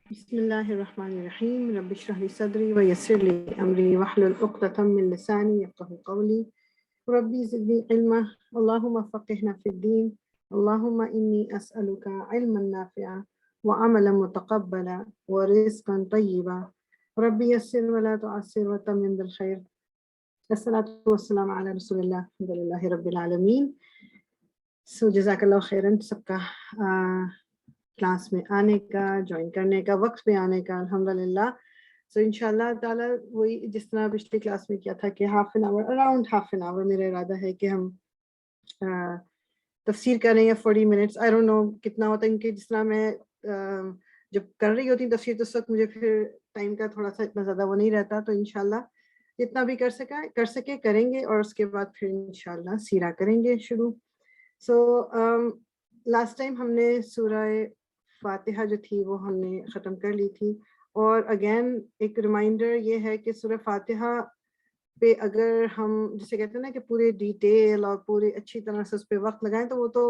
بسم اللہ الرحمن الرحیم رب اشرح لی صدری ویسر لی امری واحلل عقدۃ من لسانی یفقهوا قولی ربی زدنی علما اللہم فقہنا فی الدین اللہم انی اسألک علما نافعا وعملا متقبلا ورزقا طیبا ربی یسر ولا تعسر وتمم بالخیر. الصلاۃ والسلام علی رسول اللہ الحمد للہ رب العالمین. جزاک اللہ خیرن سب کا کلاس میں آنے کا، جوائن کرنے کا، وقت پہ آنے کا الحمدللہ. سو انشاءاللہ تعالیٰ وہی جس طرح پچھلی کلاس میں کیا تھا کہ اراؤنڈ ہاف این آور میرا ارادہ ہے کہ ہم تفسیر کریں یا 40 منٹس، آئی ڈونٹ نو کتنا ہوتا ہے، کیونکہ جس طرح میں جب کر رہی ہوتی تفسیر تو اس وقت مجھے پھر ٹائم کا تھوڑا سا اتنا زیادہ وہ نہیں رہتا، تو انشاءاللہ جتنا بھی کر سکے کریں گے، اور اس کے بعد پھر انشاءاللہ سیرہ کریں گے شروع. سو لاسٹ ٹائم ہم نے سورہ فاتحہ جو تھی وہ ہم نے ختم کر لی تھی، اور اگین ایک ریمائنڈر یہ ہے کہ سورہ فاتحہ پہ اگر ہم جسے کہتے ہیں نا کہ پورے ڈیٹیل اور پورے اچھی طرح سے اس پہ وقت لگائیں تو وہ تو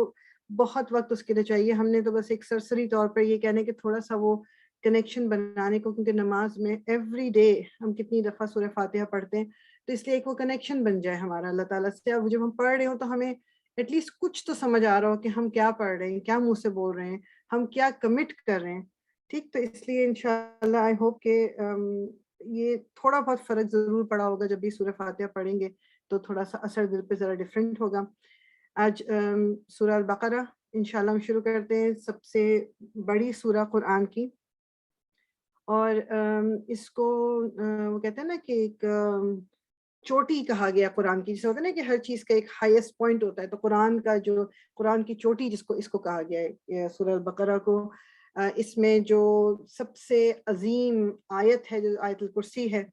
بہت وقت اس کے لیے چاہیے. ہم نے تو بس ایک سرسری طور پر یہ کہنے کہ تھوڑا سا وہ کنیکشن بنانے کو، کیونکہ نماز میں ایوری ڈے ہم کتنی دفعہ سورہ فاتحہ پڑھتے ہیں، تو اس لیے ایک وہ کنیکشن بن جائے ہمارا اللہ تعالیٰ سے. اب جب ہم پڑھ رہے ہوں تو ہمیں ایٹ لیسٹ کچھ تو سمجھ آ رہا ہو کہ ہم کیا پڑھ رہے ہیں، کیا منہ سے بول رہے ہیں، ہم کیا کمٹ کر رہے ہیں. ٹھیک، تو اس لیے انشاءاللہ آئی ہوپ کہ یہ تھوڑا بہت فرق ضرور پڑا ہوگا. جب بھی سورہ فاتحہ پڑھیں گے تو تھوڑا سا اثر دل پہ ذرا ڈفرینٹ ہوگا. آج سورہ البقرہ انشاءاللہ ہم شروع کرتے ہیں، سب سے بڑی سورہ قرآن کی، اور اس کو وہ کہتے ہیں نا کہ ایک چوٹی کہا گیا قرآن کی. جیسے ہوتا ہے نا کہ ہر چیز کا ایک ہائیسٹ پوائنٹ ہوتا ہے، تو قرآن کا جو قرآن کی چوٹی اس کو کہا گیا ہے سورہ البقرہ کو. اس میں جو سب سے عظیم آیت ہے جو آیت الکرسی ہے،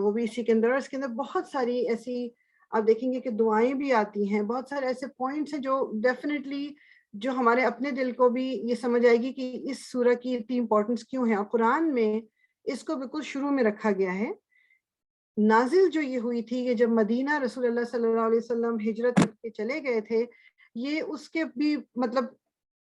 وہ بھی اسی کے اندر. اس کے اندر بہت ساری ایسی آپ دیکھیں گے کہ دعائیں بھی آتی ہیں، بہت سارے ایسے پوائنٹس ہیں جو ڈیفینیٹلی جو ہمارے اپنے دل کو بھی یہ سمجھ آئے گی کہ اس سورہ کی اتنی امپورٹنس کیوں ہے. اور قرآن میں اس کو بالکل شروع میں رکھا گیا ہے. نازل جو یہ ہوئی تھی کہ جب مدینہ رسول اللہ صلی اللہ علیہ وسلم ہجرت کر کے چلے گئے تھے، یہ اس کے بھی مطلب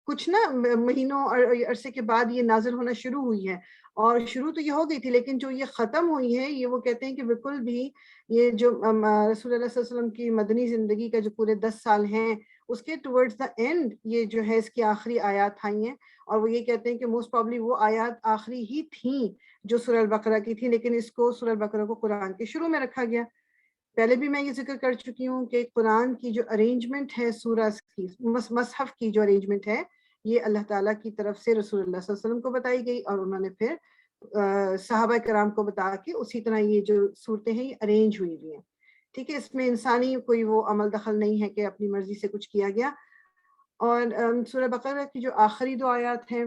کچھ نا مہینوں اور عرصے کے بعد یہ نازل ہونا شروع ہوئی ہے. اور شروع تو یہ ہو گئی تھی، لیکن جو یہ ختم ہوئی ہے یہ وہ کہتے ہیں کہ بالکل بھی یہ جو رسول اللہ صلی اللہ علیہ وسلم کی مدنی زندگی کا جو پورے 10 سال ہیں اس کے ٹورڈز دا اینڈ یہ جو ہے اس کی آخری آیات آئی ہیں. اور وہ یہ کہتے ہیں کہ موسٹ پرابلی وہ آیات آخری ہی تھیں جو سورہ البقرہ کی تھی، لیکن اس کو سورہ البقرہ کو قرآن کے شروع میں رکھا گیا. پہلے بھی میں یہ ذکر کر چکی ہوں کہ قرآن کی جو ارینجمنٹ ہے سورہ کی، مصحف کی جو ارینجمنٹ ہے، یہ اللہ تعالیٰ کی طرف سے رسول اللہ صلی اللہ علیہ وسلم کو بتائی گئی، اور انہوں نے پھر صحابہ کرام کو بتا کے اسی طرح یہ جو صورتیں ہیں یہ ارینج ہوئی ہوئی ہیں. ٹھیک ہے، اس میں انسانی کوئی وہ عمل دخل نہیں ہے کہ اپنی مرضی سے کچھ کیا گیا. اور سورہ بقرہ کی جو آخری 2 آیات ہیں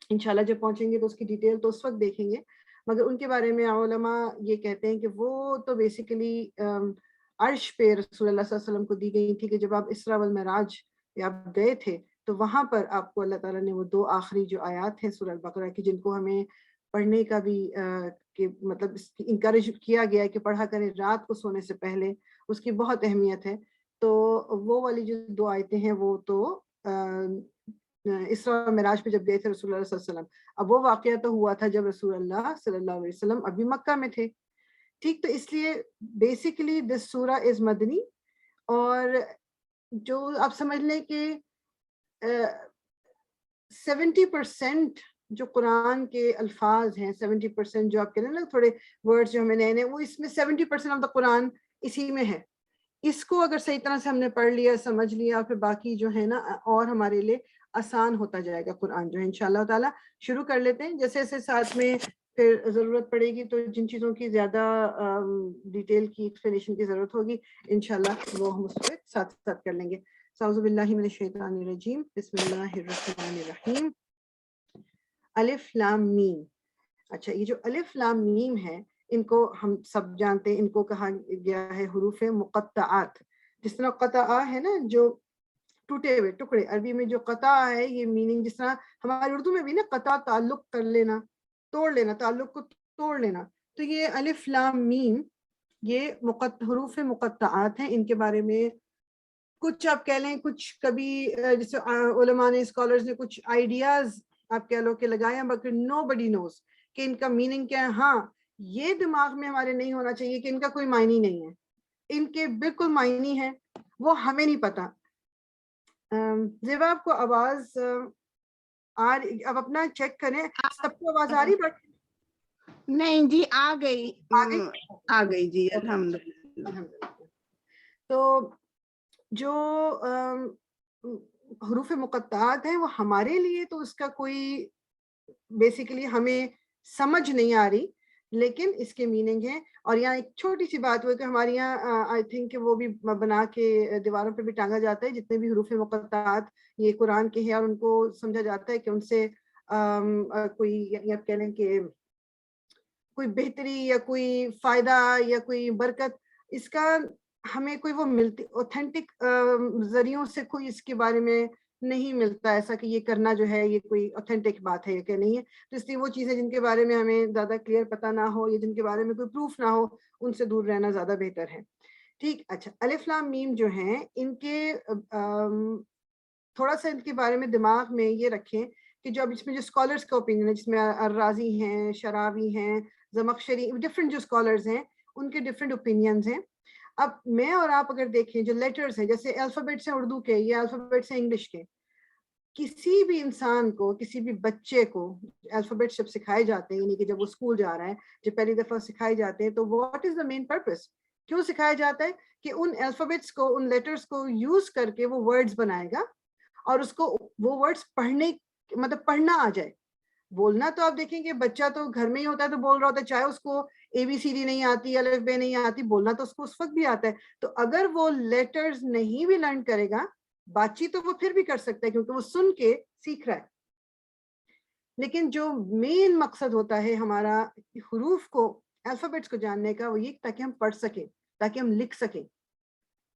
انشاءاللہ جب پہنچیں گے تو اس کی ڈیٹیل تو اس وقت دیکھیں گے، مگر ان کے بارے میں علماء یہ کہتے ہیں کہ وہ تو بیسیکلی عرش پہ رسول اللہ صلی اللہ علیہ وسلم کو دی گئی تھی کہ جب آپ اسراء والمعراج پہ آپ گئے تھے تو وہاں پر آپ کو اللہ تعالیٰ نے وہ 2 آخری جو آیات ہیں سورہ البقرہ کی، جن کو ہمیں پڑھنے کا بھی کہ مطلب انکریج کیا گیا ہے کہ پڑھا کریں رات کو سونے سے پہلے، اس کی بہت اہمیت ہے. تو وہ والی جو 2 آیتیں ہیں وہ تو اسراء و معراج پہ جب گئے تھے رسول اللہ صلی اللہ علیہ وسلم. اب وہ واقعہ تو ہوا تھا جب رسول اللہ صلی اللہ علیہ وسلم ابھی مکہ میں تھے. ٹھیک، تو اس لیے بیسیکلی دس سورہ از مدنی، اور جو آپ سمجھ لیں کہ 70% جو قرآن کے الفاظ ہیں، 70% جو آپ کہتے ہیں نا تھوڑے ورڈز جو ہمیں نئے نئے، وہ اس میں 70% آف دا قرآن اسی میں ہے. اس کو اگر صحیح طرح سے ہم نے پڑھ لیا، سمجھ لیا، پھر باقی جو ہے نا اور ہمارے لیے آسان ہوتا جائے گا قرآن جو ہے. انشاءاللہ تعالیٰ شروع کر لیتے ہیں، جیسے جیسے ساتھ میں پھر ضرورت پڑے گی تو جن چیزوں کی زیادہ ڈیٹیل کی ایکسپلینیشن کی ضرورت ہوگی انشاءاللہ وہ ہم اس پہ ساتھ ساتھ کر لیں گے. اعوذ باللہ من الشیطان الرجیم، بسم اللہ الرحمن الرحیم. الف لام میم. اچھا، یہ جو الف لام میم ہے ان کو ہم سب جانتے ہیں، ان کو کہا گیا ہے حروف مقطعات. جس طرح قطع ہے نا جو ٹوٹے ہوئے ٹکڑے، عربی میں جو قطع ہے یہ میننگ، جس طرح ہماری اردو میں بھی نا قطع تعلق کر لینا، توڑ لینا، تعلق کو توڑ لینا. تو یہ الف لام میم یہ حروف مقطعات ہیں. ان کے بارے میں کچھ آپ کہہ لیں، کچھ کبھی جیسے علماء نے، اسکالرز نے کچھ آئیڈیاز آپ کہہ لو کہ لگائیں مگر نو بڈی نوز کہ ان کا میننگ کیا ہے. ہاں یہ دماغ میں ہمارے نہیں ہونا چاہیے کہ ان کا کوئی معنی نہیں ہے, ان کے بالکل معنی ہے, وہ ہمیں نہیں پتا. زیبا آپ کو آواز اب اپنا چیک کریں, سب کو آواز آ رہی؟ بٹ نہیں جی آ گئی آ گئی جی الحمدللہ. تو جو حروف مقطعات ہیں وہ ہمارے لیے تو اس کا کوئی بیسیکلی ہمیں سمجھ نہیں آ رہی, لیکن اس کے میننگ ہے. اور یہاں ایک چھوٹی سی بات ہوئی کہ ہمارے یہاں آئی تھنک وہ بھی بنا کے دیواروں پہ بھی ٹانگا جاتا ہے, جتنے بھی حروف مقطعات یہ قرآن کے ہیں, اور ان کو سمجھا جاتا ہے کہ ان سے کوئی یا کہہ لیں کہ کوئی بہتری یا کوئی فائدہ یا کوئی برکت, اس کا ہمیں کوئی وہ ملتی اوتھینٹک ذریعوں سے کوئی اس کے بارے میں نہیں ملتا ایسا کہ یہ کرنا جو ہے یہ کوئی اوتھینٹک بات ہے کہ نہیں ہے. تو اس لیے وہ چیزیں جن کے بارے میں ہمیں زیادہ کلیئر پتہ نہ ہو یا جن کے بارے میں کوئی پروف نہ ہو, ان سے دور رہنا زیادہ بہتر ہے. ٹھیک, اچھا الف لام میم جو ہیں ان کے تھوڑا سا ان کے بارے میں دماغ میں یہ رکھیں کہ جو اب اس میں جو اسکالرس کا اوپینین ہے, جس میں الرازی ہیں, شراوی ہیں, زمخشری, ڈفرینٹ جو اسکالرز ہیں ان کے ڈفرینٹ اوپینینز ہیں. اب میں اور آپ اگر دیکھیں جو لیٹرز ہیں, جیسے الفابیٹس ہیں اردو کے یا الفابیٹس ہیں انگلش کے, کسی بھی انسان کو, کسی بھی بچے کو الفابیٹس جب سکھائے جاتے ہیں, یعنی کہ جب وہ اسکول جا رہا ہے, جب پہلی دفعہ سکھائے جاتے ہیں, تو what is the main purpose, کیوں سکھایا جاتا ہے؟ کہ ان الفابیٹس کو, ان لیٹرز کو یوز کر کے وہ ورڈز بنائے گا, اور اس کو وہ ورڈز پڑھنے مطلب پڑھنا آ جائے. بولنا تو آپ دیکھیں کہ بچہ تو گھر میں ہی ہوتا ہے تو بول رہا ہوتا ہے, چاہے اس کو اے بی سی ڈی نہیں آتی, الف بے نہیں آتی, بولنا تو اس کو اس وقت بھی آتا ہے. تو اگر وہ لیٹرز نہیں بھی لرن کرے گا, بات چیت تو وہ پھر بھی کر سکتا ہے کیونکہ وہ سن کے سیکھ رہا ہے. لیکن جو مین مقصد ہوتا ہے ہمارا حروف کو, الفابیٹس کو جاننے کا, وہ یہ تاکہ ہم پڑھ سکیں, تاکہ ہم لکھ سکیں.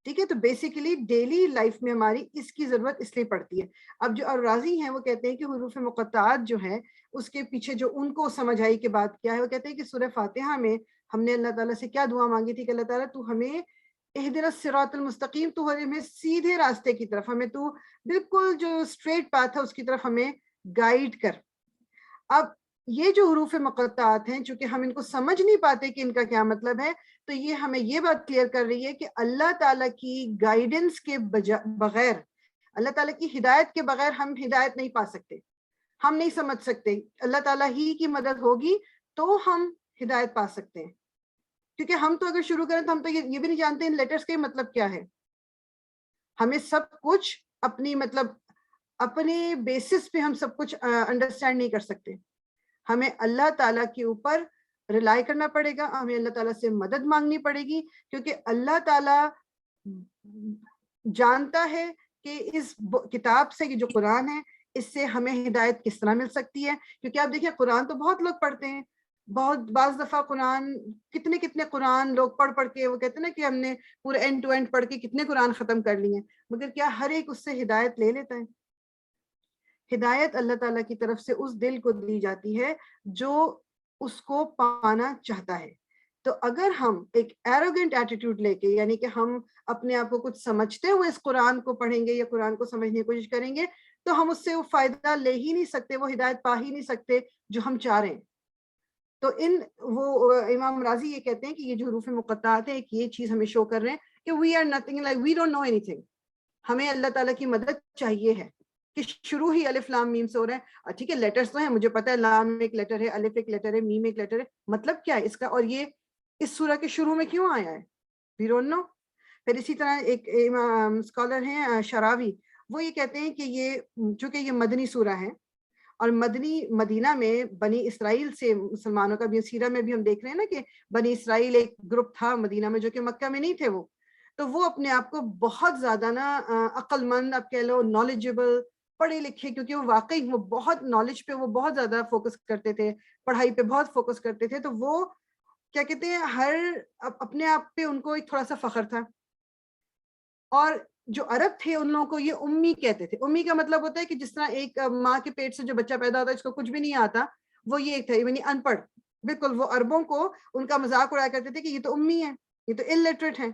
ٹھیک ہے, تو بیسیکلی ڈیلی لائف میں ہماری اس کی ضرورت اس لیے پڑتی ہے. اب جو الرازی ہیں وہ کہتے ہیں کہ حروف مقطعات جو ہے اس کے پیچھے جو ان کو سمجھ آئی کہ بات کیا ہے, وہ کہتے ہیں کہ سورہ فاتحہ میں ہم نے اللہ تعالیٰ سے کیا دعا مانگی تھی کہ اللہ تعالیٰ تو ہمیں اہدنا الصراط المستقیم, تو ہمیں سیدھے راستے کی طرف, ہمیں تو بالکل جو اسٹریٹ پاتھ ہے اس کی طرف ہمیں گائیڈ کر. اب یہ جو حروف مقطعات ہیں, چونکہ ہم ان کو سمجھ نہیں پاتے کہ ان کا کیا مطلب ہے, تو یہ ہمیں یہ بات کلیئر کر رہی ہے کہ اللہ تعالیٰ کی گائیڈنس کے بغیر, اللہ تعالیٰ کی ہدایت کے بغیر ہم ہدایت نہیں پا سکتے, ہم نہیں سمجھ سکتے. اللہ تعالیٰ ہی کی مدد ہوگی تو ہم ہدایت پا سکتے ہیں. کیونکہ ہم تو اگر شروع کریں تو ہم تو یہ بھی نہیں جانتے ان لیٹرز کا مطلب کیا ہے. ہمیں سب کچھ اپنی مطلب اپنے بیسس پہ ہم سب کچھ انڈرسٹینڈ نہیں کر سکتے. ہمیں اللہ تعالیٰ کے اوپر ریلائی کرنا پڑے گا, ہمیں اللہ تعالیٰ سے مدد مانگنی پڑے گی, کیونکہ اللہ تعالیٰ جانتا ہے کہ اس کتاب سے, جو قرآن ہے, اس سے ہمیں ہدایت کس طرح مل سکتی ہے. کیونکہ آپ دیکھیں قرآن تو بہت لوگ پڑھتے ہیں, بہت بعض دفعہ قرآن کتنے قرآن لوگ پڑھ کے وہ کہتے ہیں نا کہ ہم نے پورے اینڈ ٹو اینڈ پڑھ کے کتنے قرآن ختم کر لیے, مگر کیا ہر ایک اس سے ہدایت لے لیتا ہے؟ ہدایت اللہ تعالیٰ کی طرف سے اس دل کو دی جاتی ہے جو اس کو پانا چاہتا ہے. تو اگر ہم ایک ایروگنٹ ایٹیٹیوڈ لے کے, یعنی کہ ہم اپنے آپ کو کچھ سمجھتے ہوئے اس قرآن کو پڑھیں گے یا قرآن کو سمجھنے کی کوشش کریں گے, تو ہم اس سے وہ فائدہ لے ہی نہیں سکتے, وہ ہدایت پا ہی نہیں سکتے جو ہم چاہ رہے ہیں. تو وہ امام راضی یہ کہتے ہیں کہ یہ جو حروف مقطعات ہیں, ایک یہ چیز ہمیں شو کر رہے ہیں کہ we are nothing, like we don't know anything. ہمیں اللہ تعالیٰ کی مدد چاہیے ہے کہ شروع ہی الف لام میم سے ہو رہا ہے. ٹھیک ہے, لیٹرز تو ہیں, مجھے پتا ہے لام ایک لیٹر ہے, الف ایک لیٹر ہے, میم ایک لیٹر ہے, مطلب کیا ہے اس کا, اور یہ اس سورہ کے شروع میں کیوں آیا ہے, وی ڈونٹ نو. پھر اسی طرح ایک اسکالر ہیں شراوی, وہ یہ کہتے ہیں کہ یہ چونکہ یہ مدنی سورہ ہے, اور مدینہ میں بنی اسرائیل سے مسلمانوں کا بھی سیرہ میں بھی ہم دیکھ رہے ہیں نا کہ بنی اسرائیل ایک گروپ تھا مدینہ میں جو کہ مکہ میں نہیں تھے. وہ اپنے آپ کو بہت زیادہ نا عقل مند, آپ کہہ لو نالجبل, پڑھے لکھے, کیونکہ وہ واقعی وہ بہت نالج پہ وہ بہت زیادہ فوکس کرتے تھے, پڑھائی پہ بہت فوکس کرتے تھے. تو وہ کیا کہتے ہیں, ہر اپنے آپ پہ ان کو ایک تھوڑا سا فخر تھا. اور جو عرب تھے ان لوگوں کو یہ امی کہتے تھے. امی کا مطلب ہوتا ہے کہ جس طرح ایک ماں کے پیٹ سے جو بچہ پیدا ہوتا ہے اس کو کچھ بھی نہیں آتا, وہ یہ ایک تھا, یعنی ان پڑھ. بالکل وہ عربوں کو ان کا مذاق اڑایا کرتے تھے کہ یہ تو امی ہے, یہ تو الٹریٹ ہیں.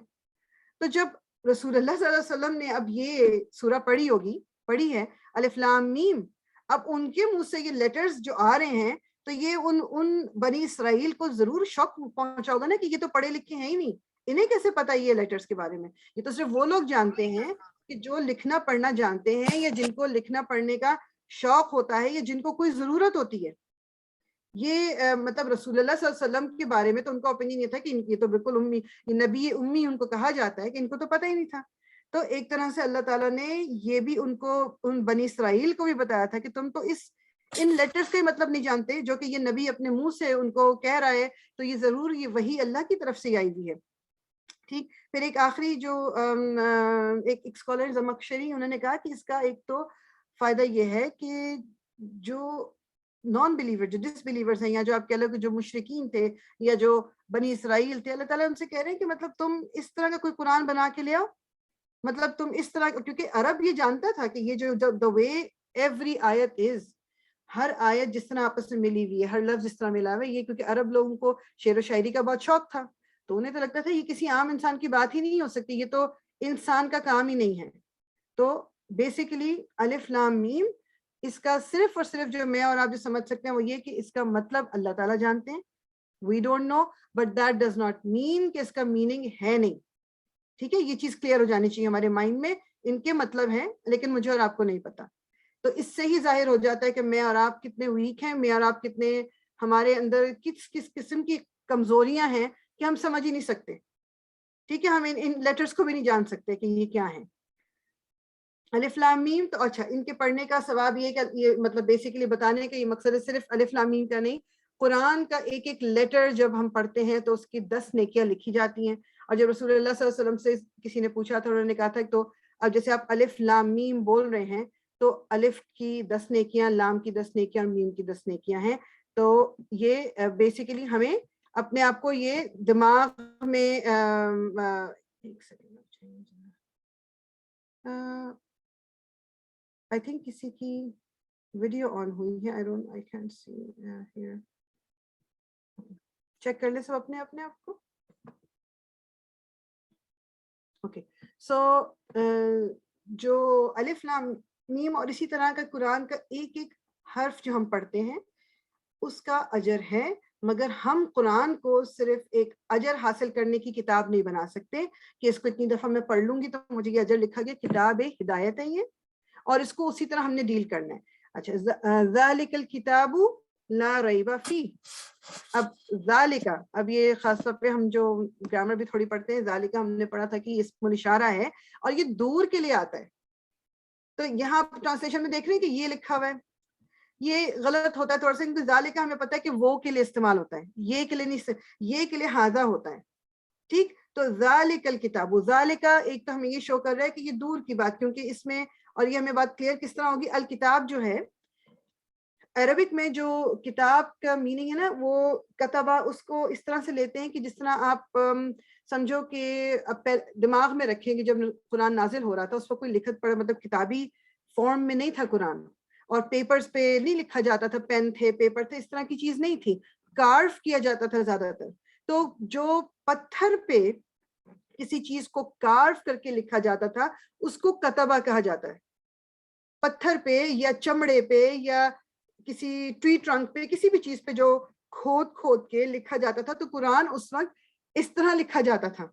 تو جب رسول اللہ صلی اللہ علیہ وسلم نے اب یہ سورہ پڑھی ہے الف لام میم, اب ان کے منہ سے یہ لیٹرز جو آ رہے ہیں تو یہ ان بنی اسرائیل کو ضرور شوق پہنچا ہوگا نا کہ یہ تو پڑھے لکھے ہیں ہی نہیں, انہیں کیسے پتا یہ لیٹرز کے بارے میں. یہ تو صرف وہ لوگ جانتے ہیں کہ جو لکھنا پڑھنا جانتے ہیں, یا جن کو لکھنا پڑھنے کا شوق ہوتا ہے, یا جن کو کوئی ضرورت ہوتی ہے. یہ مطلب رسول اللہ صلی اللہ علیہ وسلم کے بارے میں تو ان کا اوپینین یہ تھا کہ یہ تو بالکل امی, نبی امی ان کو کہا جاتا ہے, کہ ان کو تو پتہ ہی نہیں تھا. تو ایک طرح سے اللہ تعالیٰ نے یہ بھی ان کو, ان بنی اسرائیل کو بھی بتایا تھا کہ تم تو ان لیٹرز کا مطلب نہیں جانتے, جو کہ یہ نبی اپنے منہ سے ان کو کہہ رہا ہے, تو یہ ضرور یہ وحی اللہ کی طرف سے آئی ہوئی ہے. ٹھیک. پھر ایک آخری جو ایک اسکالر زمخشری, انہوں نے کہا کہ اس کا ایک تو فائدہ یہ ہے کہ جو نان بلیور, جو ڈس بلیورز ہیں, یا جو آپ کہہ لو کہ جو مشرکین تھے یا جو بنی اسرائیل تھے, اللہ تعالیٰ ان سے کہہ رہے ہیں کہ مطلب تم اس طرح کا کوئی قرآن بنا کے لے آؤ, مطلب تم اس طرح, کیونکہ عرب یہ جانتا تھا کہ یہ جو the way every آیت is, ہر آیت جس طرح آپس میں ملی ہوئی ہے, ہر لفظ جس طرح ملا ہوا ہے, یہ کیونکہ عرب لوگوں کو شعر و شاعری کا بہت شوق تھا, تو انہیں تو لگتا تھا یہ کسی عام انسان کی بات ہی نہیں ہو سکتی, یہ تو انسان کا کام ہی نہیں ہے. تو بیسیکلی الف لام میم, اس کا صرف اور صرف جو میں اور آپ جو سمجھ سکتے ہیں وہ یہ کہ اس کا مطلب اللہ تعالیٰ جانتے ہیں, we don't know, but that does not mean کہ اس کا میننگ ہے نہیں. ٹھیک ہے, یہ چیز کلیئر ہو جانی چاہیے ہمارے مائنڈ میں, ان کے مطلب ہیں لیکن مجھے اور آپ کو نہیں پتا. تو اس سے ہی ظاہر ہو جاتا ہے کہ میں اور آپ کتنے ویک ہیں, میں اور آپ کتنے, ہمارے اندر کس قسم کی کمزوریاں ہیں کہ ہم سمجھ ہی نہیں سکتے. ٹھیک ہے, ہم ان لیٹرز کو بھی نہیں جان سکتے کہ یہ کیا ہیں. الف لام میم, تو اچھا ان کے پڑھنے کا ثواب یہ کہ یہ مطلب بیسیکلی بتانے کا یہ مقصد ہے صرف الف لام میم کا نہیں, قرآن کا ایک ایک لیٹر جب ہم پڑھتے ہیں تو اس کی 10 نیکیاں لکھی جاتی ہیں. اور جب رسول اللہ صلی اللہ علیہ وسلم سے کسی نے پوچھا تھا, انہوں نے کہا تھا تو اب جیسے آپ الف لام میم بول رہے ہیں تو الف کی 10 نیکیاں, لام کی 10 نیکیاں اور میم کی 10 نیکیاں ہیں. تو یہ بیسیکلی ہمیں اپنے آپ کو یہ دماغ میں ایک سیکنڈ, I think کسی کی ویڈیو آن ہوئی ہے, I can't see here. Check کر لیں سب اپنے آپ کو. اوکے, سو جو الف لام میم اور اسی طرح کا قرآن کا ایک ایک حرف جو ہم پڑھتے ہیں اس کا اجر ہے, مگر ہم قرآن کو صرف ایک اجر حاصل کرنے کی کتاب نہیں بنا سکتے کہ اس کو اتنی دفعہ میں پڑھ لوں گی تو مجھے یہ اجر لکھا گیا. کتاب ہدایت ہے یہ, اور اس کو اسی طرح ہم نے ڈیل کرنا ہے. اچھا, ذالک الکتاب لا ریب فیہ. اب ذالکا, اب یہ خاص طور پہ ہم جو گرامر بھی تھوڑی پڑھتے ہیں, ذالکا ہم نے پڑھا تھا کہ اسم الاشارہ ہے اور یہ دور کے لیے آتا ہے. تو یہاں ٹرانسلیشن میں دیکھ رہے ہیں کہ یہ لکھا ہوا ہے, یہ غلط ہوتا ہے تھوڑا سا, کیونکہ ذالکا ہمیں پتا ہے کہ وہ کے لیے استعمال ہوتا ہے, یہ کے لیے نہیں, یہ کے لیے ہاذا ہوتا ہے. ٹھیک, تو ذالک الکتاب, ذالکا ایک تو ہمیں یہ شو کر رہا ہے کہ یہ دور کی بات, کیونکہ اس میں, اور یہ ہمیں بات کلیئر کس طرح ہوگی, الکتاب جو ہے عربک میں جو کتاب کا میننگ ہے نا, وہ کتبہ, اس کو اس طرح سے لیتے ہیں کہ جس طرح آپ سمجھو کہ دماغ میں رکھیں کہ جب قرآن نازل ہو رہا تھا اس وقت کوئی لکھت پڑھا, مطلب کتابی فارم میں نہیں تھا قرآن, اور پیپرز پہ نہیں لکھا جاتا تھا, پین تھے, پیپر تھے, اس طرح کی چیز نہیں تھی, کارف کیا جاتا تھا زیادہ تر. تو جو پتھر پہ کسی چیز کو کارف کر کے لکھا جاتا تھا اس کو کتبہ کہا جاتا ہے. پتھر پہ یا چمڑے پہ یا کسی ٹری ٹرنک پہ, کسی بھی چیز پہ جو کھود کے لکھا جاتا تھا, تو قرآن اس وقت اس طرح لکھا جاتا تھا.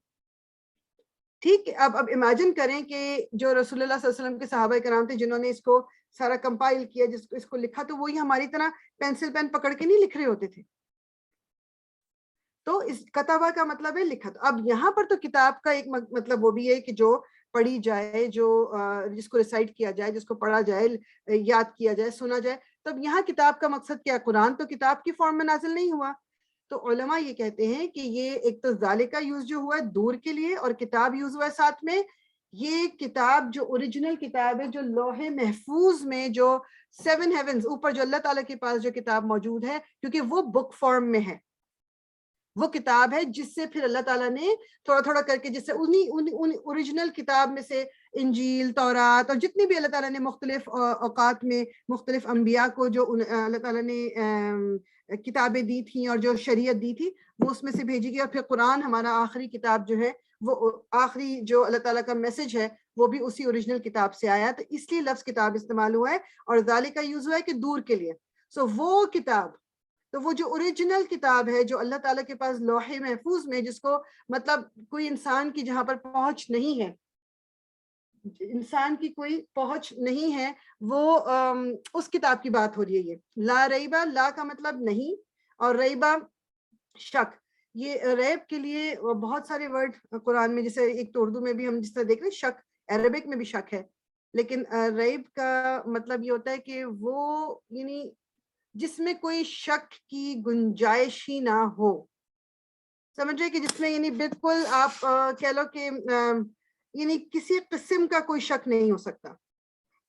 ٹھیک, اب امیجن کریں کہ جو رسول اللہ صلی اللہ علیہ وسلم کے صحابہ کرام تھے جنہوں نے اس کو سارا کمپائل کیا, اس کو لکھا, تو وہی ہماری طرح پینسل پین پکڑ کے نہیں لکھ رہے ہوتے تھے. تو اس کتابہ کا مطلب ہے لکھت. اب یہاں پر تو کتاب کا ایک مطلب وہ بھی ہے کہ جو پڑھی جائے, جو جس کو ریسائٹ کیا جائے, جس کو پڑھا جائے, یاد کیا جائے, سنا جائے. تب یہاں کتاب کا مقصد کیا, قرآن تو کتاب کی فارم میں نازل نہیں ہوا. تو علماء یہ کہتے ہیں کہ یہ ایک تو ذالکہ یوز جو ہوا ہے دور کے لیے, اور کتاب یوز ہوا ہے ساتھ میں. یہ کتاب جو اوریجنل کتاب ہے, جو لوح محفوظ میں, جو 7 ہیونز اوپر جو اللہ تعالیٰ کے پاس جو کتاب موجود ہے, کیونکہ وہ بک فارم میں ہے, وہ کتاب ہے جس سے پھر اللہ تعالیٰ نے تھوڑا تھوڑا کر کے، جس سے ان اوریجنل کتاب میں سے انجیل، تورات اور جتنی بھی اللہ تعالیٰ نے مختلف اوقات میں مختلف انبیاء کو جو اللہ تعالیٰ نے کتابیں دی تھیں اور جو شریعت دی تھی وہ اس میں سے بھیجی گئی، اور پھر قرآن ہمارا آخری کتاب جو ہے، وہ آخری جو اللہ تعالیٰ کا میسج ہے وہ بھی اسی اوریجنل کتاب سے آیا، تو اس لیے لفظ کتاب استعمال ہوا ہے، اور ذالک کا یوز ہوا ہے کہ دور کے لیے. سو وہ کتاب، تو وہ جو اوریجنل کتاب ہے جو اللہ تعالیٰ کے پاس لوح محفوظ میں، جس کو مطلب کوئی انسان کی جہاں پر پہنچ نہیں ہے، انسان کی کوئی پہنچ نہیں ہے، وہ اس کتاب کی بات ہو رہی ہے. یہ لا ریبہ، لا کا مطلب نہیں، اور ریبہ شک. یہ ریب کے لیے بہت سارے ورڈ قرآن میں، جیسے ایک تو اردو میں بھی ہم جس طرح دیکھ رہے ہیں شک، عربک میں بھی شک ہے، لیکن ریب کا مطلب یہ ہوتا ہے کہ وہ یعنی جس میں کوئی شک کی گنجائش ہی نہ ہو. سمجھ رہے کہ جس میں یعنی بالکل آپ کہہ لو کہ یعنی کسی قسم کا کوئی شک نہیں ہو سکتا.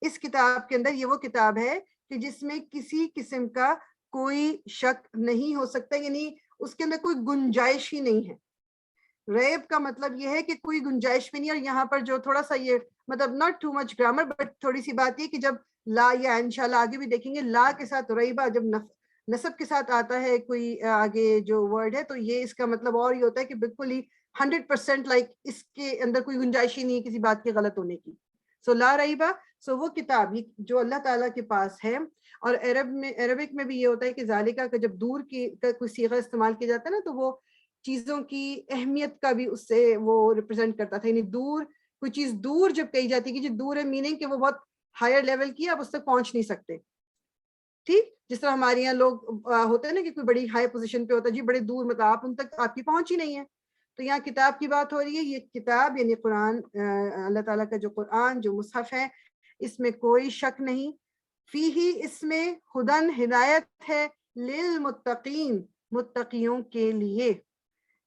اس کتاب کے اندر یہ وہ کتاب ہے کہ جس میں کسی قسم کا کوئی شک نہیں ہو سکتا، یعنی اس کے اندر کوئی گنجائش ہی نہیں ہے. ریب کا مطلب یہ ہے کہ کوئی گنجائش بھی نہیں. اور یہاں پر جو تھوڑا سا یہ مطلب not too much grammar, but تھوڑی سی بات یہ کہ جب لا، یا انشاءاللہ آگے بھی دیکھیں گے، لا کے ساتھ ریبہ جب نسب کے ساتھ آتا ہے کوئی آگے جو ورڈ ہے، تو یہ اس کا مطلب اور یہ ہوتا ہے کہ بالکل ہی 100% لائک اس کے اندر کوئی گنجائش ہی نہیں ہے کسی بات کے غلط ہونے کی. سو لا ریبہ، سو وہ کتاب جو اللہ تعالیٰ کے پاس ہے. اور عربک میں بھی یہ ہوتا ہے کہ ذالکہ کا جب دور کی کا کوئی صیغہ استعمال کیا جاتا ہے نا، تو وہ چیزوں کی اہمیت کا بھی اس سے وہ ریپرزینٹ کرتا تھا. یعنی دور، کوئی چیز دور جب کہی جاتی ہے کہ جو دور ہے، میننگ کہ وہ بہت ہائر لیول کی ہے، آپ اس تک پہنچ نہیں سکتے. ٹھیک، جس طرح ہمارے یہاں لوگ ہوتے ہیں نا کہ کوئی بڑی ہائی پوزیشن پہ ہوتا ہے، جی بڑے دور، مطلب آپ ان تک آپ کی پہنچ ہی نہیں ہے. تو یہاں کتاب کی بات ہو رہی ہے. یہ کتاب یعنی قرآن، اللہ تعالیٰ کا جو قرآن، جو مصحف ہے، اس میں کوئی شک نہیں. فیہ، اس میں ہدن، ہدایت ہے، للمتقین، متقیوں کے لیے.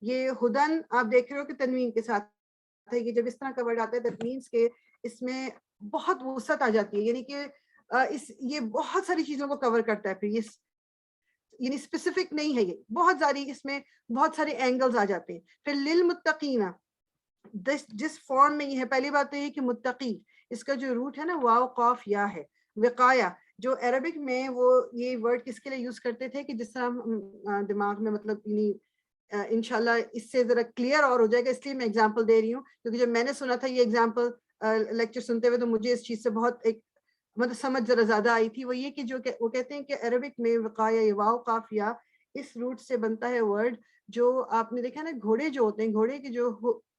یہ ہدن آپ دیکھ رہے ہو کہ تنوین کے ساتھ ہے. یہ جب اس طرح کا ورڈ آتا ہے دیٹ مینس کہ اس میں بہت وسعت آ جاتی ہے، یعنی کہ یہ بہت ساری چیزوں کو کور کرتا ہے. پھر یہ یعنی اسپیسیفک نہیں ہے، یہ بہت ساری، اس میں بہت سارے اینگلز آ جاتے ہیں. پھر للمتقین، جس فارم میں یہ ہے، پہلی بات تو یہ کہ متقی، اس کا جو روٹ ہے نا واو قاف یا ہے. وقایا، جو عربک میں وہ یہ ورڈ کس کے لیے یوز کرتے تھے کہ جس طرح ہم دماغ میں مطلب یعنی انشاءاللہ اس سے ذرا کلیئر اور ہو جائے گا، اس لیے میں اگزامپل دے رہی ہوں. کیونکہ جب میں نے سنا تھا یہ اگزامپل لیکچر سنتے ہوئے، تو مجھے اس چیز سے بہت ایک مطلب سمجھ ذرا زیادہ آئی تھی. وہ یہ کہ جو وہ کہتے ہیں کہ عربک میں وقایا، واو قاف یا، اس روٹ سے بنتا ہے ورڈ. جو آپ نے دیکھا نا گھوڑے جو ہوتے ہیں، گھوڑے کے جو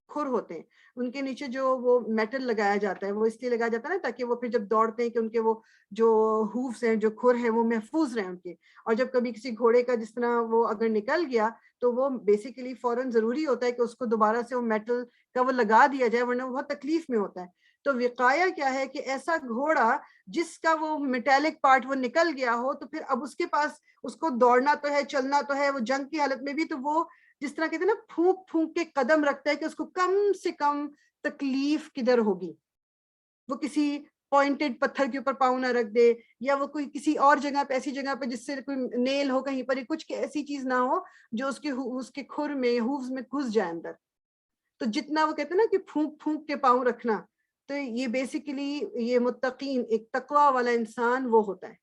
کھر ہوتے ہیں، ان کے نیچے جو وہ میٹل لگایا جاتا ہے، وہ اس لیے لگایا جاتا ہے نا تاکہ وہ پھر جب دوڑتے ہیں کہ ان کے وہ جو ہوفز ہیں، جو کھر ہیں، وہ محفوظ رہیں ان کے. اور جب کبھی کسی گھوڑے کا جس طرح وہ اگر نکل گیا، تو وہ بیسیکلی فوراً ضروری ہوتا ہے کہ اس کو دوبارہ سے وہ میٹل کا وہ لگا دیا جائے، ورنہ وہ بہت تکلیف میں ہوتا ہے. تو وقایا کیا ہے کہ ایسا گھوڑا جس کا وہ میٹیلک پارٹ وہ نکل گیا ہو، تو پھر اب اس کے پاس اس کو دوڑنا تو ہے، چلنا تو ہے، وہ جنگ کی حالت میں بھی، تو وہ جس طرح کہتے ہیں نا پھونک پھونک کے قدم رکھتا ہے کہ اس کو کم سے کم تکلیف کدھر ہوگی. وہ کسی پوائنٹڈ پتھر کے اوپر پاؤں نہ رکھ دے، یا وہ کوئی کسی اور جگہ پہ، ایسی جگہ پہ جس سے کوئی نیل ہو کہیں پر، کچھ ایسی چیز نہ ہو جو اس کے کھر میں، ہوفز میں گھس جائے اندر. تو جتنا وہ کہتے ہیں نا کہ پھونک پھونک کے پاؤں رکھنا، تو یہ بیسیکلی یہ متقین، ایک تقوی والا انسان وہ ہوتا ہے.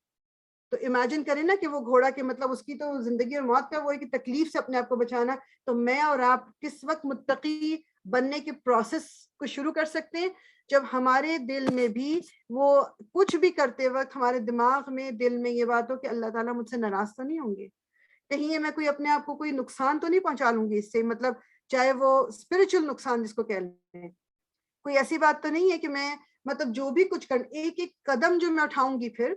تو امیجن کریں نا کہ وہ گھوڑا کے مطلب اس کی تو زندگی اور موت کا وہ ہے کہ تکلیف سے اپنے آپ کو بچانا. تو میں اور آپ کس وقت متقی بننے کے پروسیس کو شروع کر سکتے ہیں؟ جب ہمارے دل میں بھی وہ کچھ بھی کرتے وقت ہمارے دماغ میں، دل میں یہ بات ہو کہ اللہ تعالیٰ مجھ سے ناراض تو نہیں ہوں گے، کہیں میں کوئی اپنے آپ کو کوئی نقصان تو نہیں پہنچا لوں گی اس سے، مطلب چاہے وہ اسپرچل نقصان جس کو کہہ لیں. کوئی ایسی بات تو نہیں ہے کہ میں مطلب جو بھی کچھ ایک ایک قدم جو میں اٹھاؤں گی، پھر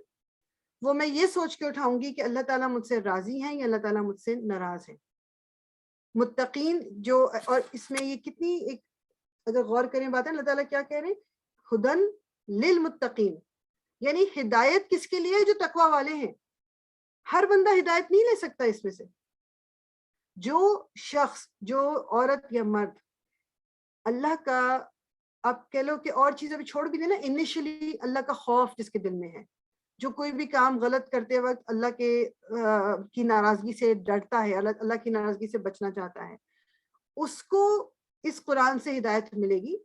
وہ میں یہ سوچ کے اٹھاؤں گی کہ اللہ تعالیٰ مجھ سے راضی ہیں یا اللہ تعالیٰ مجھ سے ناراض ہیں. متقین جو، اور اس میں یہ کتنی ایک اگر غور کریں بات ہے، اللہ تعالیٰ کیا کہہ رہے ہیں؟ ہدن للمتقین، یعنی ہدایت کس کے لیے؟ جو تقوی والے ہیں. ہر بندہ ہدایت نہیں لے سکتا اس میں سے. جو شخص، جو عورت یا مرد اللہ کا، آپ کہہ لو کہ اور چیزیں بھی چھوڑ بھی دیں نا، انیشلی اللہ کا خوف جس کے دل میں ہے، جو کوئی بھی کام غلط کرتے وقت اللہ کے کی ناراضگی سے ڈرتا ہے, اللہ کی ناراضگی سے بچنا چاہتا ہے, اس کو اس قرآن سے ہدایت ملے گی.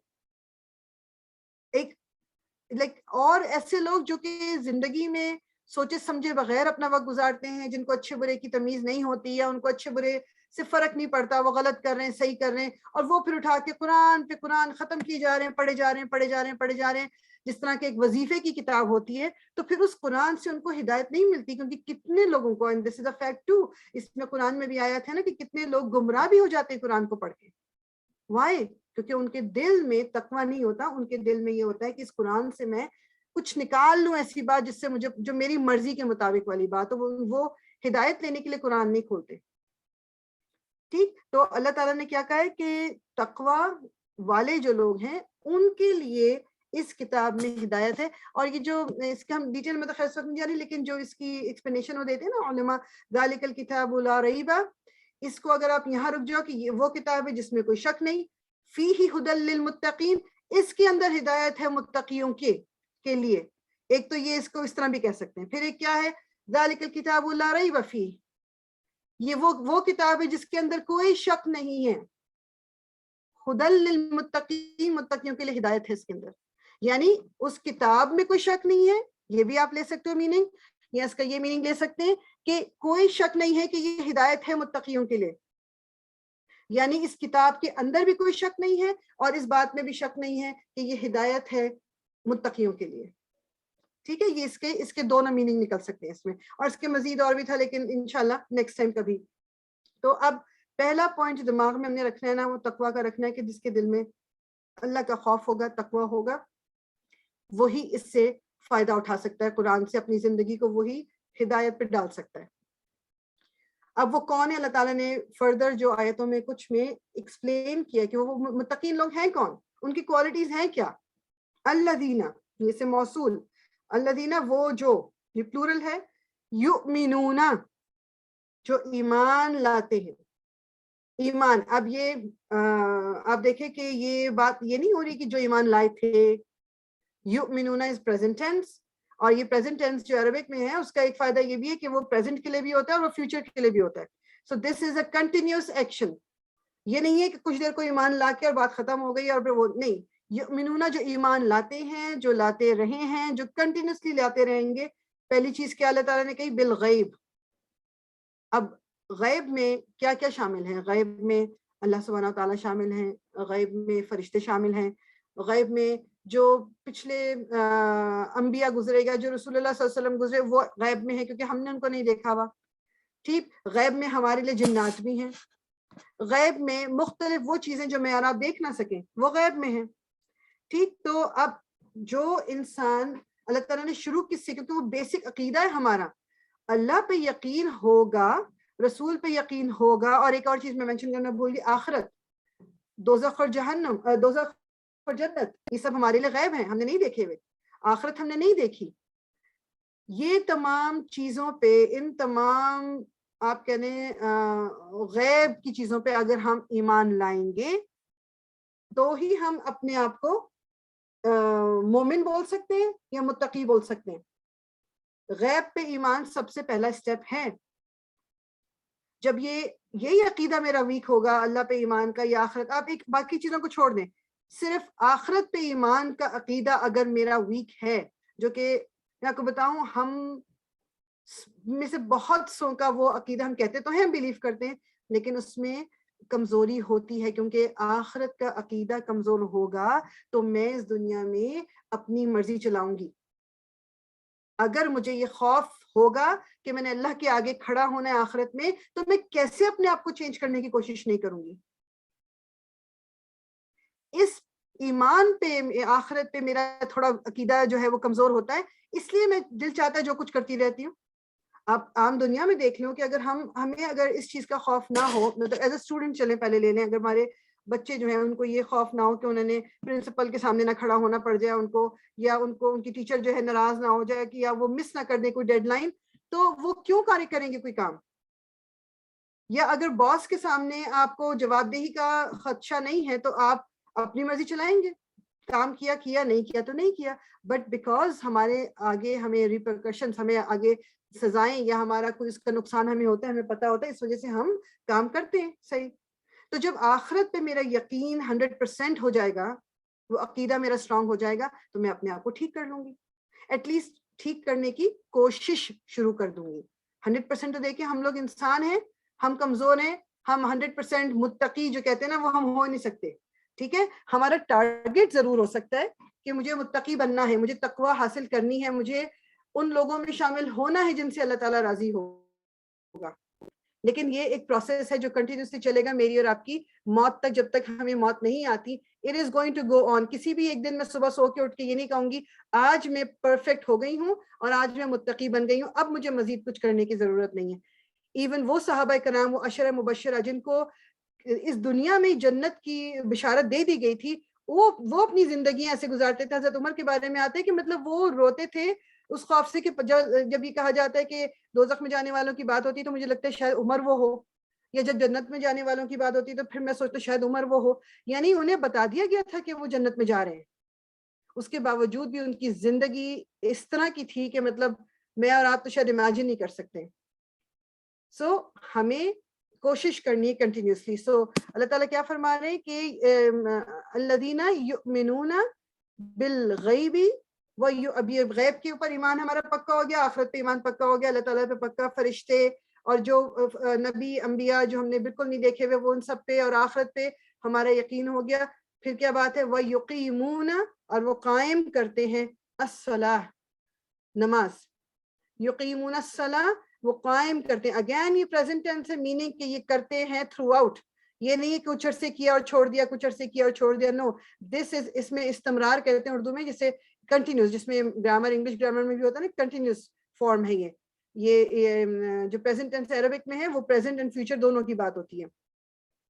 ایک اور ایسے لوگ جو کہ زندگی میں سوچے سمجھے بغیر اپنا وقت گزارتے ہیں, جن کو اچھے برے کی تمیز نہیں ہوتی, یا ان کو اچھے برے سے فرق نہیں پڑتا, وہ غلط کر رہے ہیں صحیح کر رہے ہیں, اور وہ پھر اٹھا کے قرآن پہ قرآن ختم کیے جا رہے ہیں, پڑھے جا رہے ہیں, جس طرح کہ ایک وظیفے کی کتاب ہوتی ہے. تو پھر اس قرآن سے ان کو ہدایت نہیں ملتی, کیونکہ کتنے لوگوں کو, and this is a fact too, اس میں قرآن میں بھی آیا تھا نا کہ کتنے لوگ گمراہ بھی ہو جاتے ہیں قرآن کو پڑھ کے. وائی؟ کیونکہ ان کے دل میں تقویٰ نہیں ہوتا, ان کے دل میں یہ ہوتا ہے کہ اس قرآن سے میں کچھ نکال لوں ایسی بات جس سے مجھے, جو میری مرضی کے مطابق والی بات, تو وہ ہدایت لینے کے لیے قرآن نہیں کھولتے. ٹھیک, تو اللہ تعالیٰ نے کیا کہا ہے کہ تقویٰ والے جو لوگ ہیں ان کے لیے اس کتاب میں ہدایت ہے. اور یہ جو اس کے ہم ڈیٹیل میں تو خیر وقت نہیں جا رہی, لیکن جو اس کی ایکسپلینیشن وہ دیتے ہیں نا علماء, ذالک الکتاب لا ریب, اس کو اگر آپ یہاں رک جاؤ کہ یہ وہ کتاب ہے جس میں کوئی شک نہیں, فیہ ھدی للمتقین, اس کے اندر ہدایت ہے متقیوں کے لیے. ایک تو یہ اس کو اس طرح بھی کہہ سکتے ہیں. پھر ایک کیا ہے, ذالک الکتاب لا ریب فیہ, یہ وہ کتاب ہے جس کے اندر کوئی شک نہیں ہے. ھدی للمتقین, متقیوں کے لیے ہدایت ہے اس کے اندر, یعنی اس کتاب میں کوئی شک نہیں ہے. یہ بھی آپ لے سکتے ہو میننگ, یا اس کا یہ میننگ لے سکتے ہیں کہ کوئی شک نہیں ہے کہ یہ ہدایت ہے متقیوں کے لیے, یعنی اس کتاب کے اندر بھی کوئی شک نہیں ہے اور اس بات میں بھی شک نہیں ہے کہ یہ ہدایت ہے متقیوں کے لیے. ٹھیک ہے, یہ اس کے دونوں میننگ نکل سکتے ہیں اس میں, اور اس کے مزید اور بھی تھا لیکن انشاءاللہ نیکسٹ ٹائم کبھی. تو اب پہلا پوائنٹ دماغ میں ہم نے رکھنا ہے نا, وہ تقویٰ کا رکھنا ہے کہ جس کے دل میں اللہ کا خوف ہوگا, تقویٰ ہوگا, وہی اس سے فائدہ اٹھا سکتا ہے, قرآن سے اپنی زندگی کو وہی ہدایت پہ ڈال سکتا ہے. اب وہ کون ہے, اللہ تعالیٰ نے فردر جو آیتوں میں کچھ میں ایکسپلین کیا کہ وہ متقین لوگ ہیں کون, ان کی کوالٹیز ہیں کیا. الذین, یہ سے موصول, الذین وہ جو, یہ پلورل ہے, یؤمنون جو ایمان لاتے ہیں. ایمان, اب یہ آپ دیکھیں کہ یہ بات یہ نہیں ہو رہی کہ جو ایمان لائے تھے. یؤمنون از پریزنٹ ٹینس, اور یہ پریزنٹ ٹینس جو عربک میں ہے اس کا ایک فائدہ یہ بھی ہے کہ وہ پریزنٹ کے لیے بھی ہوتا ہے اور وہ فیوچر کے لیے بھی ہوتا ہے. سو دس از اے کنٹینیوس ایکشن. یہ نہیں ہے کہ کچھ دیر کو ایمان لا کے اور بات ختم ہو گئی اور پھر وہ نہیں. یؤمنون جو ایمان لاتے ہیں, جو لاتے رہے ہیں, جو کنٹینیوسلی لاتے رہیں گے. پہلی چیز کیا اللہ تعالیٰ نے کہی, بالغیب. اب غیب میں کیا کیا شامل ہیں؟ غیب میں اللہ سبحانہ و تعالیٰ شامل ہیں, غیب میں فرشتے شامل ہیں, غیب میں جو پچھلے انبیاء گزرے گا, جو رسول اللہ صلی اللہ علیہ وسلم گزرے, وہ غیب میں ہے کیونکہ ہم نے ان کو نہیں دیکھا ہوا. ٹھیک, غیب میں ہمارے لیے جنات بھی ہیں. غیب میں مختلف وہ چیزیں جو میں اور آپ دیکھ نہ سکیں وہ غیب میں ہیں. ٹھیک, تو اب جو انسان, اللہ تعالیٰ نے شروع کس سے, کیونکہ وہ بیسک عقیدہ ہے ہمارا, اللہ پہ یقین ہوگا, رسول پہ یقین ہوگا, اور ایک اور چیز میں مینشن کرنا بھول گئی, آخرت, دوزخ اور جہنم, دوزخ اور جنت, یہ سب ہمارے لیے غیب ہیں, ہم نے نہیں دیکھے ہوئے. آخرت ہم نے نہیں دیکھی. یہ تمام چیزوں پہ, ان تمام آپ کہنے غیب کی چیزوں پہ اگر ہم ایمان لائیں گے تو ہی ہم اپنے آپ کو مومن بول سکتے ہیں یا متقی بول سکتے ہیں. غیب پہ ایمان سب سے پہلا سٹیپ ہے. جب یہی عقیدہ میرا ویک ہوگا اللہ پہ ایمان کا یا آخرت, آپ ایک باقی چیزوں کو چھوڑ دیں, صرف آخرت پہ ایمان کا عقیدہ اگر میرا ویک ہے, جو کہ میں آپ کو بتاؤں ہم میں سے بہت سو کا وہ عقیدہ ہم کہتے تو ہیں, بلیو کرتے ہیں, لیکن اس میں کمزوری ہوتی ہے, کیونکہ آخرت کا عقیدہ کمزور ہوگا تو میں اس دنیا میں اپنی مرضی چلاؤں گی. اگر مجھے یہ خوف ہوگا کہ میں نے اللہ کے آگے کھڑا ہونا ہے آخرت میں, تو میں کیسے اپنے آپ کو چینج کرنے کی کوشش نہیں کروں گی. اس ایمان پہ, آخرت پہ میرا تھوڑا عقیدہ جو ہے وہ کمزور ہوتا ہے, اس لیے میں دل چاہتا ہے جو کچھ کرتی رہتی ہوں. آپ عام دنیا میں دیکھ لیں کہ اگر ہمیں اگر اس چیز کا خوف نہ ہو, مطلب ایز اے اسٹوڈنٹ چلیں پہلے لے لیں, اگر ہمارے بچے جو ہیں ان کو یہ خوف نہ ہو کہ انہوں نے پرنسپل کے سامنے نہ کھڑا ہونا پڑ جائے ان کو, یا ان کی ٹیچر جو ہے ناراض نہ ہو جائے کہ یا وہ مس نہ کر دے کوئی ڈیڈ لائن, تو وہ کیوں کریں گے کوئی کام. یا اگر باس کے سامنے آپ کو جواب دہی کا خدشہ نہیں ہے تو آپ اپنی مرضی چلائیں گے. کام کیا کیا نہیں کیا تو نہیں کیا, بٹ بیکاز ہمارے آگے ہمیں ریپرکشنز, ہمیں آگے سزائیں یا ہمارا کوئی اس کا نقصان ہمیں ہوتا ہے, ہمیں پتا ہوتا ہے, اس وجہ سے ہم کام کرتے ہیں. صحیح. تو جب آخرت پہ میرا یقین 100% ہو جائے گا, وہ عقیدہ میرا اسٹرانگ ہو جائے گا, تو میں اپنے آپ کو ٹھیک کر لوں گی, ایٹ لیسٹ ٹھیک کرنے کی کوشش شروع کر دوں گی. 100% تو دیکھیں ہم لوگ انسان ہیں, ہم کمزور ہیں, ہم 100% متقی جو کہتے ہیں نا وہ ہم ہو نہیں سکتے. ٹھیک ہے, ہمارا ٹارگٹ ضرور ہو سکتا ہے کہ مجھے متقی بننا ہے, مجھے تقوی حاصل کرنی ہے, مجھے ان لوگوں میں شامل ہونا ہے جن سے اللہ تعالیٰ راضی ہوگا. لیکن یہ ایک پروسیس ہے جو کنٹینیوسلی چلے گا میری اور آپ کی موت تک. جب تک ہمیں موت نہیں آتی, it is going to go on. کسی بھی ایک دن میں صبح سو کے اٹھ کے یہ نہیں کہوں گی آج میں پرفیکٹ ہو گئی ہوں اور آج میں متقی بن گئی ہوں, اب مجھے مزید کچھ کرنے کی ضرورت نہیں ہے. ایون وہ صحابہ کرام, وہ عشرہ مبشرہ جن کو اس دنیا میں جنت کی بشارت دے دی گئی تھی, وہ اپنی زندگیاں ایسے گزارتے تھے. حضرت عمر کے بارے میں آتے ہیں کہ مطلب وہ روتے تھے اس خوف سے کہ جب یہ کہا جاتا ہے کہ دوزخ میں جانے والوں کی بات ہوتی ہے تو مجھے لگتا ہے شاید عمر وہ ہو, یا جب جنت میں جانے والوں کی بات ہوتی ہے تو پھر میں سوچتا ہوں شاید عمر وہ ہو. یعنی انہیں بتا دیا گیا تھا کہ وہ جنت میں جا رہے ہیں, اس کے باوجود بھی ان کی زندگی اس طرح کی تھی کہ مطلب میں اور آپ تو شاید امیجن نہیں کر سکتے. سو ہمیں کوشش کرنی ہے کنٹینیوسلی. سو اللہ تعالیٰ کیا فرما رہے ہیں کہ الذین یؤمنون بالغیب, اب یہ غیب کے اوپر ایمان ہمارا پکا ہو گیا, آخرت پہ ایمان پکا ہو گیا, اللہ تعالیٰ پہ پکا, فرشتے اور جو نبی انبیاء جو ہم نے بالکل نہیں دیکھے ہوئے وہ ان سب پہ, اور آخرت پہ ہمارا یقین ہو گیا. پھر کیا بات ہے, وَيُقِيمُونَ, اور وہ قائم کرتے ہیں, الصلاۃ, نماز. یقیمون الصلاۃ, وہ قائم کرتے ہیں. اگین یہ پریزنٹ ٹینس ہے, میننگ کہ یہ کرتے ہیں تھرو آؤٹ. یہ نہیں ہے کہ کچھ عرصے کیا اور چھوڑ دیا, کچھ عرصے کیا اور چھوڑ دیا. نو, دس از, اس میں استمرار کہتے ہیں اردو میں, جسے کنٹینیوس, جس میں گرامر انگلش گرامر میں بھی ہوتا ہے نا, کنٹینیوس فارم ہے یہ جو پریزنٹ ٹینس عربک میں ہے وہ پریزنٹ اینڈ فیوچر دونوں کی بات ہوتی ہے.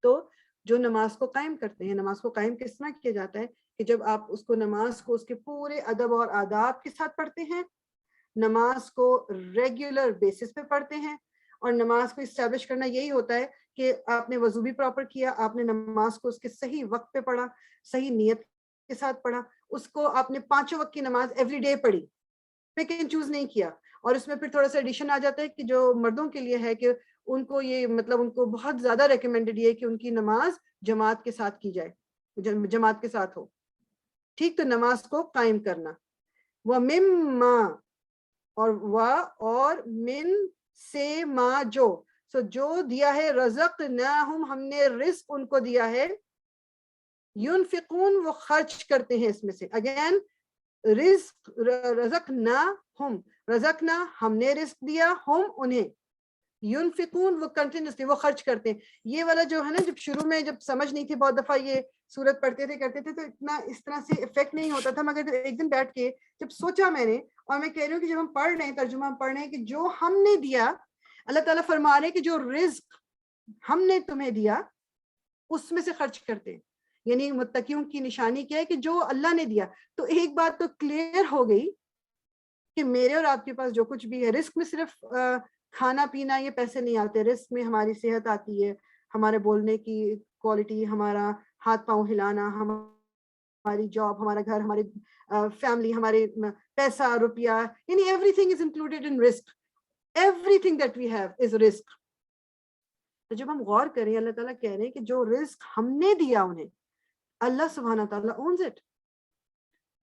تو جو نماز کو قائم کرتے ہیں, نماز کو قائم کس طرح کیا جاتا ہے کہ جب آپ اس کو نماز کو اس کے پورے ادب اور آداب کے ساتھ پڑھتے ہیں, نماز کو ریگولر بیسس پہ پڑھتے ہیں, اور نماز کو اسٹیبلش کرنا یہی ہوتا ہے کہ آپ نے وضو بھی پراپر کیا, آپ نے نماز کو اس کے صحیح وقت پہ پڑھا, صحیح نیت کے ساتھ پڑھا, اس کو آپ نے 5 وقت کی نماز ایوری ڈے پڑھی, پک اینڈ چوز نہیں کیا. اور اس میں پھر تھوڑا سا ایڈیشن آ جاتا ہے کہ جو مردوں کے لیے ہے کہ ان کو یہ مطلب ان کو بہت زیادہ ریکمینڈڈ یہ ہے کہ ان کی نماز جماعت کے ساتھ کی جائے, جماعت کے ساتھ ہو. ٹھیک, تو نماز کو قائم کرنا. وَمِمَّا, اور من سے ما, جو دیا ہے, رزقناہم, ہم نے رزق ان کو دیا ہے, ينفقون, وہ خرچ کرتے ہیں اس میں سے. اگین رزق, رزقناہم, رزقنا ہم نے رزق دیا, ہم انہیں, ينفقون وہ کنٹینیوسلی وہ خرچ کرتے ہیں. یہ والا جو ہے نا, جب شروع میں جب سمجھ نہیں تھی, بہت دفعہ یہ سورت پڑھتے تھے کرتے تھے تو اتنا اس طرح سے افیکٹ نہیں ہوتا تھا, مگر ایک دن بیٹھ کے جب سوچا میں نے, اور میں کہہ رہی ہوں کہ جب ہم پڑھ رہے ہیں, ترجمہ ہم پڑھ رہے ہیں کہ جو ہم نے دیا, اللہ تعالیٰ فرما رہے ہیں کہ جو رزق ہم نے تمہیں دیا اس میں سے خرچ کرتے ہیں. یعنی متقیوں کی نشانی کیا ہے کہ جو اللہ نے دیا. تو ایک بات تو کلیئر ہو گئی کہ میرے اور آپ کے پاس جو کچھ بھی ہے, رزق میں صرف کھانا پینا یہ پیسے نہیں آتے, رزق میں ہماری صحت آتی ہے, ہمارے بولنے کی کوالٹی, ہمارا ہاتھ پاؤں ہلانا, ہماری جاب, ہمارا گھر, ہماری فیملی, ہمارے پیسہ روپیہ, یعنی everything is included in رزق. Everything that we have is رزق. تو جب ہم غور کریں, اللہ تعالیٰ کہہ رہے ہیں کہ جو رزق ہم نے دیا انہیں, اللہ سبحانہ تعالیٰ اونز اٹ.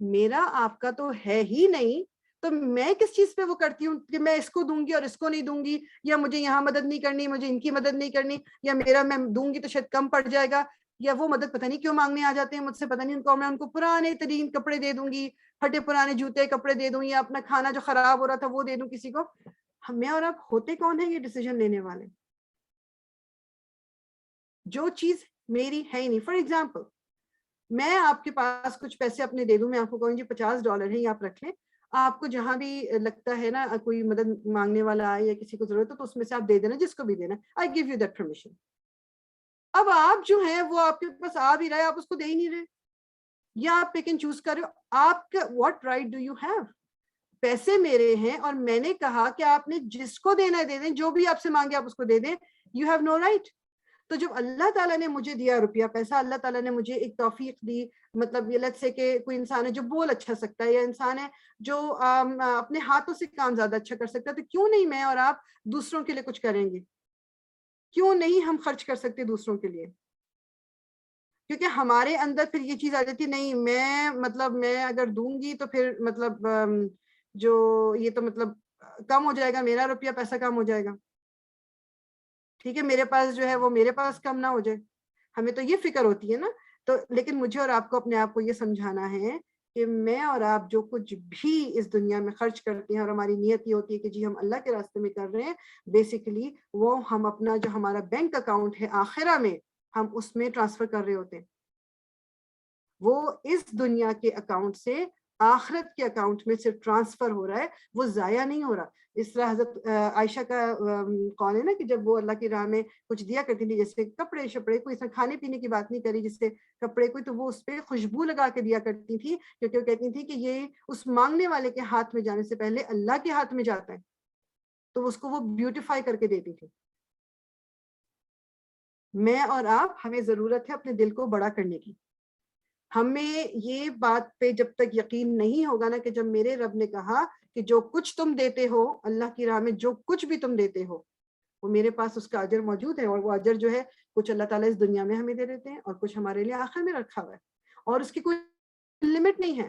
میرا آپ کا تو ہے ہی نہیں, تو میں کس چیز پہ وہ کرتی ہوں کہ میں اس کو دوں گی اور اس کو نہیں دوں گی, یا مجھے یہاں مدد نہیں کرنی, مجھے ان کی مدد نہیں کرنی, یا میرا میں دوں گی تو شاید کم پڑ جائے گا, یا وہ مدد پتہ نہیں کیوں مانگنے آ جاتے ہیں مجھ سے, پتہ نہیں ان کو, میں ان کو پرانے ترین کپڑے دے دوں گی, پھٹے پرانے جوتے کپڑے دے دوں, یا اپنا کھانا جو خراب ہو رہا تھا وہ دے دوں کسی کو. میں اور آپ ہوتے کون ہیں یہ ڈیسیجن لینے والے؟ جو چیز میری ہے ہی نہیں. فار ایگزامپل, میں آپ کے پاس کچھ پیسے اپنے دے دوں, میں آپ کو کہوں جی $50 ہیں, یہ آپ رکھ لیں, آپ کو جہاں بھی لگتا ہے نا کوئی مدد مانگنے والا آئے یا کسی کو ضرورت ہو تو اس میں سے آپ دے دینا, جس کو بھی دینا, I give you that permission. اب آپ جو ہیں وہ آپ کے پاس آ بھی رہے, آپ اس کو دے ہی نہیں رہے, یا آپ پک اینڈ چوز کر رہے ہو. آپ کا what right do you have? پیسے میرے ہیں اور میں نے کہا کہ آپ نے جس کو دینا ہے دے دیں, جو بھی آپ سے مانگے آپ اس کو دے دیں. You have no right. تو جب اللہ تعالیٰ نے مجھے دیا روپیہ پیسہ, اللہ تعالیٰ نے مجھے ایک توفیق دی, مطلب یہ لیٹس سے کہ کوئی انسان ہے جو بول اچھا سکتا ہے, یا انسان ہے جو اپنے ہاتھوں سے کام زیادہ اچھا کر سکتا ہے, تو کیوں نہیں میں اور آپ دوسروں کے لیے کچھ کریں گے؟ کیوں نہیں ہم خرچ کر سکتے دوسروں کے لیے؟ کیونکہ ہمارے اندر پھر یہ چیز آ جاتی, نہیں میں اگر دوں گی تو پھر مطلب جو یہ تو مطلب کم ہو جائے گا, میرا روپیہ پیسہ کم ہو جائے گا, ٹھیک ہے, میرے پاس جو ہے وہ میرے پاس کم نہ ہو جائے. ہمیں تو یہ فکر ہوتی ہے نا. تو لیکن مجھے اور آپ کو اپنے آپ کو یہ سمجھانا ہے کہ میں اور آپ جو کچھ بھی اس دنیا میں خرچ کرتے ہیں, اور ہماری نیت یہ ہوتی ہے کہ جی ہم اللہ کے راستے میں کر رہے ہیں, بیسیکلی وہ ہم اپنا جو ہمارا بینک اکاؤنٹ ہے آخرہ میں, ہم اس میں ٹرانسفر کر رہے ہوتے ہیں. وہ اس دنیا کے اکاؤنٹ سے آخرت کے اکاؤنٹ میں صرف ٹرانسفر ہو رہا ہے, وہ ضائع نہیں ہو رہا. اس طرح حضرت عائشہ کا قول ہے نا کہ جب وہ اللہ کی راہ میں کچھ دیا کرتی تھی, جیسے کپڑے شپڑے, کوئی کھانے پینے کی بات نہیں کری, جس سے کپڑے کوئی, تو وہ اس پہ خوشبو لگا کے دیا کرتی تھی, کیونکہ وہ کہتی تھی کہ یہ اس مانگنے والے کے ہاتھ میں جانے سے پہلے اللہ کے ہاتھ میں جاتا ہے, تو اس کو وہ بیوٹیفائی کر کے دیتی تھی. میں اور آپ, ہمیں ضرورت ہے اپنے دل کو بڑا کرنے کی. ہمیں یہ بات پہ جب تک یقین نہیں ہوگا نا کہ جب میرے رب نے کہا کہ جو کچھ تم دیتے ہو اللہ کی راہ میں, جو کچھ بھی تم دیتے ہو وہ میرے پاس اس کا اجر موجود ہے, اور وہ اجر جو ہے کچھ اللہ تعالیٰ اس دنیا میں ہمیں دے دیتے ہیں, اور کچھ ہمارے لیے آخر میں رکھا ہوا ہے, اور اس کی کوئی لمٹ نہیں ہے.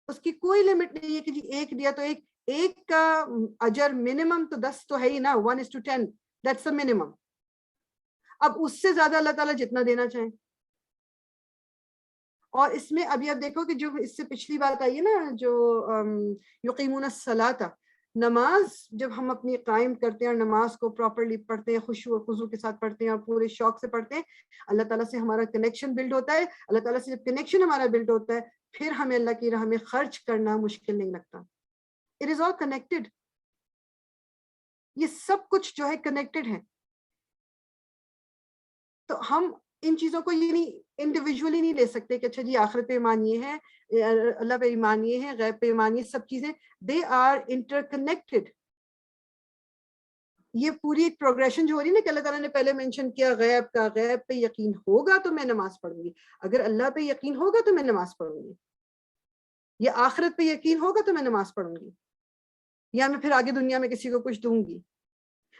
اس کی کوئی لمٹ نہیں ہے کہ جی ایک دیا تو ایک کا اجر منیمم تو 10 تو ہے ہی نا, 1:10, دیٹس the minimum. اب اس سے زیادہ اللہ تعالیٰ جتنا دینا چاہیں. اور اس میں ابھی آپ دیکھو کہ جو اس سے پچھلی بات آئی ہے نا, جو یقیمون الصلاۃ, نماز جب ہم اپنی قائم کرتے ہیں اور نماز کو پراپرلی پڑھتے ہیں, خشوع و خضوع کے ساتھ پڑھتے ہیں اور پورے شوق سے پڑھتے ہیں, اللہ تعالیٰ سے ہمارا کنیکشن بلڈ ہوتا ہے. اللہ تعالیٰ سے جب کنیکشن ہمارا بلڈ ہوتا ہے, پھر ہمیں اللہ کی راہ میں خرچ کرنا مشکل نہیں لگتا. اٹ از آل کنیکٹڈ, یہ سب کچھ جو ہے کنیکٹڈ ہے. تو ہم ان چیزوں کو یہ نہیں انڈیویجولی نہیں لے سکتے کہ اچھا جی آخرت پہ ایمان یہ ہے, اللہ پہ ایمان یہ ہے, غیب پہ ایمان یہ, سب چیزیں دے آر انٹر کنیکٹڈ. یہ پوری ایک پروگریشن جو ہو رہی ہے نا کہ اللہ تعالیٰ نے پہلے مینشن کیا غیب کا, غیب پہ یقین ہوگا تو میں نماز پڑھوں گی, اگر اللہ پہ یقین ہوگا تو میں نماز پڑھوں گی, یا آخرت پہ یقین ہوگا تو میں نماز پڑھوں گی, یا میں پھر آگے دنیا میں کسی کو کچھ دوں گی.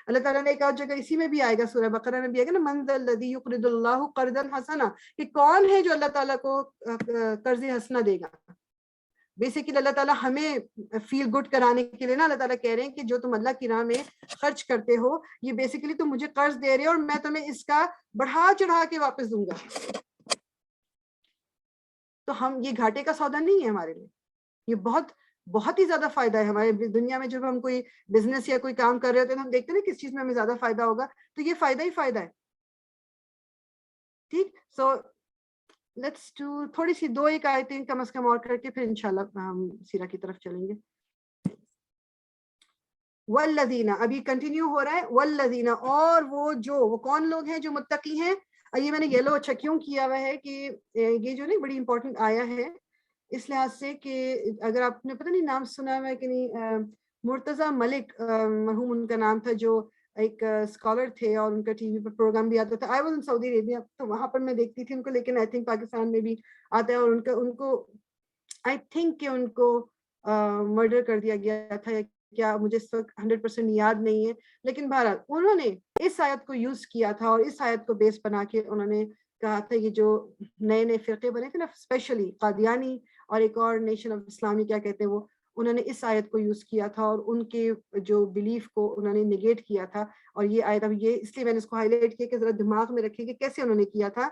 اللہ تعالیٰ نے ایک اور جگہ اسی میں بھی آئے گا, سورہ بقرہ میں بھی آئے گا نا, من ذا الذی یقرض اللہ قرضا حسنا, کہ کون ہے جو اللہ تعالیٰ کو قرض حسنہ دے گا. بیسیکلی اللہ تعالیٰ ہمیں فیل گڈ کرانے کے لیے نا اللہ تعالیٰ کہہ رہے ہیں کہ جو تم اللہ کی راہ میں خرچ کرتے ہو, یہ بیسیکلی تم مجھے قرض دے رہے ہو اور میں تمہیں اس کا بڑھا چڑھا کے واپس دوں گا. تو ہم, یہ گھاٹے کا سودا نہیں ہے ہمارے لیے, یہ بہت ہی زیادہ فائدہ ہے ہمارے دنیا میں. جب ہم کوئی بزنس یا کوئی کام کر رہے ہوتے ہیں ہم دیکھتے ہیں نا کس چیز میں ہمیں زیادہ فائدہ ہوگا, تو یہ فائدہ ہی فائدہ ہے. ٹھیک, سو لیٹس ڈو تھوڑی سی 2-1 آیتیں کم از کم اور کر کے پھر انشاءاللہ ہم سیرہ کی طرف چلیں گے. والذین, ابھی کنٹینیو ہو رہا ہے, والذین, اور وہ کون لوگ ہیں جو متقی ہیں. یہ میں نے یلو اچھا کیوں کیا ہوا ہے کہ یہ جو نہیں بڑی امپورٹنٹ آیا ہے اس لحاظ سے کہ اگر آپ نے پتہ نہیں نام سنا ہوا ہے کہ نہیں, مرتضی ملک مرحوم ان کا نام تھا, جو ایک اسکالر تھے اور ان کا ٹی وی پر پروگرام بھی آتا تھا. آئی واز ان سعودی عربیہ, تو وہاں پر میں دیکھتی تھی ان کو, لیکن آئی تھنک پاکستان میں بھی آتا ہے. اور ان کو آئی تھنک کہ ان کو مرڈر کر دیا گیا تھا یا کیا, مجھے اس وقت 100% یاد نہیں ہے, لیکن بہرحال انہوں نے اس آیت کو یوز کیا تھا اور اس آیت کو بیس بنا کے انہوں نے کہا تھا یہ جو نئے فرقے بنے تھے نا, اسپیشلی قادیانی اور ایک اور نیشن آف اسلامی کیا کہتے ہیں وہ, انہوں نے اس آیت کو یوز کیا تھا اور ان کے جو بلیف کو انہوں نے نگیٹ کیا تھا. اور یہ آیت, اب یہ اس لیے میں نے اس کو ہائی لائٹ کیا کہ ذرا دماغ میں رکھیں کہ کیسے انہوں نے کیا تھا.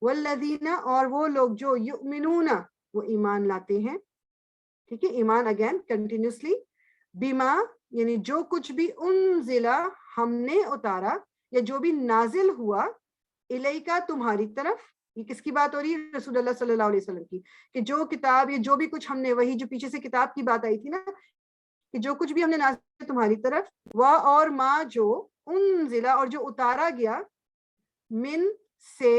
والذین, اور وہ لوگ جو یؤمنون, وہ ایمان لاتے ہیں. ٹھیک ہے, ایمان اگین کنٹینیوسلی, بیما یعنی جو کچھ بھی انزلا, ہم نے اتارا, یا جو بھی نازل ہوا, الیکا, تمہاری طرف. یہ کس کی بات ہو رہی ہے؟ رسول اللہ صلی اللہ علیہ وسلم کی, کہ جو کتاب, یہ جو بھی کچھ ہم نے, وہی جو پیچھے سے کتاب کی بات آئی تھی نا, کہ جو کچھ بھی ہم نے نازل کیا تمہاری طرف, اور ما, جو انزلا, اور جو اتارا گیا, من, سے,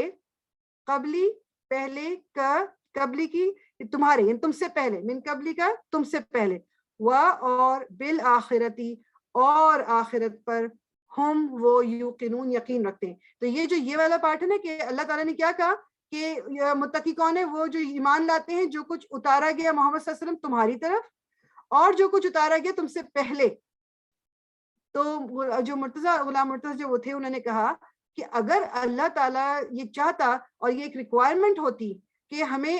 قبلی, پہلے, کا, قبلی کی, تمہارے یعنی تم سے پہلے, من قبلی کا, تم سے پہلے, اور بالآخرتی, اور آخرت پر, ہم وہ یوقنون یقین رکھتے ہیں. تو یہ والا پارٹ ہے نا کہ اللہ تعالیٰ نے کیا کہا کہ متقی کون ہے؟ وہ جو ایمان لاتے ہیں جو کچھ اتارا گیا محمد صلی اللہ علیہ وسلم تمہاری طرف اور جو کچھ اتارا گیا تم سے پہلے. تو جو غلام مرتضی جو وہ تھے انہوں نے کہا کہ اگر اللہ تعالیٰ یہ چاہتا اور یہ ایک ریکوائرمنٹ ہوتی کہ ہمیں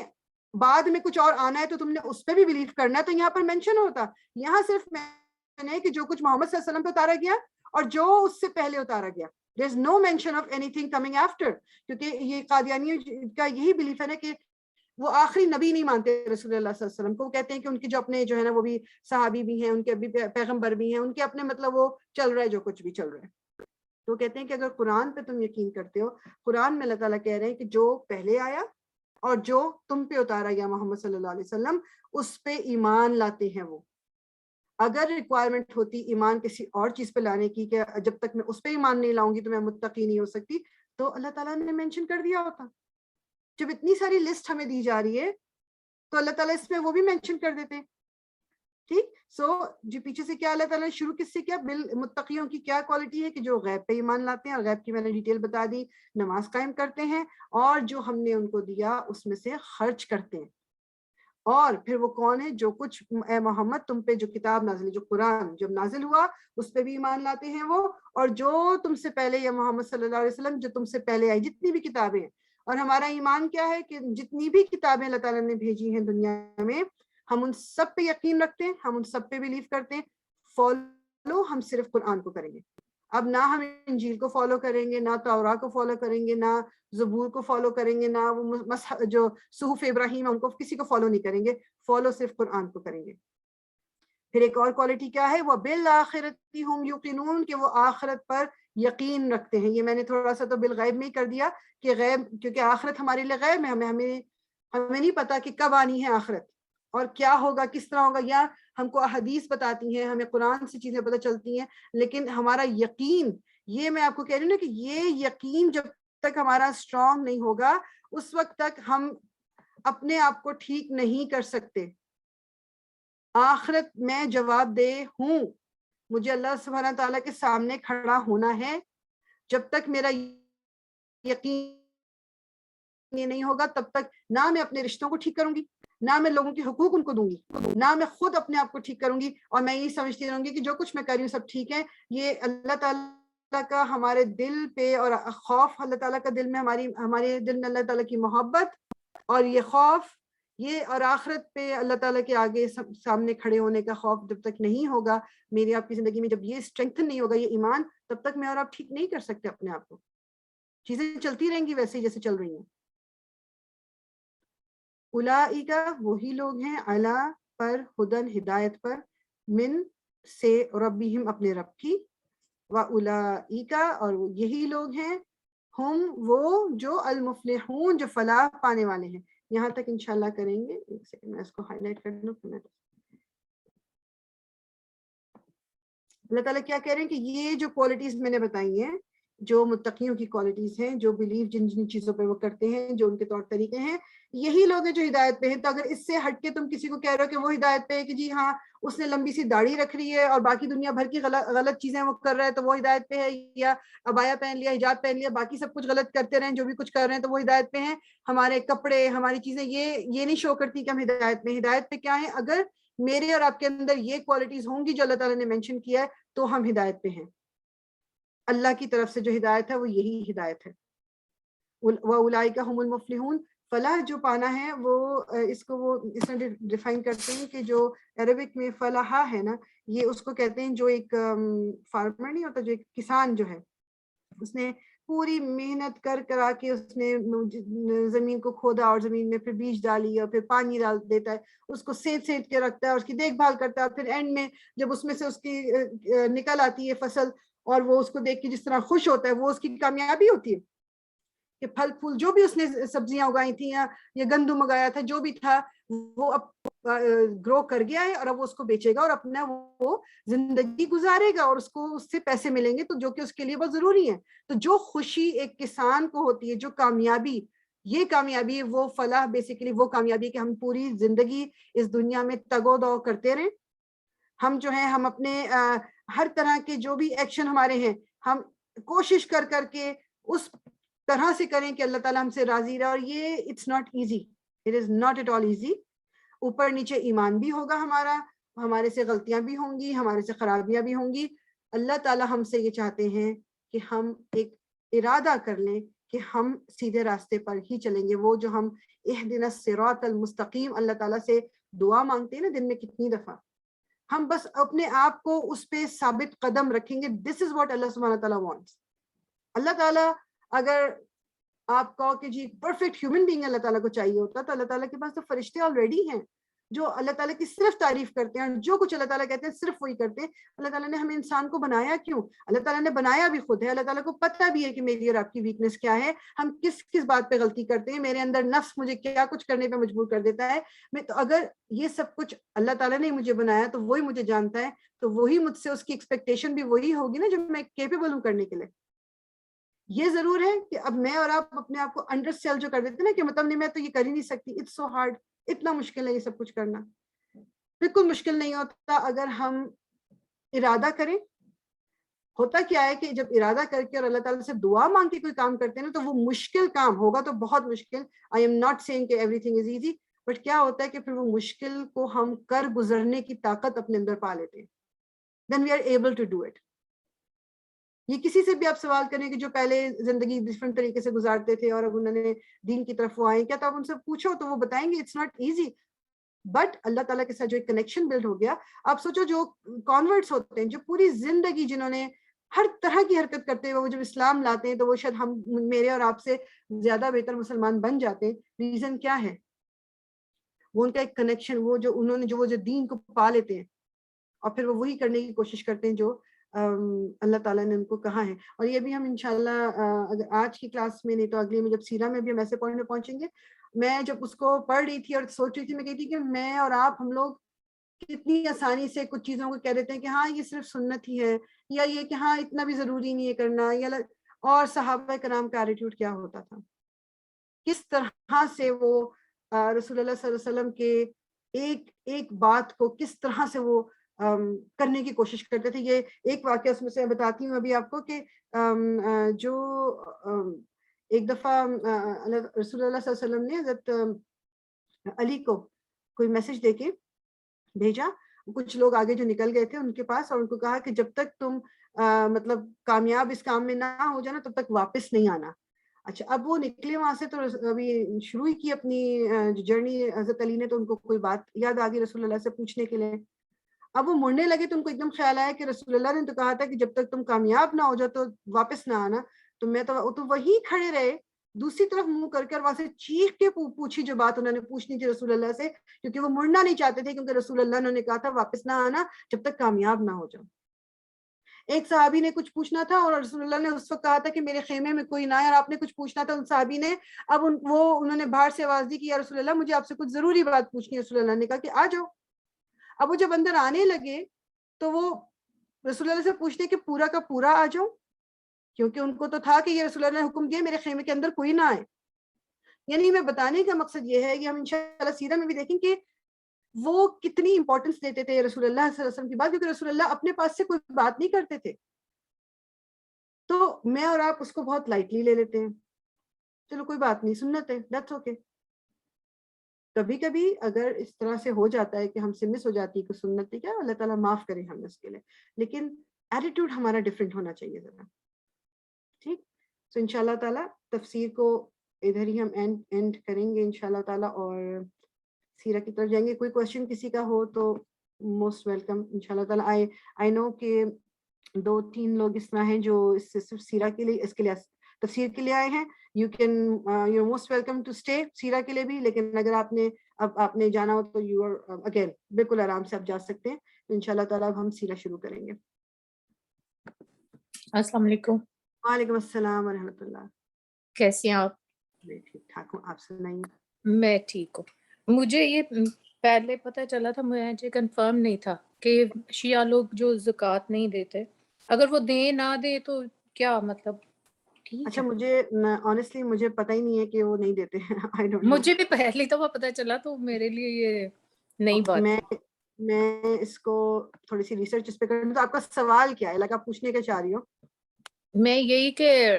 بعد میں کچھ اور آنا ہے تو تم نے اس پہ بھی بلیو کرنا ہے تو یہاں پر مینشن ہوتا. یہاں صرف میں نے کہ جو کچھ محمد صلی اللہ علیہ وسلم پہ اتارا گیا اور جو اس سے پہلے اتارا گیا. there is no mention of anything coming after. کیونکہ یہ قادیانیوں کا یہی بلیف ہے نا کہ وہ آخری نبی نہیں مانتے رسول اللہ صلی اللہ علیہ وسلم کو. وہ کہتے ہیں کہ ان کے جو اپنے جو ہے نا وہ بھی صحابی بھی ہیں, ان کے بھی پیغمبر بھی ہیں, ان کے اپنے مطلب وہ چل رہا ہے جو کچھ بھی چل رہا ہے. تو کہتے ہیں کہ اگر قرآن پہ تم یقین کرتے ہو, قرآن میں اللہ تعالیٰ کہہ رہے ہیں کہ جو پہلے آیا اور جو تم پہ اتارا گیا محمد صلی اللہ علیہ وسلم اس پہ ایمان لاتے ہیں وہ. اگر ریکوائرمنٹ ہوتی ایمان کسی اور چیز پہ لانے کی کہ جب تک میں اس پہ ایمان نہیں لاؤں گی تو میں متقی نہیں ہو سکتی, تو اللہ تعالیٰ نے مینشن کر دیا ہوتا. جب اتنی ساری لسٹ ہمیں دی جا رہی ہے تو اللہ تعالیٰ اس میں وہ بھی مینشن کر دیتے. ٹھیک. سو جو پیچھے سے کیا اللہ تعالیٰ نے شروع کس سے کیا, متقیوں کی کیا کوالٹی ہے کہ جو غیب پہ ایمان لاتے ہیں, اور غیب کی میں نے ڈیٹیل بتا دی, نماز قائم کرتے ہیں اور جو ہم نے ان کو دیا اس میں سے خرچ کرتے ہیں. اور پھر وہ کون ہے؟ جو کچھ اے محمد تم پہ جو کتاب نازل, جو قرآن جب نازل ہوا اس پہ بھی ایمان لاتے ہیں وہ, اور جو تم سے پہلے یا محمد صلی اللہ علیہ وسلم جو تم سے پہلے آئی جتنی بھی کتابیں ہیں. اور ہمارا ایمان کیا ہے کہ جتنی بھی کتابیں اللہ تعالیٰ نے بھیجی ہیں دنیا میں ہم ان سب پہ یقین رکھتے ہیں, ہم ان سب پہ بلیو کرتے ہیں. فالو ہم صرف قرآن کو کریں گے. اب نہ ہم انجیل کو فالو کریں گے, نہ توراہ کو فالو کریں گے, نہ زبور کو فالو کریں گے, نہ وہ جو صحف ابراہیم ان کو کسی کو فالو نہیں کریں گے. فالو صرف قرآن کو کریں گے. پھر ایک اور کوالٹی کیا ہے؟ وہ بالآخرۃ ہم یوقنون, کہ وہ آخرت پر یقین رکھتے ہیں. یہ میں نے تھوڑا سا تو بالغیب میں ہی کر دیا کہ غیب, کیونکہ آخرت ہمارے لیے غیب ہے, ہمیں نہیں پتا کہ کب آنی ہے آخرت اور کیا ہوگا, کس طرح ہوگا. یا ہم کو احادیث بتاتی ہیں, ہمیں قرآن سے چیزیں پتہ چلتی ہیں, لیکن ہمارا یقین, یہ میں آپ کو کہہ رہی ہوں نا کہ یہ یقین جب تک ہمارا اسٹرانگ نہیں ہوگا اس وقت تک ہم اپنے آپ کو ٹھیک نہیں کر سکتے. آخرت میں جواب دہ ہوں, مجھے اللہ سبحانہ تعالیٰ کے سامنے کھڑا ہونا ہے. جب تک میرا یقین یہ نہیں ہوگا تب تک نہ میں اپنے رشتوں کو ٹھیک کروں گی, نہ میں لوگوں کے حقوق ان کو دوں گی, نہ میں خود اپنے آپ کو ٹھیک کروں گی, اور میں یہ سمجھتی رہوں گی کہ جو کچھ میں کر رہی ہوں سب ٹھیک ہے. یہ اللہ تعالیٰ کا ہمارے دل پہ اور خوف, اللہ تعالیٰ کا دل میں ہمارے دل میں اللہ تعالیٰ کی محبت اور یہ خوف, یہ اور آخرت پہ اللہ تعالیٰ کے آگے سامنے کھڑے ہونے کا خوف جب تک نہیں ہوگا میری آپ کی زندگی میں, جب یہ اسٹرینتھن نہیں ہوگا یہ ایمان, تب تک میں اور آپ ٹھیک نہیں کر سکتے اپنے آپ کو. چیزیں چلتی رہیں گی ویسے ہی جیسے چل رہی ہیں. اولئک وہی لوگ ہیں, علی پر, ہدن ہدایت پر, من سے ربہم اپنے رب کی, واولئک اور یہی لوگ ہیں, ہم وہ جو المفلحون جو فلاح پانے والے ہیں. یہاں تک انشاءاللہ کریں گے. ایک سیکنڈ میں اس کو ہائی لائٹ کر دوں. اللہ تعالیٰ کیا کہہ رہے ہیں کہ یہ جو کوالٹیز میں نے بتائی ہیں, جو متقیوں کی کوالٹیز ہیں, جو بلیو جن چیزوں پہ وہ کرتے ہیں, جو ان کے طور طریقے ہیں, یہی لوگ ہیں جو ہدایت پہ ہیں. تو اگر اس سے ہٹ کے تم کسی کو کہہ رہے ہو کہ وہ ہدایت پہ ہے کہ جی ہاں اس نے لمبی سی داڑھی رکھ رہی ہے اور باقی دنیا بھر کی غلط چیزیں وہ کر رہا ہے تو وہ ہدایت پہ ہے, یا عبایا پہن لیا, حجاب پہن لیا, باقی سب کچھ غلط کرتے رہیں, جو بھی کچھ کر رہے ہیں تو وہ ہدایت پہ ہیں. ہمارے کپڑے, ہماری چیزیں یہ نہیں شو کرتی کہ ہم ہدایت پہ. ہدایت پہ کیا ہے؟ اگر میرے اور آپ کے اندر یہ کوالٹیز ہوں گی جو اللہ تعالیٰ نے مینشن کیا ہے تو ہم ہدایت پہ ہیں. اللہ کی طرف سے جو ہدایت ہے وہ یہی ہدایت ہے. وَأُولَئِكَ هُمُ الْمُفْلِحُونَ, فلاح جو پانا ہے وہ اس کو وہ اس میں ڈیفائن کرتے ہیں کہ جو عربک میں فلاح ہے نا, یہ اس کو کہتے ہیں جو ایک فارمر نہیں ہوتا, جو ایک کسان جو ہے, اس نے پوری محنت کرا کے اس نے زمین کو کھودا اور زمین میں پھر بیج ڈالی اور پھر پانی ڈال دیتا ہے, اس کو سینٹ کے رکھتا ہے اور اس کی دیکھ بھال کرتا ہے, اور پھر اینڈ میں جب اس میں سے اس کی نکل آتی ہے فصل اور وہ اس کو دیکھ کے جس طرح خوش ہوتا ہے, وہ اس کی کامیابی ہوتی ہے کہ پھل پھول جو بھی اس نے سبزیاں اگائی تھیں یا گندم اگایا تھا, جو بھی تھا وہ اب گرو کر گیا ہے اور اب وہ اس کو بیچے گا اور اپنا وہ زندگی گزارے گا اور اس کو اس سے پیسے ملیں گے, تو جو کہ اس کے لیے بہت ضروری ہے. تو جو خوشی ایک کسان کو ہوتی ہے, جو کامیابی, یہ کامیابی, وہ فلاح بیسیکلی وہ کامیابی ہے کہ ہم پوری زندگی اس دنیا میں تگ و دو کرتے رہیں. ہم جو ہیں ہم اپنے ہر طرح کے جو بھی ایکشن ہمارے ہیں ہم کوشش کر کر کے اس طرح سے کریں کہ اللہ تعالیٰ ہم سے راضی رہے. اور یہ it's not easy, it is not at all easy. اوپر نیچے ایمان بھی ہوگا ہمارا, ہمارے سے غلطیاں بھی ہوں گی, ہمارے سے خرابیاں بھی ہوں گی. اللہ تعالیٰ ہم سے یہ چاہتے ہیں کہ ہم ایک ارادہ کر لیں کہ ہم سیدھے راستے پر ہی چلیں گے. وہ جو ہم اہدنا الصراط المستقیم اللہ تعالیٰ سے دعا مانگتے ہیں نا دن میں کتنی دفعہ, ہم بس اپنے آپ کو اس پہ ثابت قدم رکھیں گے. دس از واٹ اللہ سبحانہ تعالیٰ وانٹس. اللہ تعالیٰ اگر آپ کہو کہ جی پرفیکٹ ہیومن بینگ اللہ تعالیٰ کو چاہیے ہوتا تو اللہ تعالیٰ کے پاس تو فرشتے آلریڈی ہیں جو اللہ تعالیٰ کی صرف تعریف کرتے ہیں, اور جو کچھ اللہ تعالیٰ کہتے ہیں صرف وہی کرتے ہیں. اللہ تعالیٰ نے ہمیں انسان کو بنایا کیوں؟ اللہ تعالیٰ نے بنایا بھی خود ہے. اللہ تعالیٰ کو پتہ بھی ہے کہ میری اور آپ کی ویکنس کیا ہے, ہم کس کس بات پہ غلطی کرتے ہیں, میرے اندر نفس مجھے کیا کچھ کرنے پہ مجبور کر دیتا ہے. میں تو اگر یہ سب کچھ اللہ تعالیٰ نے مجھے بنایا تو وہی مجھے جانتا ہے, تو وہی مجھ سے اس کی ایکسپیکٹیشن بھی وہی ہوگی نا جو میں کیپیبل ہوں کرنے کے لیے. یہ ضرور ہے کہ اب میں اور آپ اپنے آپ کو انڈر سیل جو کر دیتے نا کہ مطلب نہیں میں تو یہ کر ہی نہیں سکتی, اٹس سو ہارڈ, اتنا مشکل ہے یہ سب کچھ کرنا. بالکل مشکل نہیں ہوتا اگر ہم ارادہ کریں. ہوتا کیا ہے کہ جب ارادہ کر کے اور اللہ تعالیٰ سے دعا مانگ کے کوئی کام کرتے ہیں نا تو وہ مشکل کام ہوگا تو بہت مشکل. آئی ایم ناٹ سیئنگ کہ every thing is easy, but کیا ہوتا ہے کہ پھر وہ مشکل کو ہم کر گزرنے کی طاقت اپنے اندر پا لیتے ہیں. Then we are able to do it. یہ کسی سے بھی آپ سوال کریں کہ جو پہلے زندگی ڈفرنٹ طریقے سے گزارتے تھے اور اب انہوں نے دین کی طرف وہ آئے, کیا تو آپ ان سے پوچھو تو وہ بتائیں گے اٹس ناٹ ایزی. بٹ اللہ تعالیٰ کے ساتھ جو ایک کنیکشن بلڈ ہو گیا, آپ سوچو جو کانورٹس ہوتے ہیں جو پوری زندگی جنہوں نے ہر طرح کی حرکت کرتے ہوئے وہ جب اسلام لاتے ہیں تو وہ شاید ہم میرے اور آپ سے زیادہ بہتر مسلمان بن جاتے ہیں. ریزن کیا ہے؟ وہ ان کا ایک کنیکشن, وہ جو انہوں نے جو دین کو پا لیتے ہیں اور پھر وہ وہی کرنے کی کوشش کرتے ہیں جو اللہ تعالیٰ نے ان کو کہا ہے. اور یہ بھی ہم انشاءاللہ اگر آج کی کلاس میں نہیں تو اگلی میں جب سیرہ میں بھی ہم ایسے پوائنٹ میں پہنچیں گے. میں جب اس کو پڑھ رہی تھی اور سوچ رہی تھی میں کہتی کہ میں اور آپ ہم لوگ کتنی آسانی سے کچھ چیزوں کو کہہ دیتے ہیں کہ ہاں یہ صرف سنت ہی ہے, یا یہ کہ ہاں اتنا بھی ضروری نہیں ہے کرنا, یا اور صحابہ کرام کا ایٹیٹیوڈ کیا ہوتا تھا, کس طرح سے وہ رسول اللہ صلی اللہ علیہ وسلم کے ایک ایک بات کو کس طرح سے وہ کرنے کی کوشش کرتے تھے. یہ ایک واقعہ اس میں سے بتاتی ہوں ابھی آپ کو کہ جو ایک دفعہ رسول اللہ صلی اللہ علیہ وسلم نے حضرت علی کو کوئی میسج دے کے بھیجا. کچھ لوگ آگے جو نکل گئے تھے ان کے پاس, اور ان کو کہا کہ جب تک تم مطلب کامیاب اس کام میں نہ ہو جانا تب تک واپس نہیں آنا. اچھا, اب وہ نکلے وہاں سے تو ابھی شروع ہی کی اپنی جرنی حضرت علی نے, تو ان کو کوئی بات یاد آ گئی رسول اللہ سے پوچھنے کے لیے. اب وہ مڑنے لگے تو ان کو ایک دم خیال آیا کہ رسول اللہ نے تو کہا تھا کہ جب تک تم کامیاب نہ ہو جاؤ تو واپس نہ آنا. تو میں تو وہی کھڑے رہے دوسری طرف منہ کر کے, اور وہاں سے چیخ کے پوچھی جو بات انہوں نے پوچھنی تھی رسول اللہ سے, کیونکہ وہ مڑنا نہیں چاہتے تھے, کیونکہ رسول اللہ نے کہا تھا واپس نہ آنا جب تک کامیاب نہ ہو جاؤ. ایک صحابی نے کچھ پوچھنا تھا اور رسول اللہ نے اس وقت کہا تھا کہ میرے خیمے میں کوئی نہ آئے, اور آپ نے کچھ پوچھنا تھا. ان صحابی نے اب انہوں نے باہر سے آواز دی کہ یا رسول اللہ مجھے آپ سے کچھ ضروری بات پوچھنی ہے. رسول اللہ نے کہا کہ آ جاؤ. اب وہ جب اندر آنے لگے تو وہ رسول اللہ سے پوچھتے کہ پورا کا پورا آ جاؤ, کیونکہ ان کو تو تھا کہ یہ رسول اللہ نے حکم دیا میرے خیمے کے اندر کوئی نہ آئے. یعنی میں بتانے کا مقصد یہ ہے کہ ہم انشاءاللہ سیرہ میں بھی دیکھیں کہ وہ کتنی امپورٹنس دیتے تھے رسول اللہ صلی اللہ علیہ وسلم کی بات, کیونکہ رسول اللہ اپنے پاس سے کوئی بات نہیں کرتے تھے. تو میں اور آپ اس کو بہت لائٹلی لے لیتے ہیں, چلو کوئی بات نہیں, سنت ہے, دیٹس اوکے. کبھی کبھی اگر اس طرح سے ہو جاتا ہے کہ ہم سے مس ہو جاتی ہے کہ سنت کیا, اللہ تعالیٰ معاف کرے ہمیں اس کے لیے, لیکن ایٹیٹیوڈ ہمارا ڈفرینٹ ہونا چاہیے ذرا. ٹھیک, تو انشاءاللہ تعالیٰ تفسیر کو ادھر ہی ہم اینڈ کریں گے انشاءاللہ تعالیٰ, اور سیرہ کی طرف جائیں گے. کوئی کوشچن کسی کا ہو تو موسٹ ویلکم انشاءاللہ تعالیٰ. آئی نو کہ 2-3 لوگ اس طرح ہیں جو اس سے صرف سیرہ کے لیے, اس کے لیے تفسیر کے لیے آئے ہیں. you're most welcome to stay سیرہ کے لیے بھی, لیکن اگر آپ نے جانا ہو تو you are again بالکل آرام سے آپ جا سکتے ہیں. انشاءاللہ تعالیٰ اب ہم سیرہ شروع کریں گے. السلام علیکم. وعلیکم السلام ورحمۃ اللہ. کیسی ہیں آپ؟ میں ٹھیک ٹھاک ہوں, آپ سنائیے. میں ٹھیک ہوں. مجھے یہ پہلے پتہ چلا تھا, مجھے کنفرم نہیں تھا کہ شیعہ لوگ جو زکوٰۃ نہیں دیتے, اگر وہ دیں نہ دیں تو کیا مطلب؟ اچھا, مجھے آنیسٹلی مجھے پتہ ہی نہیں ہے کہ وہ نہیں دیتے ہیں. I don't know. مجھے بھی پہلی دفعہ پتہ چلا, تو میرے لیے یہ نئی بات ہے. میں اس کو تھوڑی سی ریسرچ اس پہ کروں. تو آپ کا سوال کیا ہے, لگا آپ پوچھنے کے چاہ رہی ہو؟ میں یہی کہ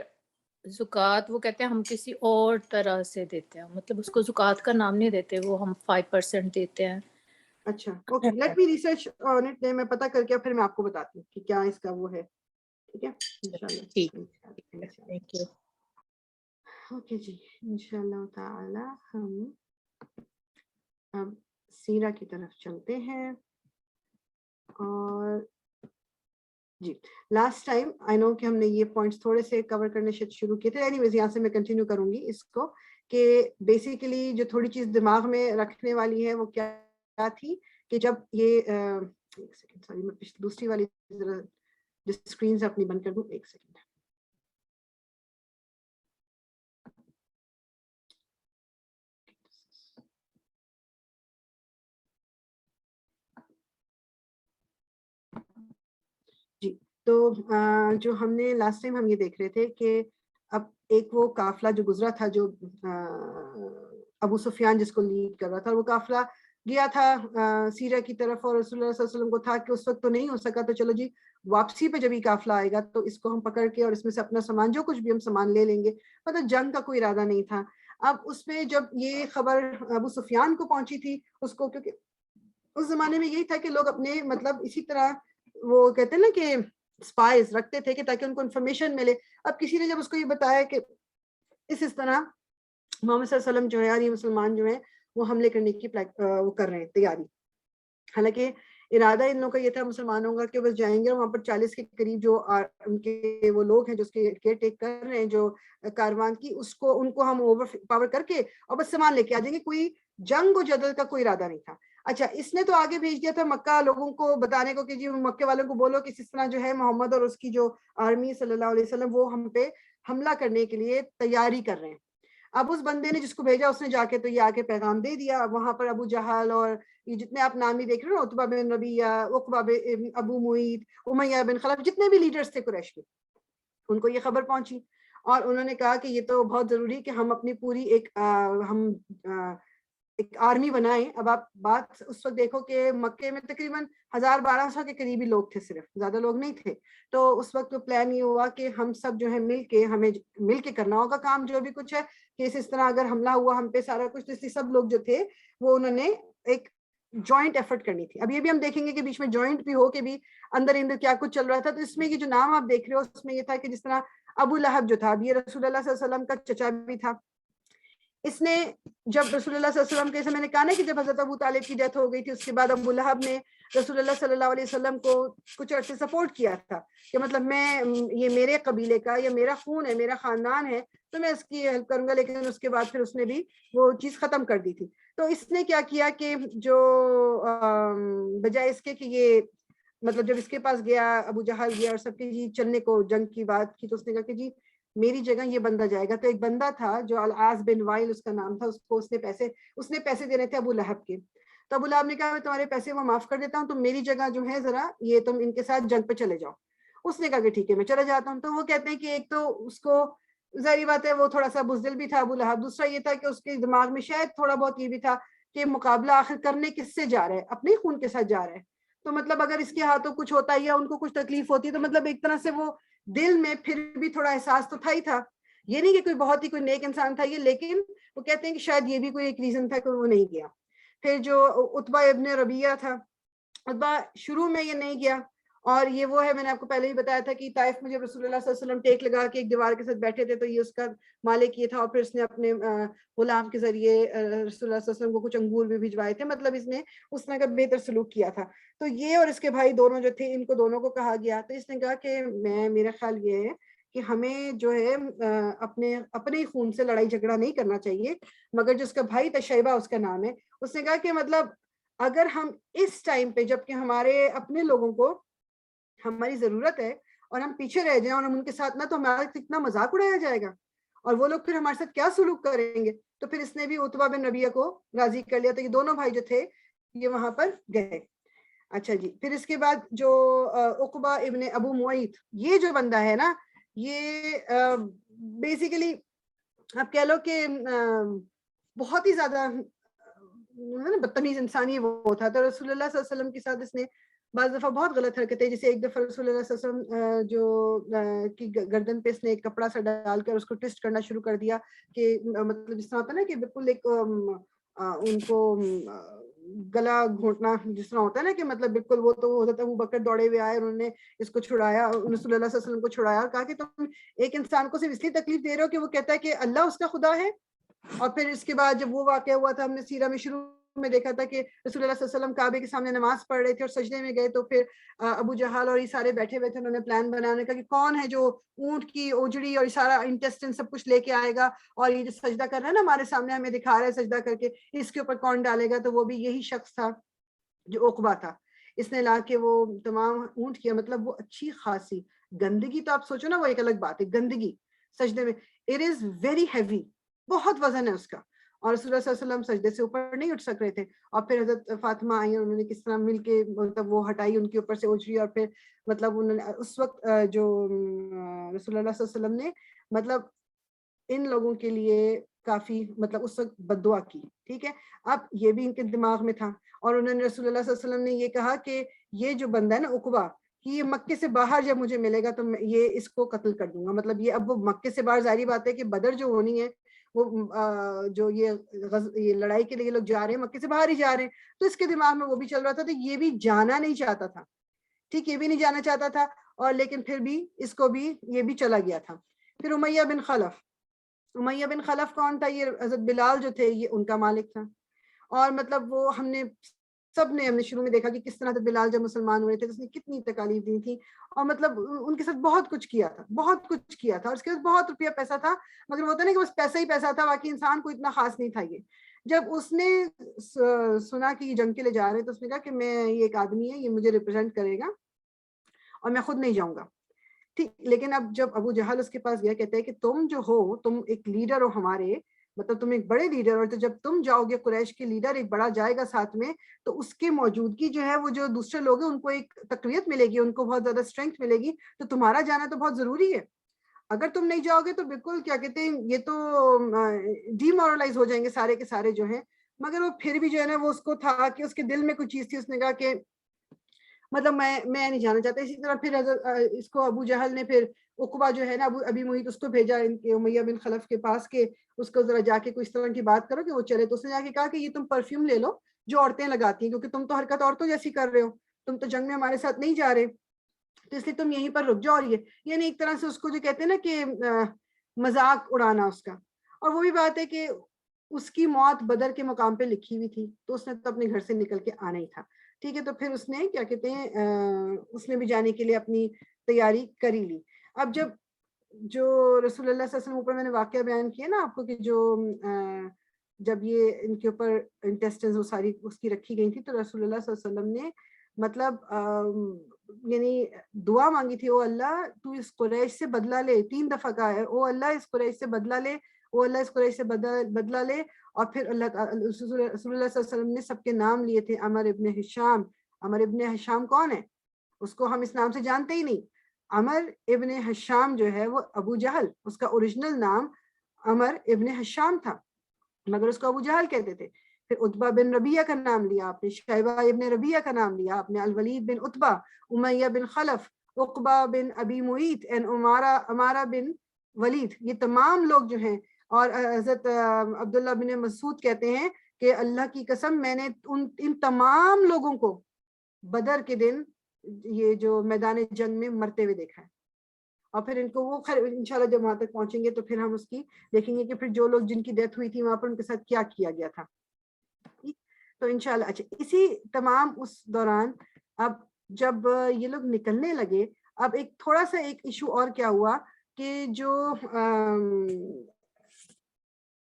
زکوٰۃ وہ کہتے ہیں ہم کسی اور طرح سے دیتے ہیں, مطلب اس کو زکوٰۃ کا نام نہیں دیتے, وہ ہم 5% دیتے ہیں. اچھا okay, let me research on it, میں پتہ کر کے پھر میں آپ کو بتاتی ہوں کہ کیا اس کا وہ ہے. ٹھیک ہے انشاءاللہ. ٹھیک, انشاءاللہ. Thank you. اوکے جی, انشاءاللہ تعالی ہم اب سیرہ کی طرف چلتے ہیں. اور جی لاسٹ ٹائم آئی نو کہ ہم نے یہ پوائنٹس تھوڑے سے کور کرنے شروع کیے تھے. اینی ویز یہاں سے میں کنٹینیو کروں گی اس کو کہ بیسیکلی جو تھوڑی چیز دماغ میں رکھنے والی ہے وہ کیا تھی کہ جب یہ ایک سیکنڈ, سوری میں دوسری والی ذرا اسکرین سے اپنی بند کر دوں. ایک سیکنڈ. جی تو جو ہم نے لاسٹ ٹائم ہم یہ دیکھ رہے تھے کہ اب ایک وہ قافلہ جو گزرا تھا جو ابو سفیان جس کو لیڈ کر رہا تھا, وہ قافلہ گیا تھا سیرہ کی طرف, اور رسول اللہ صلی اللہ علیہ وسلم کو تھا کہ اس وقت تو نہیں ہو سکا, تو چلو جی واپسی پہ جب یہ قافلہ آئے گا تو اس کو ہم پکڑ کے اور اس میں سے اپنا سامان جو کچھ بھی ہم سامان لے لیں گے. مطلب جنگ کا کوئی ارادہ نہیں تھا. اب اس میں جب یہ خبر ابو سفیان کو پہنچی تھی اس کو, کیونکہ اس زمانے میں یہی تھا کہ لوگ اپنے مطلب اسی طرح وہ کہتے ہیں نا کہ اسپائز رکھتے تھے کہ تاکہ ان کو انفارمیشن ملے. اب کسی نے جب اس کو یہ بتایا کہ اس طرح محمد صلی اللہ علیہ وسلم جو ہے اور یہ مسلمان جو ہیں وہ حملے کرنے کی وہ کر رہے ہیں تیاری, حالانکہ ارادہ ان لوگوں کا یہ تھا مسلمانوں کا کہ بس جائیں گے اور وہاں پر 40 کے قریب جو ان کے وہ لوگ ہیں جو اس کے کیئر ٹیک کر رہے ہیں جو کاروان کی, اس کو ان کو ہم اوور پاور کر کے اور بس سامان لے کے آ جائیں گے. کوئی جنگ و جدل کا کوئی ارادہ نہیں تھا. اچھا اس نے تو آگے بھیج دیا تھا مکہ لوگوں کو بتانے کو کہ جی مکے والوں کو بولو کہ اس طرح جو ہے محمد اور اس کی جو آرمی صلی اللہ علیہ وسلم وہ ہم پہ حملہ کرنے کے لیے تیاری کر رہے ہیں. اب اس بندے نے جس کو بھیجا اس نے جا کے تو یہ آ کے پیغام دے دیا. وہاں پر ابو جہل اور یہ جتنے آپ نام ہی دیکھ رہے ہیں, عتبہ بن ربیعہ, عقبہ بن ابو معیط, امیہ بن خلف, جتنے بھی لیڈرز تھے قریش کے, ان کو یہ خبر پہنچی اور انہوں نے کہا کہ یہ تو بہت ضروری کہ ہم اپنی پوری ایک آرمی بنائیں. اب آپ بات اس وقت دیکھو کہ مکے میں تقریباً 1200 کے قریبی لوگ تھے, صرف زیادہ لوگ نہیں تھے. تو اس وقت پلان یہ ہوا کہ ہم سب جو ہے مل کے, ہمیں مل کے کرنا ہوگا کام جو بھی کچھ ہے, کہ اس طرح اگر حملہ ہوا ہم پہ سارا کچھ, اس لیے سب لوگ جو تھے وہ انہوں نے ایک جوائنٹ ایفرٹ کرنی تھی. اب یہ بھی ہم دیکھیں گے کہ بیچ میں جوائنٹ بھی ہو کے بھی اندر کیا کچھ چل رہا تھا. تو اس میں یہ جو نام آپ دیکھ رہے ہو اس میں یہ تھا کہ جس طرح ابو لہب جو تھا, یہ رسول اللہ صلی اللہ علیہ وسلم کا چچا بھی تھا. اس نے جب رسول اللہ صلی اللہ علیہ وسلم کے, میں نے کہا نا کہ جب حضرت ابو طالب کی ڈیتھ ہو گئی تھی, اس کے بعد ابو لہب نے رسول اللہ صلی اللہ علیہ وسلم کو کچھ عرصے سپورٹ کیا تھا کہ مطلب میں یہ میرے قبیلے کا یا میرا خون ہے, میرا خاندان ہے, تو میں اس کی ہیلپ کروں گا. لیکن اس کے بعد پھر اس نے بھی وہ چیز ختم کر دی تھی. تو اس نے کیا کیا کہ جو بجائے اس کے کہ یہ مطلب جب اس کے پاس گیا, ابو جہل گیا اور سب کے جی چلنے کو جنگ کی بات کی, تو اس نے کہا کہ جی میری جگہ یہ بندہ جائے گا. تو ایک بندہ تھا جو العاص بن وائل اس کا نام تھا, اس کو اس نے پیسے دینے تھے ابو لہب کے. تو ابو لہب نے کہا میں تمہارے پیسے وہ معاف کر دیتا ہوں, تم میری جگہ جو ہے ذرا یہ تم ان کے ساتھ جنگ پہ چلے جاؤ. اس نے کہا کہ ٹھیک ہے میں چلا جاتا ہوں. تو وہ کہتے ہیں کہ ایک تو اس کو ظاہری بات ہے وہ تھوڑا سا بزدل بھی تھا ابو لہب, دوسرا یہ تھا کہ اس کے دماغ میں شاید تھوڑا بہت یہ بھی تھا کہ مقابلہ آخر کرنے کس سے جا رہا ہے, اپنے خون کے ساتھ جا رہا ہے. تو مطلب اگر اس کے ہاتھوں کچھ ہوتا ہے یا ان کو کچھ تکلیف ہوتی ہے, تو مطلب ایک طرح سے وہ دل میں پھر بھی تھوڑا احساس تو تھا ہی تھا. یہ نہیں کہ کوئی بہت ہی کوئی نیک انسان تھا یہ, لیکن وہ کہتے ہیں کہ شاید یہ بھی کوئی ایک ریزن تھا کہ وہ نہیں گیا. پھر جو عتبہ ابن ربیعہ تھا, عتبہ شروع میں یہ نہیں گیا, اور یہ وہ ہے میں نے آپ کو پہلے ہی بتایا تھا کہ طائف میں جب رسول اللہ صلی اللہ علیہ وسلم ٹیک لگا کے ایک دیوار کے ساتھ بیٹھے تھے, تو یہ اس کا مالک یہ تھا, اور پھر اس نے اپنے غلام کے ذریعے رسول اللہ صلی اللہ علیہ وسلم کو کچھ انگور بھی بھجوائے تھے. مطلب اس نے اس طرح کا بہتر سلوک کیا تھا. تو یہ اور اس کے بھائی دونوں جو تھے, ان کو دونوں کو کہا گیا. تو اس نے کہا کہ میرا خیال یہ ہے کہ ہمیں جو ہے اپنے خون سے لڑائی جھگڑا نہیں کرنا چاہیے. مگر جو اس کا بھائی تھا, شیبہ اس کا نام ہے, اس نے کہا کہ مطلب اگر ہم اس ٹائم پہ جب کہ ہمارے اپنے لوگوں کو ہماری ضرورت ہے اور ہم پیچھے رہ جائیں اور ہم ان کے ساتھ نہ, تو ہمارا کتنا مذاق اڑایا جائے گا اور وہ لوگ پھر ہمارے ساتھ کیا سلوک کریں گے. تو پھر اس نے بھی عتبہ بن ربیعہ کو راضی کر لیا. تو یہ دونوں بھائی جو تھے یہ وہاں پر گئے. اچھا جی, پھر اس کے بعد جو عقبہ ابن ابو معیط, یہ جو بندہ ہے نا, یہ بیسیکلی آپ کہہ لو کہ بہت ہی زیادہ بدتمیز انسانی وہ تھا. تو رسول اللہ صلی اللہ علیہ وسلم کے ساتھ اس نے بعض دفعہ بہت غلط حرکتیں، جیسے ایک دفعہ رسول اللہ صلی اللہ علیہ وسلم جو کی گردن پہ اس نے ایک کپڑا سا ڈال کر اس کو ٹوسٹ کرنا شروع کر دیا کہ مطلب جس طرح ہوتا ہے نا کہ بالکل ایک ان کو گلا گھونٹنا جس طرح ہوتا ہے نا کہ مطلب بالکل وہ تو حضرت ابوبکر دوڑے ہوئے آئے، انہوں نے اس کو چھڑایا، رسول اللہ صلی اللہ علیہ وسلم کو چھڑایا اور کہا کہ تم ایک انسان کو صرف اس لیے تکلیف دے رہے ہو کہ وہ کہتا ہے کہ اللہ اس کا خدا ہے. اور پھر اس کے بعد جب وہ واقعہ ہوا تھا، ہم نے سیرہ میں شروع میں دیکھا تھا کہ رسول اللہ صلی اللہ علیہ وسلم کعبے کے سامنے نماز پڑھ رہے تھے اور سجدے میں گئے، تو پھر ابو جہل اور یہ سارے بیٹھے ہوئے تھے، انہوں نے پلان بنانے کا کہ کون ہے جو اونٹ کی اوجڑی اور سارا انٹسٹن سب کچھ لے کے آئے گا، اور یہ جو سجدہ کر رہا ہے نا ہمارے سامنے ہمیں دکھا رہا ہے سجدہ کر کے، اس کے اوپر کون ڈالے گا. تو وہ بھی یہی شخص تھا جو عقبہ تھا. اس نے لا کے وہ تمام اونٹ کیا، مطلب وہ اچھی خاصی گندگی، تو آپ سوچو نا وہ ایک الگ بات ہے گندگی سجدے میں، اٹ از ویری ہیوی، بہت وزن ہے اس کا، اور رسول اللہ صلی اللہ علیہ وسلم سجدے سے اوپر نہیں اٹھ سک رہے تھے. اور پھر حضرت فاطمہ آئی، انہوں نے کس طرح مل کے مطلب وہ ہٹائی ان کے اوپر سے اوجری، اور پھر مطلب انہوں نے اس وقت جو رسول اللہ صلی اللہ علیہ وسلم نے مطلب ان لوگوں کے لیے کافی مطلب اس وقت بد دعا کی. ٹھیک ہے، اب یہ بھی ان کے دماغ میں تھا، اور انہوں نے رسول اللہ صلی اللہ علیہ وسلم نے یہ کہا کہ یہ جو بندہ ہے نا عقبہ، کہ یہ مکے سے باہر جب مجھے ملے گا تو یہ اس کو قتل کر دوں گا. مطلب یہ اب وہ مکے سے باہر، ظاہری بات ہے کہ بدر جو ہونی ہے وہ جو یہ لڑائی کے لیے لوگ جا رہے ہیں مکے سے باہر ہی جا رہے ہیں، تو اس کے دماغ میں وہ بھی چل رہا تھا. تو یہ بھی جانا نہیں چاہتا تھا، ٹھیک، یہ بھی نہیں جانا چاہتا تھا، اور لیکن پھر بھی اس کو بھی یہ بھی چلا گیا تھا. پھر امیہ بن خلف کون تھا؟ یہ حضرت بلال جو تھے یہ ان کا مالک تھا. اور مطلب وہ ہم نے شروع میں دیکھا کہ کس طرح بلال جب مسلمان ہوئے تھے تو اس نے کتنی تکالیف دی تھی، اور مطلب ان کے ساتھ بہت کچھ کیا تھا، اور اس کے پاس بہت روپیہ پیسہ تھا، مگر وہ ہوتا نہیں کہ بس پیسہ ہی پیسہ تھا، باقی انسان کو اتنا خاص نہیں تھا. یہ جب اس نے سنا کہ یہ جنگ کے لیے جا رہے ہیں تو اس نے کہا کہ میں یہ ایک آدمی ہے، یہ مجھے ریپرزینٹ کرے گا اور میں خود نہیں جاؤں گا. ٹھیک، لیکن اب جب ابو جہل اس کے پاس گیا، کہتے ہیں کہ تم جو ہو، تم ایک لیڈر ہو ہمارے، مطلب تم ایک بڑے لیڈر ہو، تو جب تم جاؤ گے، قریش کے لیڈر ایک بڑا جائے گا ساتھ میں، تو اس کے موجودگی جو ہے وہ جو دوسرے لوگ ہیں ان کو ایک تقویت ملے گی، ان کو بہت زیادہ اسٹرینتھ ملے گی، تو تمہارا جانا تو بہت ضروری ہے. اگر تم نہیں جاؤ گے تو بالکل کیا کہتے ہیں یہ تو ڈی مورلائز ہو جائیں گے سارے کے سارے جو ہیں. مگر وہ پھر بھی جو ہے نا وہ اس کو تھا کہ اس کے دل میں کوئی چیز تھی، اس نے کہا کہ مطلب میں نہیں جانا چاہتا. اسی طرح پھر اس کو ابو جہل نے پھر عقبہ جو ہے نا ابھی محیط، اس کو بھیجا ان کے امیہ بن خلف کے پاس کہ اس کو ذرا جا کے کوئی اس طرح کی بات کرو کہ وہ چلے. تو اس نے جا کے کہا کہ یہ تم پرفیوم لے لو جو عورتیں لگاتی ہیں، کیونکہ تم تو حرکت عورتوں جیسی کر رہے ہو، تم تو جنگ میں ہمارے ساتھ نہیں جا رہے، تو اس لیے تم یہیں پر رک جاؤ. اور یہ یعنی ایک طرح سے اس کو جو کہتے ہیں نا کہ مذاق اڑانا اس کا. اور وہ بھی بات ہے کہ اس کی موت بدر کے مقام پہ لکھی ہوئی تھی، تو اس نے تو اپنے گھر سے نکل کے آنا ہی تھا. ٹھیک ہے، تو پھر اس نے کیا کہتے ہیں اس نے بھی جانے کے لیے اپنی تیاری کری لی. اب جو رسول اللہ صلی اللہ علیہ وسلم اوپر میں نے واقعہ بیان کیا نا آپ کو کہ جو جب یہ ان کے اوپر انٹسٹنز وہ ساری اس کی رکھی گئی تھی، تو رسول اللہ صلی اللہ علیہ وسلم نے مطلب یعنی دعا مانگی تھی، او اللہ تو اس قریش سے بدلہ لے. 3 دفعہ کہا ہے او اللہ اس قریش سے بدلہ لے، او اللہ اس قریش سے بدلہ لے. اور پھر اللہ رسول اللہ صلی اللہ علیہ وسلم نے سب کے نام لیے تھے. عمر ابن ہشام. عمر ابن ہشام کون ہے؟ اس کو ہم اس نام سے جانتے ہی نہیں. عمر ابن ہشام جو ہے وہ ابو جہل، اس کا اوریجنل نام عمر ابن ہشام تھا، مگر اس کو ابو جہل کہتے تھے. پھر عتبہ بن ربیعہ کا نام لیا آپ نے، شیبہ ابن ربیعہ کا نام لیا آپ نے، الولید بن عتبہ، امیہ بن خلف، عقبہ بن ابی معیط، امارہ بن ولید. یہ تمام لوگ جو ہیں، اور حضرت عبداللہ بن مسعود کہتے ہیں کہ اللہ کی قسم میں نے ان تمام لوگوں کو بدر کے دن یہ جو میدان جنگ میں مرتے ہوئے دیکھا ہے. اور پھر ان کو وہ انشاءاللہ جب وہاں تک پہنچیں گے تو پھر ہم اس کی دیکھیں گے کہ پھر جو لوگ جن کی ڈیتھ ہوئی تھی وہاں پر ان کے ساتھ کیا کیا گیا تھا. تو انشاءاللہ اچھا اسی تمام اس دوران اب جب یہ لوگ نکلنے لگے، اب ایک تھوڑا سا ایک ایشو اور کیا ہوا کہ جو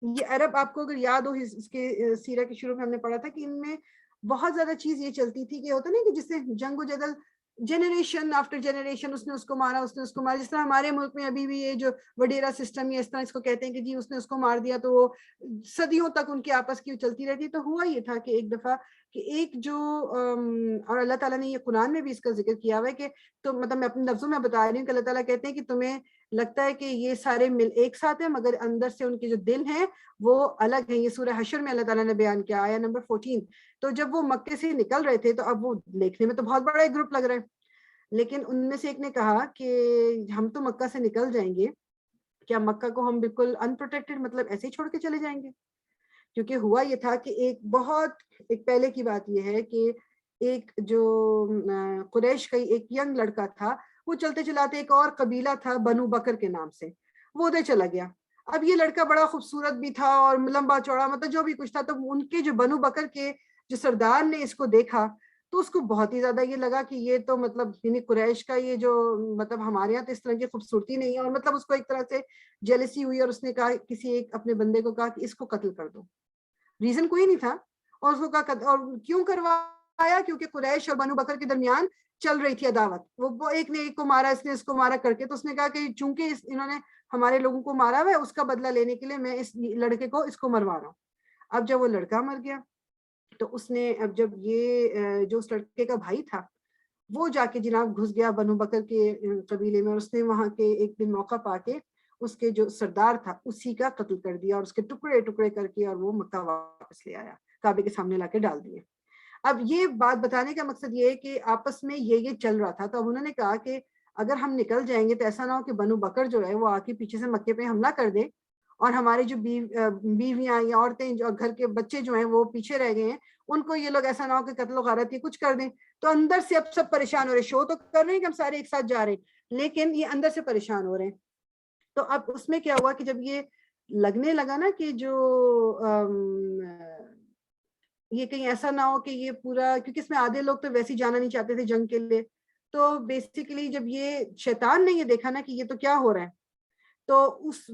یہ عرب، آپ کو اگر یاد ہو اس کے سیرہ کے شروع میں ہم نے پڑھا تھا کہ ان میں بہت زیادہ چیز یہ چلتی تھی کہ ہوتا نہیں کہ جس سے جنگ و جدل جنریشن آفٹر جنریشن، اس نے اس کو مارا، اس نے اس کو مارا. جس طرح ہمارے ملک میں ابھی بھی یہ جو وڈیرا سسٹم یا اس طرح اس کو کہتے ہیں کہ جی اس نے اس کو مار دیا، تو وہ صدیوں تک ان کی آپس کی چلتی رہتی. تو ہوا یہ تھا کہ ایک دفعہ کہ ایک جو اور اللہ تعالیٰ نے یہ قرآن میں بھی اس کا ذکر کیا ہوا ہے کہ تو مطلب میں اپنے لفظوں میں بتا رہی ہوں کہ اللہ تعالیٰ کہتے ہیں کہ تمہیں لگتا ہے کہ یہ سارے مل ایک ساتھ ہیں مگر اندر سے ان کے جو دل ہیں وہ الگ ہیں. یہ سورہ حشر میں اللہ تعالیٰ نے بیان کیا آیا نمبر 14. تو جب وہ مکے سے نکل رہے تھے تو اب وہ دیکھنے میں تو بہت بڑا ایک گروپ لگ رہا ہے, لیکن ان میں سے ایک نے کہا کہ ہم تو مکہ سے نکل جائیں گے, کیا مکہ کو ہم بالکل ان پروٹیکٹڈ مطلب ایسے ہی چھوڑ کے چلے جائیں گے؟ کیونکہ ہوا یہ تھا کہ ایک پہلے کی بات یہ ہے کہ ایک جو قریش کا ایک ینگ لڑکا تھا, وہ چلتے چلاتے ایک اور قبیلہ تھا بنو بکر کے نام سے, وہ ادھر چلا گیا. اب یہ لڑکا بڑا خوبصورت بھی تھا اور لمبا چوڑا, مطلب جو بھی کچھ تھا, تو ان کے جو بنو بکر کے جو سردار نے اس کو دیکھا تو اس کو بہت ہی زیادہ یہ لگا کہ یہ تو مطلب یعنی قریش کا یہ جو مطلب ہمارے یہاں تو اس طرح کی خوبصورتی نہیں ہے, اور مطلب اس کو ایک طرح سے جیلسی ہوئی اور اس نے کہا کسی ایک اپنے بندے کو کہا کہ اس کو قتل کر دو. ریزن کوئی نہیں تھا, اور اس کو کہا اور کیوں کروایا, کیونکہ قریش اور بنو بکر کے درمیان چل رہی تھی عداوت. وہ ایک نے ایک کو مارا, اس نے اس کو مارا کر کے, تو اس نے کہا کہ چونکہ انہوں نے ہمارے لوگوں کو مارا ہوا ہے, اس کا بدلہ لینے کے لیے میں اس لڑکے کو اس کو مروا رہا ہوں. اب جب وہ لڑکا مر گیا تو اس نے اب جب یہ جو اس لڑکے کا بھائی تھا وہ جا کے جناب گھس گیا بنو بکر کے قبیلے میں, اور اس نے وہاں کے ایک دن موقع پا کے اس کے جو سردار تھا اسی کا قتل کر دیا, اور اس کے ٹکڑے ٹکڑے کر کے اور وہ مکہ واپس لے آیا, کعبے کے سامنے لا کے ڈال دیے. اب یہ بات بتانے کا مقصد یہ ہے کہ آپس میں یہ چل رہا تھا, تو اب انہوں نے کہا کہ اگر ہم نکل جائیں گے تو ایسا نہ ہو کہ بنو بکر جو ہے وہ آ کے پیچھے سے مکے پہ حملہ کر دے, اور ہمارے جو بیویاں یا عورتیں جو گھر کے بچے جو ہیں وہ پیچھے رہ گئے ہیں, ان کو یہ لوگ ایسا نہ ہو کہ قتل و غارت کچھ کر دیں. تو اندر سے اب سب پریشان ہو رہے, شو تو کر رہے ہیں کہ ہم سارے ایک ساتھ جا رہے ہیں, لیکن یہ اندر سے پریشان ہو رہے ہیں. تو اب اس میں کیا ہوا کہ جب یہ لگنے لگا نا کہ جو یہ کہیں ایسا نہ ہو کہ یہ پورا, کیونکہ اس میں آدھے لوگ تو ویسے جانا نہیں چاہتے تھے جنگ کے لیے, تو بیسیکلی جب یہ شیطان نے یہ دیکھا نا کہ یہ تو کیا ہو رہا ہے, تو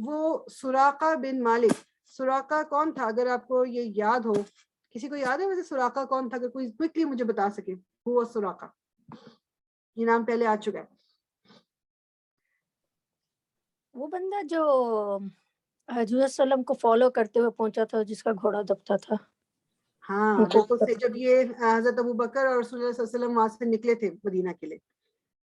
وہ سراقہ بن مالک, سراقہ کون تھا اگر آپ کو یہ یاد ہو, کسی کو یاد ہے ویسے سراقہ کون تھا, اگر کوئی کوئکلی مجھے بتا سکے وہ سراقہ, یہ نام پہلے آ چکا ہے. وہ بندہ جو حضرت صلی اللہ علیہ وسلم کو فالو کرتے ہوئے پہنچا تھا, جس کا گھوڑا دبتا تھا. ہاں بالکل سے, جب یہ حضرت ابو بکر اور رسول اللہ صلی اللہ علیہ وسلم وہاں سے نکلے تھے مدینہ کے لیے,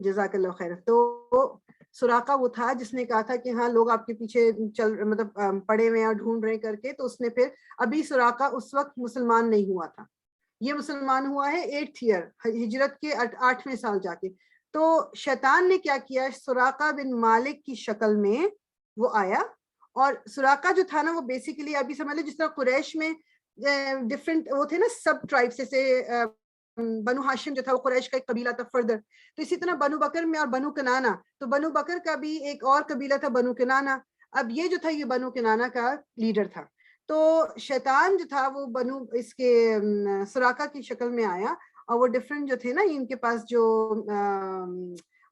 جزاک اللہ خیر, تو سراقہ وہ تھا جس نے کہا تھا کہ ہاں لوگ آپ کے پیچھے چل مطلب پڑے ہوئے اور ڈھونڈ رہے کر کے, تو اس نے پھر ابھی سراقہ اس وقت مسلمان نہیں ہوا تھا, یہ مسلمان ہوا ہے 8th ایئر ہجرت کے 8ویں سال جا کے. تو شیطان نے کیا کیا, سراقہ بن مالک کی شکل میں وہ آیا, اور سراقہ جو تھا نا وہ بیسیکلی ابھی سمجھ لیں جس طرح قریش میں ڈفرنٹ وہ تھے نا سب ٹرائب سے بنو ہاشم جو تھا وہ قریش کا ایک قبیلہ تھا فردر, تو اسی طرح بنو بکر میں اور بنو کنانا, تو بنو بکر کا بھی ایک اور قبیلہ تھا بنو کنانا. اب یہ جو تھا یہ بنو کنانا کا لیڈر تھا. تو شیطان جو تھا وہ بنو اس کے سراقہ کی شکل میں آیا, اور وہ ڈفرنٹ جو تھے نا ان کے پاس جو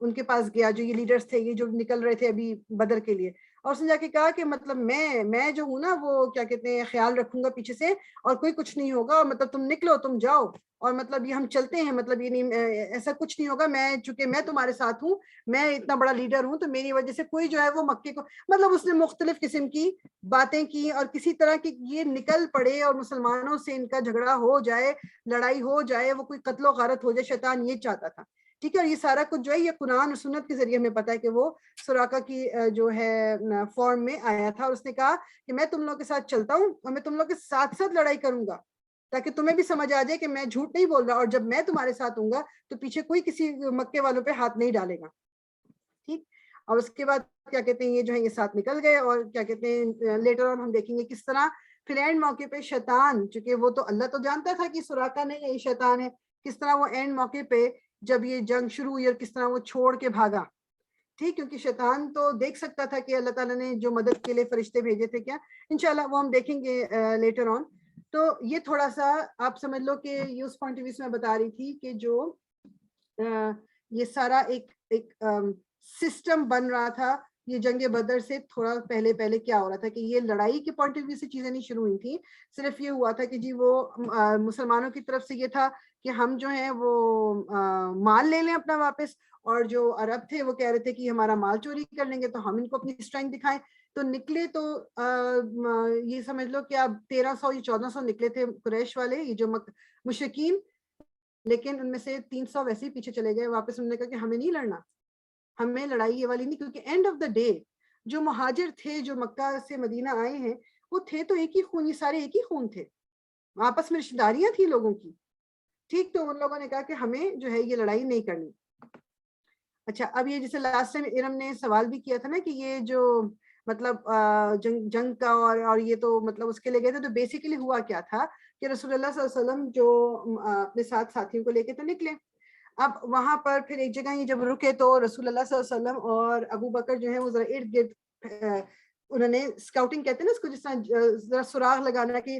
ان کے پاس گیا, جو یہ لیڈرز تھے یہ جو نکل رہے تھے ابھی بدر کے لیے, اور اس نے جا کے کہا کہ مطلب میں جو ہوں نا وہ کیا کہتے ہیں خیال رکھوں گا پیچھے سے, اور کوئی کچھ نہیں ہوگا, اور مطلب تم نکلو تم جاؤ, اور مطلب یہ ہم چلتے ہیں, مطلب یہ نہیں ایسا کچھ نہیں ہوگا, میں چونکہ میں تمہارے ساتھ ہوں, میں اتنا بڑا لیڈر ہوں, تو میری وجہ سے کوئی جو ہے وہ مکے کو مطلب اس نے مختلف قسم کی باتیں کی, اور کسی طرح کی یہ نکل پڑے اور مسلمانوں سے ان کا جھگڑا ہو جائے, لڑائی ہو جائے, وہ کوئی قتل و غارت ہو جائے, شیطان یہ چاہتا تھا. ٹھیک ہے, اور یہ سارا کچھ جو ہے یہ قرآن اور سنت کے ذریعے ہمیں پتا ہے کہ وہ سراقہ کی جو ہے فارم میں آیا تھا, اور اس نے کہا کہ میں تم لوگوں کے ساتھ چلتا ہوں, اور میں تم لوگ کے ساتھ ساتھ لڑائی کروں گا, تاکہ تمہیں بھی سمجھ آ جائے کہ میں جھوٹ نہیں بول رہا, اور جب میں تمہارے ساتھ ہوں گا تو پیچھے کوئی کسی مکے والوں پہ ہاتھ نہیں ڈالے گا. ٹھیک, اور اس کے بعد کیا کہتے ہیں یہ جو ہے یہ ساتھ نکل گئے, اور کیا کہتے ہیں لیٹر آن ہم دیکھیں گے کس طرح پھر اینڈ موقع پہ شیطان, چونکہ وہ تو اللہ تو جانتا تھا کہ سراقہ نہیں ہے یہ شیطان ہے, کس طرح وہ اینڈ موقع پہ جب یہ جنگ شروع ہوئی اور کس طرح وہ چھوڑ کے بھاگا. ٹھیک, کیونکہ شیطان تو دیکھ سکتا تھا کہ اللہ تعالیٰ نے جو مدد کے لیے فرشتے بھیجے تھے کیا, انشاءاللہ وہ ہم دیکھیں گے لیٹر آن. تو یہ تھوڑا سا آپ سمجھ لو کہ یہ اس پوائنٹ آف ویو سے میں بتا رہی تھی کہ جو یہ سارا ایک سسٹم بن رہا تھا, یہ جنگ بدر سے تھوڑا پہلے کیا ہو رہا تھا کہ یہ لڑائی کے پوائنٹ آف ویو سے چیزیں نہیں شروع ہوئی تھیں, صرف یہ ہوا تھا کہ جی وہ مسلمانوں کی طرف سے یہ تھا کہ ہم جو ہیں وہ مال لے لیں اپنا واپس, اور جو عرب تھے وہ کہہ رہے تھے کہ ہمارا مال چوری کر لیں گے تو ہم ان کو اپنی اسٹرینتھ دکھائیں. تو نکلے تو یہ سمجھ لو کہ اب 1300 یا 1400 نکلے تھے قریش والے, یہ جو مشرکین, لیکن ان میں سے 300 ویسے ہی پیچھے چلے گئے واپس. انہوں نے کہا کہ ہمیں نہیں لڑنا, ہمیں لڑائی یہ والی نہیں, کیونکہ اینڈ آف دا ڈے جو مہاجر تھے جو مکہ سے مدینہ آئے ہیں وہ تھے تو ایک ہی خون, یہ سارے ایک ہی خون تھے, آپس میں رشتہ داریاں تھیں لوگوں کی. ٹھیک, تو ان لوگوں نے کہا کہ ہمیں جو ہے یہ لڑائی نہیں کرنی. اچھا, اب یہ جیسے لاسٹ ٹائم ارم نے سوال بھی کیا تھا نا کہ یہ جو مطلب جنگ کا اور یہ تو مطلب اس کے لے گئے تھے, تو بیسیکلی ہوا کیا تھا کہ رسول اللہ صلی اللہ علیہ وسلم جو اپنے ساتھ ساتھیوں کو لے کے تو نکلے. اب وہاں پر پھر ایک جگہ یہ جب رکے تو رسول اللہ صلی اللہ علیہ وسلم اور ابو بکر جو ہے وہ ذرا ارد گرد انہوں نے اسکاؤٹنگ کہتے ہیں نا اس کو, جس طرح ذرا سراغ لگانا کہ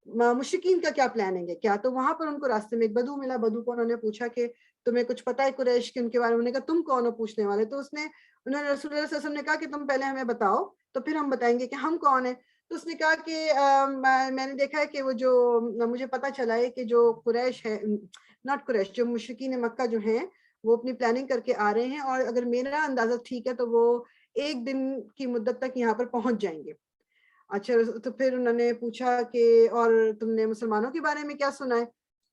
مشرکین کا کیا پلاننگ ہے کیا. تو وہاں پر ان کو راستے میں ایک بدو ملا, بدو کو انہوں نے پوچھا کہ تمہیں کچھ پتہ ہے قریش کے ان کے بارے میں؟ انہوں نے کہا تم کون ہو پوچھنے والے. تو انہوں نے رسول اللہ صلی اللہ علیہ وسلم نے کہا کہ تم پہلے ہمیں بتاؤ تو پھر ہم بتائیں گے کہ ہم کون ہیں. تو اس نے کہا کہ میں نے دیکھا ہے کہ وہ جو مجھے پتہ چلا ہے کہ جو قریش ہے, ناٹ قریش, جو مشرکین مکہ جو ہیں وہ اپنی پلاننگ کر کے آ رہے ہیں, اور اگر میرا اندازہ ٹھیک ہے تو وہ 1 دن کی مدت تک یہاں پر پہنچ جائیں گے. اچھا, تو پھر انہوں نے پوچھا کہ اور تم نے مسلمانوں کے بارے میں کیا سنا ہے؟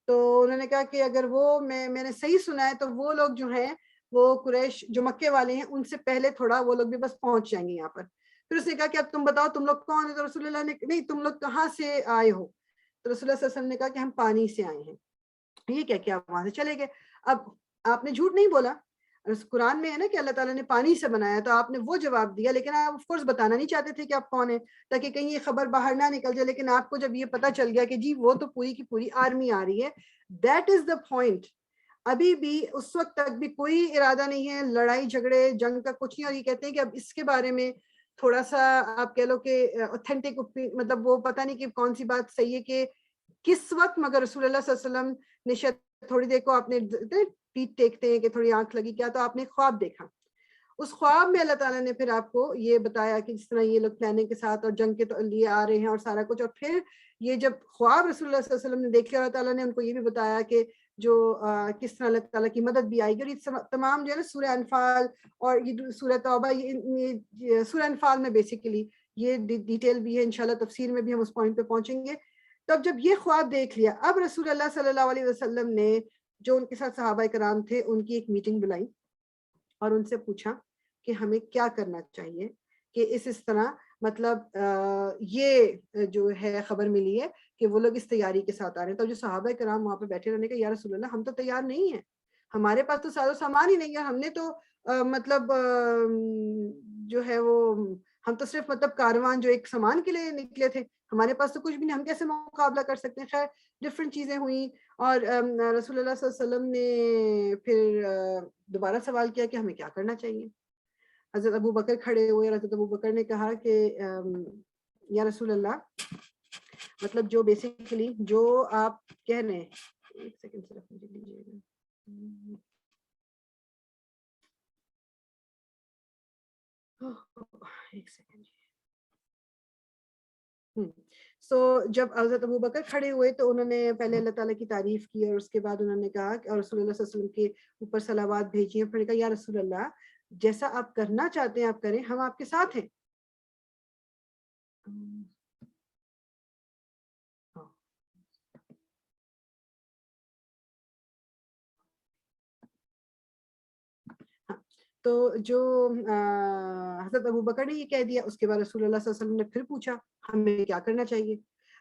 تو انہوں نے کہا کہ اگر وہ میں نے صحیح سنا ہے تو وہ لوگ جو ہیں وہ قریش جو مکے والے ہیں ان سے پہلے تھوڑا وہ لوگ بھی بس پہنچ جائیں گے یہاں پر. پھر اس نے کہا کہ اب تم بتاؤ تم لوگ کون ہیں؟ تو رسول اللہ نے نہیں, تم لوگ کہاں سے آئے ہو؟ تو رسول اللہ صلی اللہ علیہ وسلم نے کہا کہ ہم پانی سے آئے ہیں. یہ کیا وہاں سے چلے گئے. اب آپ نے جھوٹ نہیں بولا, قرآن میں ہے نا کہ اللہ تعالیٰ نے پانی سے بنایا, تو آپ نے وہ جواب دیا, لیکن آپ آف کورس بتانا نہیں چاہتے تھے کہ آپ کون ہیں تاکہ کہیں یہ خبر باہر نہ نکل جائے. لیکن آپ کو جب یہ پتا چل گیا کہ جی وہ تو پوری کی پوری آرمی آ رہی ہے, دیٹ از دا پوائنٹ. ابھی بھی اس وقت تک بھی کوئی ارادہ نہیں ہے لڑائی جھگڑے جنگ کا, کچھ نہیں. اور یہ کہتے ہیں کہ اب اس کے بارے میں تھوڑا سا آپ کہہ لو کہ اوتھینٹک مطلب وہ پتہ نہیں کہ کون سی بات صحیح ہے کہ کس وقت, مگر رسول اللہ صلی اللہ علیہ وسلم نے شاید تھوڑی دیر کو آپ نے پیٹ ٹیکتے ہیں کہ تھوڑی آنکھ لگی کیا, تو آپ نے خواب دیکھا. اس خواب میں اللہ تعالیٰ نے پھر آپ کو یہ بتایا کہ جس طرح یہ لوگ پلاننگ کے ساتھ اور جنگ کے لیے آ رہے ہیں اور سارا کچھ. اور پھر یہ جب خواب رسول اللہ صلی اللہ علیہ وسلم نے دیکھ لیا, اللہ تعالیٰ نے ان کو یہ بھی بتایا کہ جو کس طرح اللہ تعالیٰ کی مدد بھی آئے گی. اور یہ تمام جو ہے نا سورہ انفال اور یہ سورہ توبہ, یہ سورہ انفال میں بیسیکلی یہ ڈیٹیل بھی ہے, انشاءاللہ تفسیر میں بھی ہم اس پوائنٹ پہ پہنچیں گے. تب جب یہ خواب دیکھ لیا, اب رسول اللہ صلی اللہ علیہ وسلم نے جو ان کے ساتھ صحابہ کرام تھے ان کی ایک میٹنگ بلائی اور ان سے پوچھا کہ ہمیں کیا کرنا چاہیے کہ اس طرح مطلب یہ جو ہے خبر ملی ہے کہ وہ لوگ اس تیاری کے ساتھ آ رہے ہیں. تو جو صحابہ کرام وہاں پہ بیٹھے رہنے کا, یا رسول اللہ ہم تو تیار نہیں ہیں, ہمارے پاس تو سارا سامان ہی نہیں ہے, ہم نے تو مطلب جو ہے وہ ہم تو صرف مطلب کاروان جو ایک سامان کے لیے نکلے تھے, ہمارے پاس تو کچھ بھی نہیں, ہم کیسے مقابلہ کر سکتے ہیں. خیر ڈفرینٹ چیزیں ہوئیں, اور رسول اللہ صلی اللہ علیہ وسلم نے پھر دوبارہ سوال کیا کہ ہمیں کیا کرنا چاہیے. حضرت ابو بکر کھڑے ہوئے, حضرت ابو بکر نے کہا کہ یا رسول اللہ مطلب جو بیسیکلی جو آپ کہہ رہے ہیں, ایک سیکنڈ صرف مجھے دیجیے گا, ایک سیکنڈ. سو جب حضرت ابو بکر کھڑے ہوئے تو انہوں نے پہلے اللہ تعالیٰ کی تعریف کی, اور اس کے بعد انہوں نے کہا کہ رسول اللہ صلی اللہ علیہ وسلم کے اوپر صلوات بھیجی ہیں. پھر کہا یا رسول اللہ جیسا آپ کرنا چاہتے ہیں آپ کریں, ہم آپ کے ساتھ ہیں. تو جو حضرت ابو بکر نے یہ کہہ دیا, اس کے بعد رسول اللہ صلی اللہ علیہ وسلم نے پھر پوچھا ہمیں کیا کرنا چاہیے.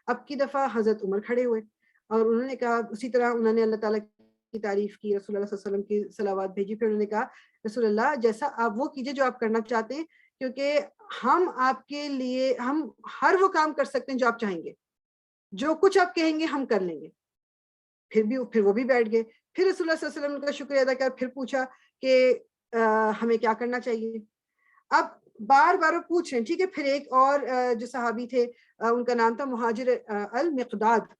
اب کی دفعہ حضرت عمر کھڑے ہوئے اور انہوں نے کہا, اسی طرح انہوں نے اللہ تعالیٰ کی تعریف کی, رسول اللہ صلی اللہ علیہ وسلم کی صلوات بھیجی. پھر انہوں نے کہا رسول اللہ جیسا آپ وہ کیجئے جو آپ کرنا چاہتے ہیں, کیونکہ ہم آپ کے لیے ہم ہر وہ کام کر سکتے ہیں جو آپ چاہیں گے, جو کچھ آپ کہیں گے ہم کر لیں گے. پھر وہ بھی بیٹھ گئے. پھر رسول اللہ صلی اللہ علیہ وسلم کا شکریہ ادا کیا, پھر پوچھا کہ ہمیں کیا کرنا چاہیے. اب بار بار وہ پوچھ رہے ہیں, ٹھیک ہے. پھر ایک اور جو صحابی تھے ان کا نام تھا مہاجر المقداد,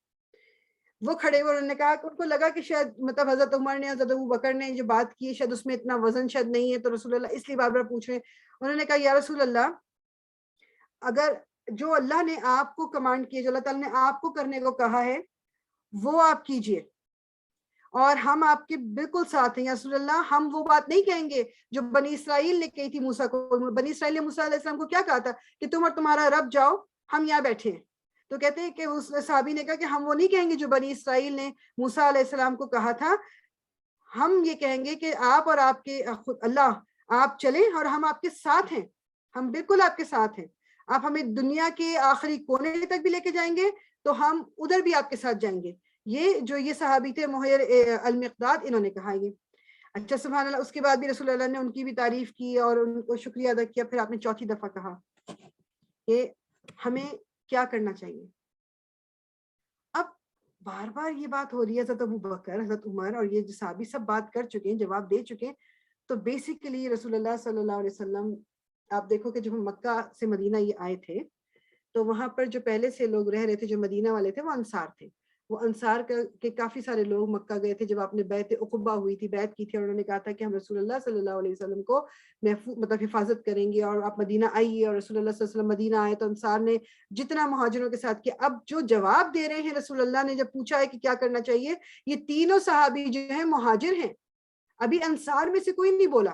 وہ کھڑے ہوئے, انہوں نے کہا کہ ان کو لگا کہ شاید مطلب حضرت عمر نے حضرت ابو بکر نے جو بات کی شاید اس میں اتنا وزن شاید نہیں ہے, تو رسول اللہ اس لیے بار بار پوچھ رہے ہیں. انہوں نے کہا یا رسول اللہ اگر جو اللہ نے آپ کو کمانڈ کیا, جو اللہ تعالیٰ نے آپ کو کرنے کو کہا ہے وہ آپ کیجئے, اور ہم آپ کے بالکل ساتھ ہیں. یا رسول اللہ ہم وہ بات نہیں کہیں گے جو بنی اسرائیل نے کہی تھی موسیٰ کو. بنی اسرائیل نے موسیٰ علیہ السلام کو کیا کہا تھا کہ تم اور تمہارا رب جاؤ, ہم یہاں بیٹھے ہیں. تو کہتے ہیں کہ اس صحابی نے کہا کہ ہم وہ نہیں کہیں گے جو بنی اسرائیل نے موسیٰ علیہ السلام کو کہا تھا, ہم یہ کہیں گے کہ آپ اور آپ کے اللہ آپ چلیں اور ہم آپ کے ساتھ ہیں, ہم بالکل آپ کے ساتھ ہیں. آپ ہمیں دنیا کے آخری کونے تک بھی لے کے جائیں گے تو ہم ادھر بھی آپ کے ساتھ جائیں گے. یہ صحابی تھے مہیر المقداد, انہوں نے کہا یہ. اچھا سبحان اللہ, اس کے بعد بھی رسول اللہ نے ان کی بھی تعریف کی اور ان کو شکریہ ادا کیا. پھر آپ نے چوتھی دفعہ کہا کہ ہمیں کیا کرنا چاہیے. اب بار بار یہ بات ہو رہی ہے, حضرت ابو بکر, حضرت عمر اور یہ جو صحابی سب بات کر چکے ہیں, جواب دے چکے ہیں. تو بیسیکلی رسول اللہ صلی اللہ علیہ وسلم, آپ دیکھو کہ جب ہم مکہ سے مدینہ یہ آئے تھے تو وہاں پر جو پہلے سے لوگ رہ رہے تھے, جو مدینہ والے تھے, وہ انصار تھے. وہ انصار کے کافی سارے لوگ مکہ گئے تھے جب آپ نے بیعت عقبہ ہوئی تھی, بیعت کی تھی, اور انہوں نے کہا تھا کہ ہم رسول اللہ صلی اللہ علیہ وسلم کو مطلب حفاظت کریں گے اور آپ مدینہ آئیے. اور رسول اللہ صلی اللہ علیہ وسلم مدینہ آئے تو انصار نے جتنا مہاجروں کے ساتھ کیا. اب جو جواب دے رہے ہیں رسول اللہ نے جب پوچھا ہے کہ کیا کرنا چاہیے, یہ تینوں صحابی جو ہیں مہاجر ہیں, ابھی انصار میں سے کوئی نہیں بولا.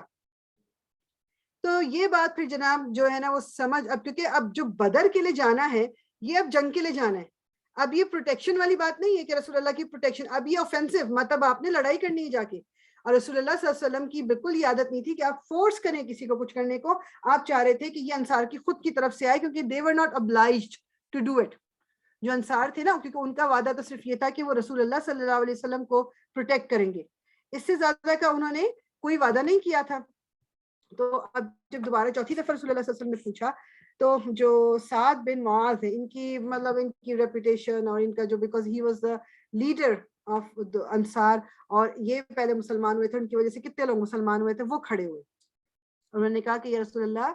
تو یہ بات پھر جناب جو ہے نا وہ سمجھ, اب کیونکہ اب جو بدر کے لیے جانا ہے یہ اب جنگ کے لیے جانا ہے. اب یہ پروٹیکشن والی بات نہیں ہے کہ رسول اللہ کی پروٹیکشن, اب یہ آفینسو, مطلب آپ نے لڑائی کرنی ہے جا کے. اور رسول اللہ صلی اللہ علیہ وسلم کی بالکل یہ عادت نہیں تھی کہ آپ فورس کریں کسی کو کچھ کرنے کو. آپ چاہ رہے تھے کہ یہ انصار کی خود کی طرف سے آئے, کیونکہ they were not obliged to do it. جو انصار تھے نا, کیونکہ ان کا وعدہ تو صرف یہ تھا کہ وہ رسول اللہ صلی اللہ علیہ وسلم کو پروٹیکٹ کریں گے, اس سے زیادہ کا انہوں نے کوئی وعدہ نہیں کیا تھا. تو اب جب دوبارہ چوتھی دفعہ رسول اللہ صلی اللہ علیہ وسلم نے پوچھا تو جو سعد بن معاذ ہے, ان کی مطلب ان کی ریپوٹیشن اور ان کا جو, because he was the leader of انصار, اور یہ پہلے مسلمان ہوئے تھے, ان کی وجہ سے کتنے لوگ مسلمان ہوئے تھے, وہ کھڑے ہوئے. انہوں نے کہا کہ یا رسول اللہ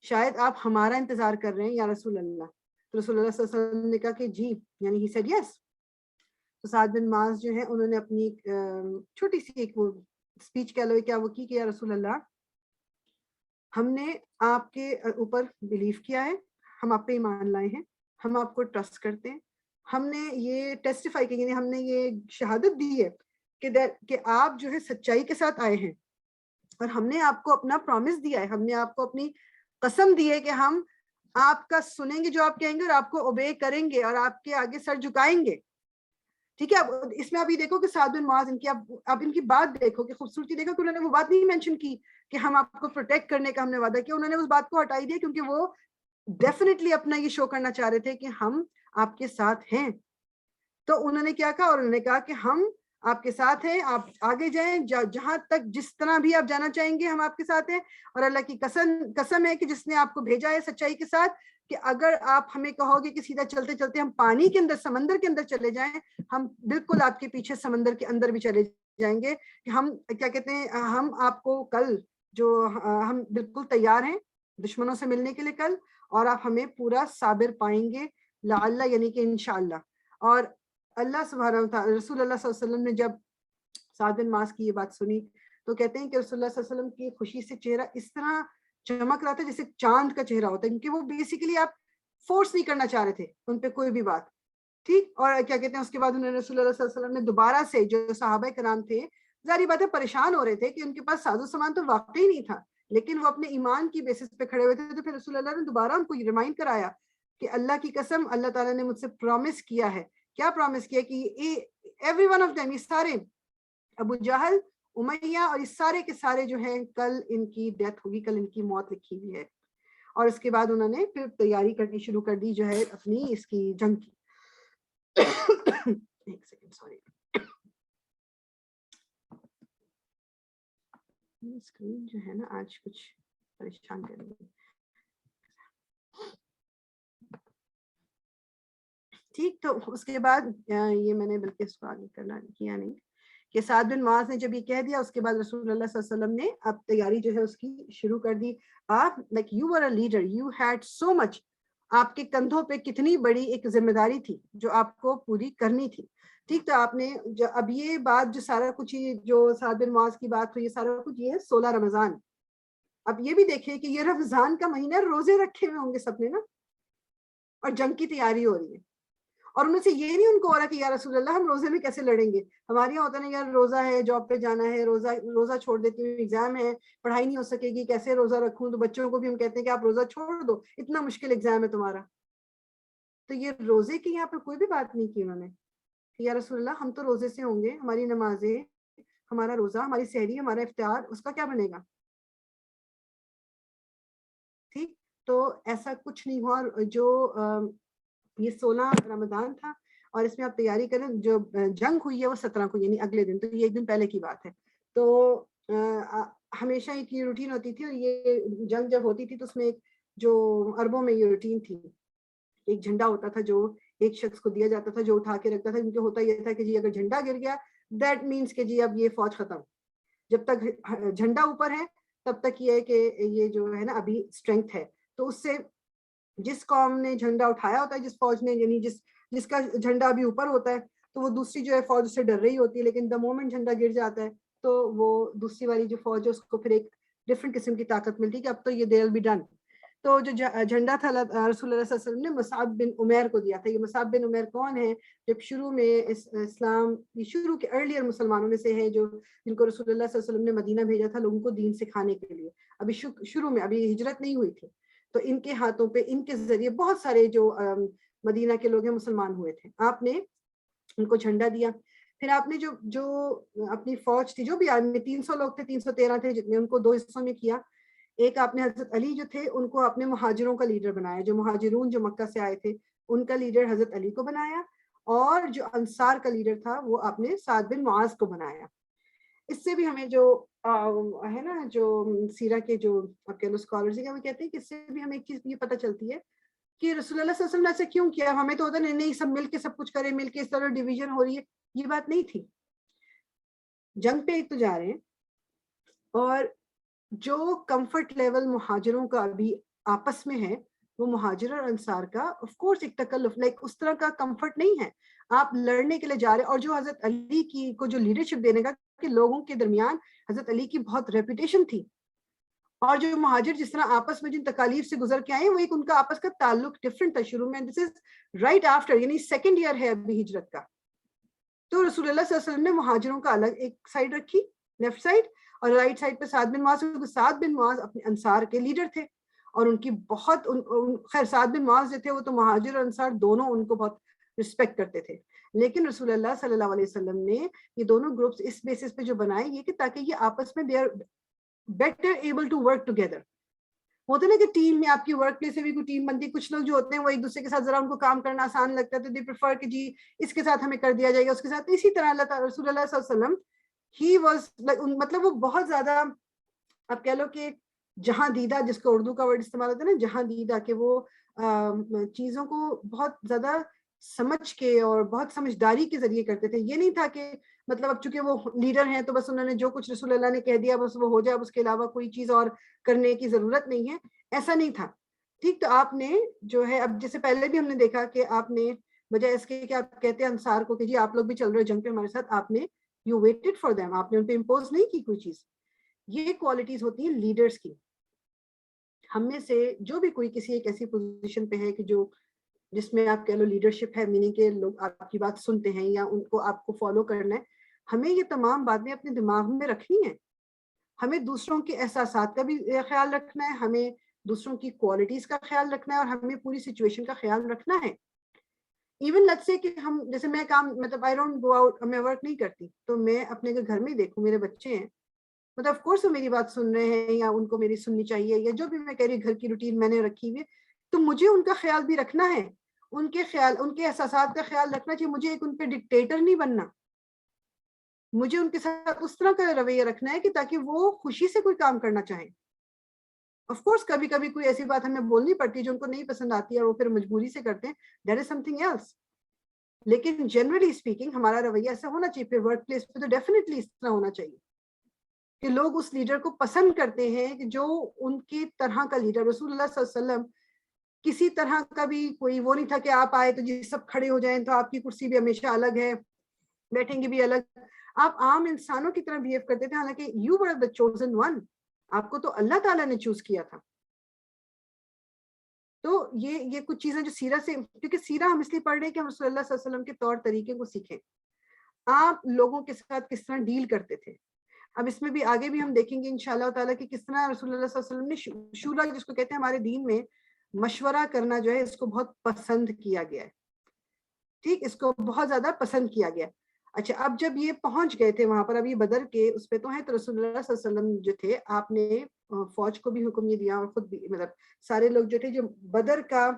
شاید آپ ہمارا انتظار کر رہے ہیں یا رسول اللہ. تو رسول اللہ صلی اللہ علیہ وسلم نے کہا کہ جی, یعنی he said yes. تو سعد بن معاذ جو ہے انہوں نے اپنی چھوٹی سی ایک وہ اسپیچ کہہ لو کیا وہ کی کہ یا رسول اللہ ہم نے آپ کے اوپر بلیو کیا ہے, ہم آپ پہ ایمان لائے ہیں, ہم آپ کو ٹرسٹ کرتے ہیں, ہم نے یہ ٹیسٹیفائی کی, یعنی ہم نے یہ شہادت دی ہے کہ آپ جو ہے سچائی کے ساتھ آئے ہیں, اور ہم نے آپ کو اپنا پرومس دیا ہے, ہم نے آپ کو اپنی قسم دی ہے کہ ہم آپ کا سنیں گے جو آپ کہیں گے, اور آپ کو اوبے کریں گے, اور آپ کے آگے سر جھکائیں گے. ٹھیک ہے, اب اس میں ابھی دیکھو کہ سعد بن معاذ ان کی, اب ان کی بات دیکھو کہ خوبصورتی دیکھو کہ انہوں نے وہ بات نہیں مینشن کی کہ ہم آپ کو پروٹیکٹ کرنے کا ہم نے وعدہ کیا. انہوں نے اس بات کو ہٹائی دیا کیونکہ وہ ڈیفینیٹلی اپنا یہ شو کرنا چاہ رہے تھے کہ ہم آپ کے ساتھ ہیں. تو انہوں نے کیا کہا, اور انہوں نے کہا کہ ہم آپ کے ساتھ ہیں, آپ آگے جائیں, جہاں تک جس طرح بھی آپ جانا چاہیں گے ہم آپ کے ساتھ ہیں. اور اللہ کی قسم ہے کہ جس نے آپ کو بھیجا ہے سچائی کے ساتھ, کہ اگر آپ ہمیں کہو گے کہ سیدھا چلتے چلتے ہم پانی کے اندر, سمندر کے اندر چلے جائیں, ہم بالکل آپ کے پیچھے سمندر کے اندر بھی چلے جائیں گے. کہ ہم کیا کہتے ہیں, ہم آپ کو کل جو ہم بالکل تیار ہیں دشمنوں سے ملنے کے لیے کل, اور آپ ہمیں پورا صابر پائیں گے, لعل یعنی کہ انشاءاللہ. اور اللہ سبحانہ و تعالی, رسول اللہ صلی اللہ علیہ وسلم نے جب سعد بن معاذ کی یہ بات سنی تو کہتے ہیں کہ رسول اللہ صلی اللہ علیہ وسلم کی خوشی سے چہرہ اس طرح چمک رہا تھا جیسے چاند کا چہرہ ہوتا ہے, کیونکہ وہ بیسیکلی آپ فورس نہیں کرنا چاہ رہے تھے ان پہ کوئی بھی بات. ٹھیک, اور کیا کہتے ہیں اس کے بعد انہوں نے رسول اللہ صلی اللہ علیہ وسلم نے دوبارہ سے, جو صحابہ کرام تھے ظاہری بات ہے پریشان ہو رہے تھے کہ ان کے پاس ساز و سامان تو واقعی نہیں تھا, لیکن وہ اپنے ایمان کی بیسس پہ کھڑے ہوئے تھے. تو پھر رسول اللہ نے دوبارہ ان کو یہ ریمائنڈ کرایا کہ اللہ کی قسم, اللہ تعالیٰ نے مجھ سے پرومس کیا ہے. کیا پرومس کیا کہ ایوری ون آف دیم, یہ سارے ابو جہل, امیہ اور یہ سارے کے سارے جو ہیں کل ان کی ڈیتھ ہوگی, کل ان کی موت لکھی ہوئی ہے. اور اس کے بعد انہوں نے پھر تیاری کرنی شروع کر دی جو ہے اپنی اس کی جنگ کی. ایک سیکنڈ, سوری, اسکرین جو ہے نا آج کچھ پریشان کر رہی ہے. ٹھیک, تو اس کے بعد یہ میں نے بلکہ اس کو آگے کرنا کیا نہیں کہ سعد بن معاذ نے جب یہ کہہ دیا, اس کے بعد رسول اللہ صلی اللہ علیہ وسلم نے اب تیاری جو ہے اس کی شروع کر دی. آپ like you were a leader, you had so much, آپ کے کندھوں پہ کتنی بڑی ایک ذمہ داری تھی جو آپ کو پوری کرنی تھی. ٹھیک, تو آپ نے اب یہ بات جو سارا کچھ جو سعد بن معاذ کی بات ہوئی, یہ سارا کچھ یہ ہے 16 رمضان. اب یہ بھی دیکھیں کہ یہ رمضان کا مہینہ, روزے رکھے ہوئے ہوں گے سب نے نا, اور جنگ کی تیاری ہو رہی ہے. اور ان میں سے یہ نہیں ان کو ہو رہا کہ یا رسول اللہ ہم روزے میں کیسے لڑیں گے, ہمارے یہاں ہوتا نہیں یار روزہ ہے, جاب پہ جانا ہے, روزہ چھوڑ دیتی ہوں, ایگزام ہے, پڑھائی نہیں ہو سکے گی, کیسے روزہ رکھوں. تو بچوں کو بھی ہم کہتے ہیں کہ آپ روزہ چھوڑ دو, اتنا مشکل ایگزام ہے تمہارا. تو یہ روزے کی یہاں پہ کوئی بھی بات نہیں کی انہوں نے کہ یا رسول اللہ ہم تو روزے سے ہوں گے, ہماری نمازیں, ہمارا روزہ, ہماری سحری, ہمارا افطار, اس کا کیا بنے گا. ٹھیک. تو ایسا کچھ نہیں ہوا. اور جو یہ 16 رمضان تھا اور اس میں آپ تیاری کریں, جو جنگ ہوئی ہے وہ 17 کو یعنی اگلے دن, تو یہ ایک دن پہلے کی بات ہے. تو ہمیشہ ایک یہ روٹین ہوتی تھی, اور یہ جنگ جب ہوتی تھی تو اس میں ایک جو عربوں میں یہ روٹین تھی, ایک جھنڈا ہوتا تھا جو ایک شخص کو دیا جاتا تھا جو اٹھا کے رکھتا تھا, کیونکہ ہوتا یہ تھا کہ جی اگر جھنڈا گر گیا دیٹ مینس کہ جی اب یہ فوج ختم, جب تک جھنڈا اوپر ہے تب تک یہ ہے کہ یہ جو ہے نا ابھی اسٹرینتھ ہے. تو اس سے جس قوم نے جھنڈا اٹھایا ہوتا ہے, جس فوج نے, یعنی جس کا جھنڈا ابھی اوپر ہوتا ہے, تو وہ دوسری جو ہے فوج سے ڈر رہی ہوتی ہے, لیکن دا مومنٹ جھنڈا گر جاتا ہے تو وہ دوسری والی جو فوج ہے اس کو پھر ایک ڈفرنٹ قسم کی طاقت ملتی ہے کہ اب تو یہ دے ول بی ڈن. تو جو جھنڈا تھا رسول اللہ صلی اللہ علیہ وسلم نے مصعب بن عمیر کو دیا تھا. یہ مصعب بن عمیر کون ہے؟ جب شروع میں اسلام شروع کے ارلیئر مسلمانوں میں سے ہیں, جو جن کو رسول اللہ صلی اللہ علیہ وسلم نے مدینہ بھیجا تھا لوگوں کو دین سکھانے کے لیے. ابھی شروع میں ابھی ہجرت نہیں ہوئی تھی, تو ان کے ہاتھوں پہ ان کے ذریعے بہت سارے جو مدینہ کے لوگ ہیں مسلمان ہوئے تھے. آپ نے ان کو جھنڈا دیا. پھر آپ نے جو اپنی فوج تھی, جو بھی آرمی 300 لوگ تھے, 313 تھے جتنے, ان کو 2 حصوں میں کیا. ایک آپ نے حضرت علی جو تھے ان کو اپنے مہاجروں کا لیڈر بنایا, جو مہاجرون جو مکہ سے آئے تھے ان کا لیڈر حضرت علی کو بنایا, اور جو انصار کا لیڈر تھا وہ آپ نے سعد بن معاذ کو بنایا. اس سے بھی ہمیں جو ہے نا جو سیرہ کے جو آپ کہہ لو اسکالرز ہیں وہ کہتے ہیں کہ اس سے بھی ہمیں ایک چیز یہ پتہ چلتی ہے کہ رسول اللہ صلی اللہ علیہ وسلم نے ایسا کیوں کیا. ہمیں تو ہوتا نہیں سب مل کے سب کچھ کرے, مل کے اس طرح ڈویژن ہو رہی ہے, یہ بات نہیں تھی. جنگ پہ ایک تو جا رہے ہیں, اور جو کمفرٹ لیول مہاجروں کا ابھی آپس میں ہے وہ مہاجر اور انصار کا آف کورس ایک تکلف لائک اس طرح کا کمفرٹ نہیں ہے. آپ لڑنے کے لیے جا رہے, اور جو حضرت علی کی کو جو لیڈرشپ دینے کا کہ لوگوں کے درمیان حضرت علی کی بہت ریپوٹیشن تھی, اور جو مہاجر جس طرح آپس میں جن تکالیف سے گزر کے آئے وہ ایک ان کا آپس کا تعلق ڈفرنٹ تھا شروع میں. دس از رائٹ آفٹر, یعنی سیکنڈ ایئر ہے ابھی ہجرت کا. تو رسول اللہ صلی اللہ علیہ وسلم نے مہاجروں کا الگ ایک سائڈ رکھی لیفٹ سائڈ, اور رائٹ سائڈ پہ سعد بن معاذ. سعد بن معاذ اپنے انصار کے لیڈر تھے, اور ان کی بہت خیر سعد بن معاذ جو تھے وہ تو مہاجر اور انصار دونوں ان کو بہت رسپیکٹ کرتے تھے. لیکن رسول اللہ صلی اللہ علیہ وسلم نے یہ دونوں گروپس اس بیسس پہ جو بنائے یہ کہ تاکہ یہ آپس میں they are better able to work together. ہوتا نا کہ ٹیم میں آپ کی ورک پلیس سے بھی کوئی ٹیم بنتی ہے, کچھ لوگ جو ہوتے ہیں وہ ایک دوسرے کے ساتھ ذرا ان کو کام کرنا آسان لگتا ہے تو دے پریفر کہ جی اس کے ساتھ ہمیں کر دیا جائے گا, اس کے ساتھ. اسی طرح اللہ تعالی رسول اللہ صلی اللہ علیہ وسلم ہی واز مطلب وہ بہت زیادہ آپ کہہ لو کہ جہاں دیدہ, جس کو اردو کا ورڈ استعمال ہوتا ہے نا جہاں دیدہ, کہ وہ چیزوں کو بہت زیادہ سمجھ کے اور بہت سمجھداری کے ذریعے کرتے تھے. یہ نہیں تھا کہ مطلب اب چونکہ وہ لیڈر ہیں تو بس انہوں نے جو کچھ رسول اللہ نے کہہ دیا بس وہ ہو جائے, اب اس کے علاوہ کوئی چیز اور کرنے کی ضرورت نہیں ہے, ایسا نہیں تھا. ٹھیک, تو آپ نے جو ہے اب جیسے پہلے بھی ہم نے دیکھا کہ آپ نے بجائے اس کے کہ آپ کہتے ہیں انصار کو کہ جی آپ لوگ بھی چل رہے جنگ پہ ہمارے ساتھ, آپ نے یو ویٹڈ فار دیم, آپ نے ان پہ امپوز نہیں کی کوئی چیز. یہ کوالٹیز ہوتی ہیں لیڈرز کی. ہم میں سے جو بھی کوئی کسی ایک ایسی پوزیشن پہ ہے کہ جو جس میں آپ کہہ لو لیڈرشپ ہے, میننگ کہ لوگ آپ کی بات سنتے ہیں یا ان کو آپ کو فالو کرنا ہے, ہمیں یہ تمام باتیں اپنے دماغ میں رکھنی ہیں. ہمیں دوسروں کے احساسات کا بھی خیال رکھنا ہے, ہمیں دوسروں کی کوالٹیز کا خیال رکھنا ہے, اور ہمیں پوری سچویشن کا خیال رکھنا ہے. ایون لیٹس سے کہ ہم جیسے میں کام مطلب آئی ڈونٹ گو آؤٹ, میں ورک نہیں کرتی, تو میں اپنے گھر میں ہی دیکھوں میرے بچے ہیں مطلب آف کورس وہ میری بات سن رہے ہیں یا ان کو میری سننی چاہیے, یا جو بھی میں کہہ رہی گھر کی روٹین میں نے رکھی ہوئی, تو مجھے ان کا خیال بھی رکھنا ہے, ان کے خیال ان کے احساسات کا خیال رکھنا چاہیے. مجھے ایک ان پہ ڈکٹیٹر نہیں بننا, مجھے ان کے ساتھ اس طرح کا رویہ رکھنا ہے کہ تاکہ وہ خوشی سے کوئی کام کرنا چاہیں. آف کورس کبھی کبھی کوئی ایسی بات ہمیں بولنی پڑتی ہے جو ان کو نہیں پسند آتی ہے اور وہ پھر مجبوری سے کرتے ہیں, that is something else. لیکن جنرلی اسپیکنگ ہمارا رویہ ایسا ہونا چاہیے. پھر ورک پلیس پہ تو ڈیفینیٹلی اس طرح ہونا چاہیے کہ لوگ اس لیڈر کو پسند کرتے ہیں کہ جو ان کی طرح کا لیڈر. رسول اللہ صلی اللہ علیہ وسلم کسی طرح کا بھی کوئی وہ نہیں تھا کہ آپ آئے تو جی سب کھڑے ہو جائیں تو آپ کی کرسی بھی ہمیشہ الگ ہے, بیٹھیں گے بھی الگ. آپ عام انسانوں کی طرح بہیو کرتے تھے, حالانکہ you were the chosen one, آپ کو تو اللہ تعالیٰ نے چوز کیا تھا. تو یہ کچھ چیزیں جو سیرہ سے, کیونکہ سیرہ ہم اس لیے پڑھ رہے ہیں کہ ہم رسول اللہ صلی اللہ علیہ وسلم کے طور طریقے کو سیکھیں. آپ لوگوں کے ساتھ کس طرح ڈیل کرتے تھے. اب اس میں بھی آگے بھی ہم دیکھیں گے انشاءاللہ تعالیٰ کہ کس طرح رسول اللہ صلی اللہ علیہ وسلم نے شورا جس کو کہتے ہیں ہمارے دین میں مشورہ کرنا جو ہے اس کو بہت پسند کیا گیا ہے. ٹھیک, اس کو بہت زیادہ پسند کیا گیا. اچھا اب جب یہ پہنچ گئے تھے وہاں پر، اب یہ بدر کے اس پہ تو ہیں، تو رسول اللہ صلی اللہ علیہ وسلم جو تھے آپ نے فوج کو بھی حکم یہ دیا اور خود بھی مطلب سارے لوگ جو تھے جو بدر کا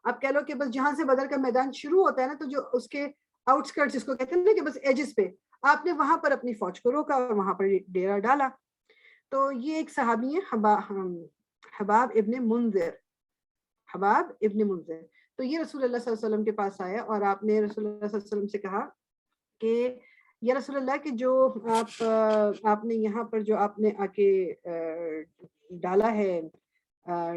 آپ کہہ لو کہ بس جہاں سے بدر کا میدان شروع ہوتا ہے نا، تو جو اس کے آؤٹ اسکرٹ جس کو کہتے ہیں نا کہ بس ایجز پہ، آپ نے وہاں پر اپنی فوج کو روکا اور وہاں پر ڈیرا ڈالا. تو یہ ایک صحابی ہیں حباب ابن منذر، حباب ابن منذر. تو یہ رسول اللہ صلی اللہ علیہ وسلم کے پاس آیا اور آپ نے رسول اللہ صلی اللہ علیہ وسلم سے کہا کہ یا رسول اللہ کہ جو آپ نے یہاں پر جو آپ نے آ کے ڈالا ہے